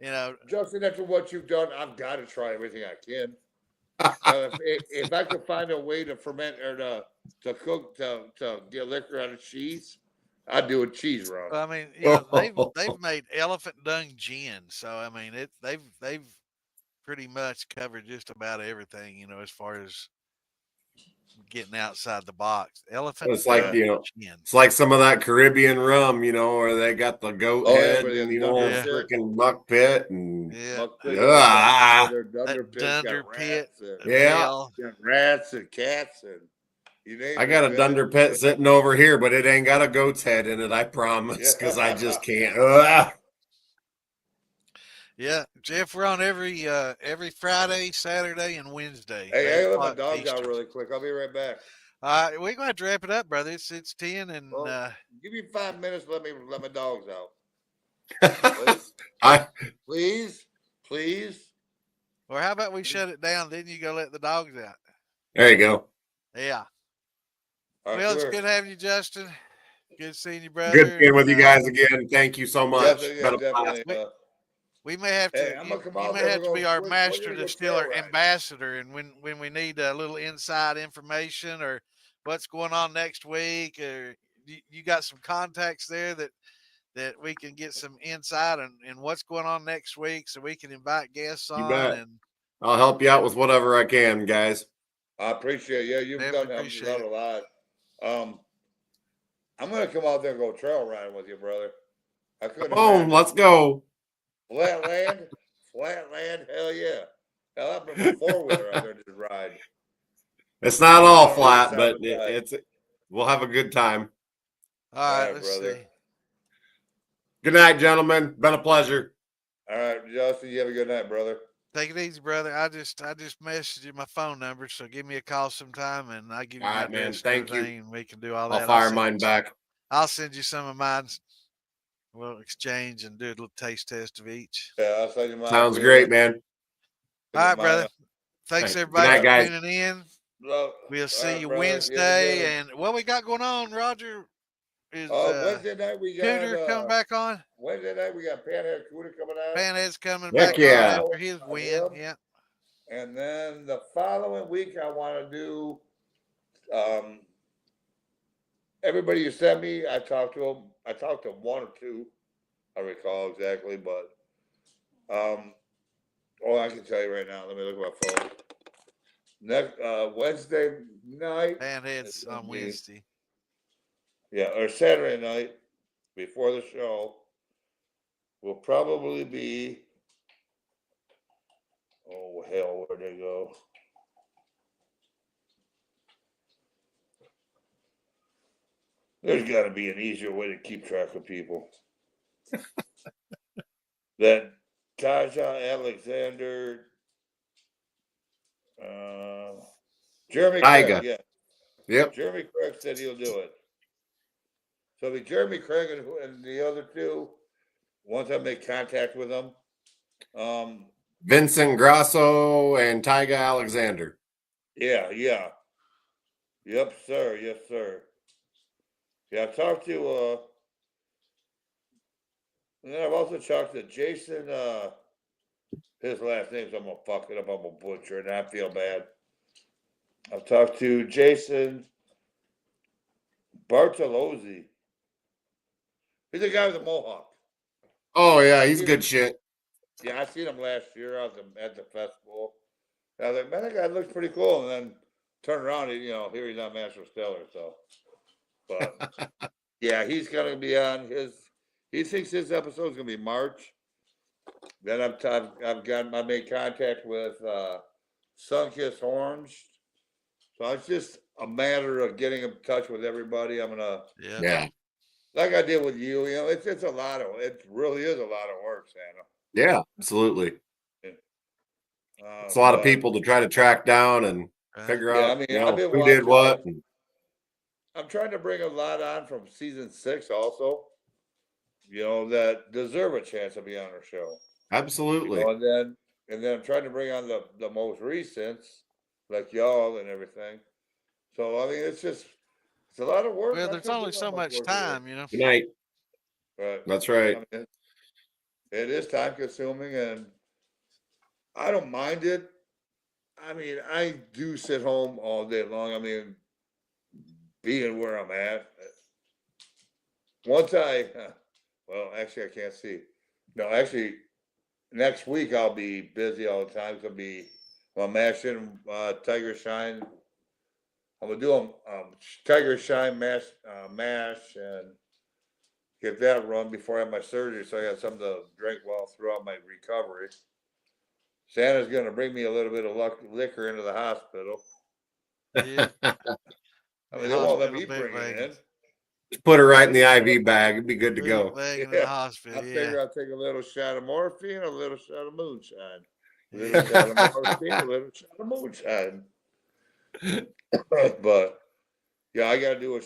then Justin, after what you've done, I've got to try everything I can. If I could find a way to ferment or to cook to get liquor out of cheese, I'd do a cheese run. I mean, they've made elephant dung gin, so I mean they've pretty much covered just about everything, as far as getting outside the box. Elephant It's like, dung gin. it's like some of that Caribbean rum, where they got the goat Oh, yeah, head but and it's the old dunder pit. freaking muck pit and Yeah, Muck pit, Ah. their dunder that pit's dunder got pit. rats and, Yeah. hell. got rats and cats and you name I it, got a man. dunder pit sitting over here, but it ain't got a goat's head in it, I promise, because I just can't. Ugh. Yeah, Jeff, we're on every Friday, Saturday, and Wednesday. Hey, 8 let my o'clock dogs out Eastern. really quick. I'll be right back. We're gonna have to wrap it up, brother. It's 10, and Well, give me 5 minutes. Let my dogs out. Please. or how about we shut it down? Then you go let the dogs out. There you go. Yeah. All right, Well, it's sure. good having you, Justin. Good seeing you, brother. Good being with you guys again. Thank you so much. Definitely. We may have to. Hey, I'm gonna come out you may there. have to be our We're master gonna go distiller trail ride. ambassador, and when we need a little inside information or what's going on next week, or you got some contacts there that we can get some insight and what's going on next week, so we can invite guests You on. bet. And I'll help you out with whatever I can, guys. I appreciate it. Yeah, you've Definitely helped us appreciate out a lot. I'm gonna come out there and go trail riding with you, brother. I couldn't Boom, imagine. let's go. Flat land, hell yeah. Hell, I've been a 4-wheeler out there to ride. It's not all I flat, don't but really we'll have a good time. all right, right, let's brother. see. Good night, gentlemen. Been a pleasure. All right, Justin, you have a good night, brother. Take it easy, brother. I just messaged you my phone number, so give me a call sometime, and I give you All my right, man. address and Thank you. everything, and we can do all that. I'll fire send mine you- back. I'll send you some of mine. We'll exchange and do a little taste test of each. Yeah, I'll send you mine. Sounds great, man. All right, brother. Thanks Right. everybody Good night, for guys. tuning in. Love. We'll All see right, you brother. You have a good Wednesday. one. And what we got going on, Roger? Is Wednesday night we got Cooter coming back on? Wednesday night we got Panhead Cooter coming out. Panhead's coming Heck back yeah. on after his win. Yep. Yeah. And then the following week I want to do everybody you sent me, I talked to them. I talked to one or two, I recall exactly, but I can tell you right now. Let me look at my phone. Next Wednesday night. Panhead's It's gonna on be- Wednesday. Yeah, or Saturday night before the show will probably be. Oh hell, where'd they go? There's got to be an easier way to keep track of people. That Taja Alexander, Jeremy Tyga. Craig, yeah. Yep. Jeremy Craig said he'll do it. So it'll be Jeremy Craig and the other two, once I make contact with them. Vincent Grasso and Tyga Alexander. Yeah. Yep, sir. Yes, sir. Yeah, I talked to, and then I've also talked to Jason, his last name's, I'm going to fuck it up, I'm going to butcher it, and I feel bad. I've talked to Jason Bartolozzi. He's the guy with the mohawk. Oh yeah, he's good shit. Yeah, I seen him last year at the festival. I was like, man, that guy looks pretty cool. And then turn around, here he's on Master Stellar. So, but yeah, he's gonna be on his. He thinks his episode's gonna be March. Then I made contact with Sunkissed Orange. So it's just a matter of getting in touch with everybody. I'm gonna Yeah. like I did with you. It's a lot of it. Really is a lot of work, Santa. Yeah, absolutely. It's a lot of people to try to track down and figure out who did what. I'm trying to bring a lot on from season 6 also, that deserve a chance to be on our show. Absolutely. And then I'm trying to bring on the most recents, like y'all and everything. So, I mean, it's a lot of work. Well, there's only so much time, Good night. Right. That's right. I mean, it is time consuming, and I don't mind it. I mean, I do sit home all day long. I mean, being where I'm at. Once actually, I can't see. No, actually, next week I'll be busy all the time. It's gonna be mashing Tiger Shine. I'm gonna do a Tiger Shine mash and get that run before I have my surgery, so I got something to drink while throughout my recovery. Santa's gonna bring me a little bit of liquor into the hospital. Yeah. I mean, they won't let me bring it in. Just put her right in the IV bag. It'd be good to go. In the hospital, I figure I'll take a little shot of morphine, a little shot of moonshine. A little shot of morphine, a little shot of moonshine. But yeah, I gotta do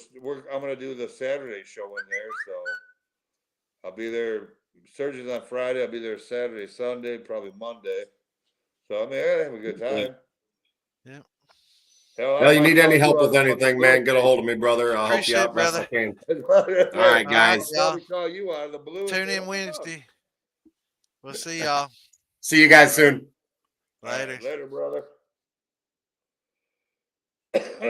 I'm gonna do the Saturday show in there, so I'll be there. Surgeon's on Friday, I'll be there Saturday, Sunday, probably Monday. So I mean, I gotta have a good time. Yeah. Well, you need any help with anything, man, get a hold of me, brother. I'll help you out best I can. All right, guys. I'll call you out of the blue. Tune in Wednesday. We'll see y'all. See you guys soon. Later. Later, brother.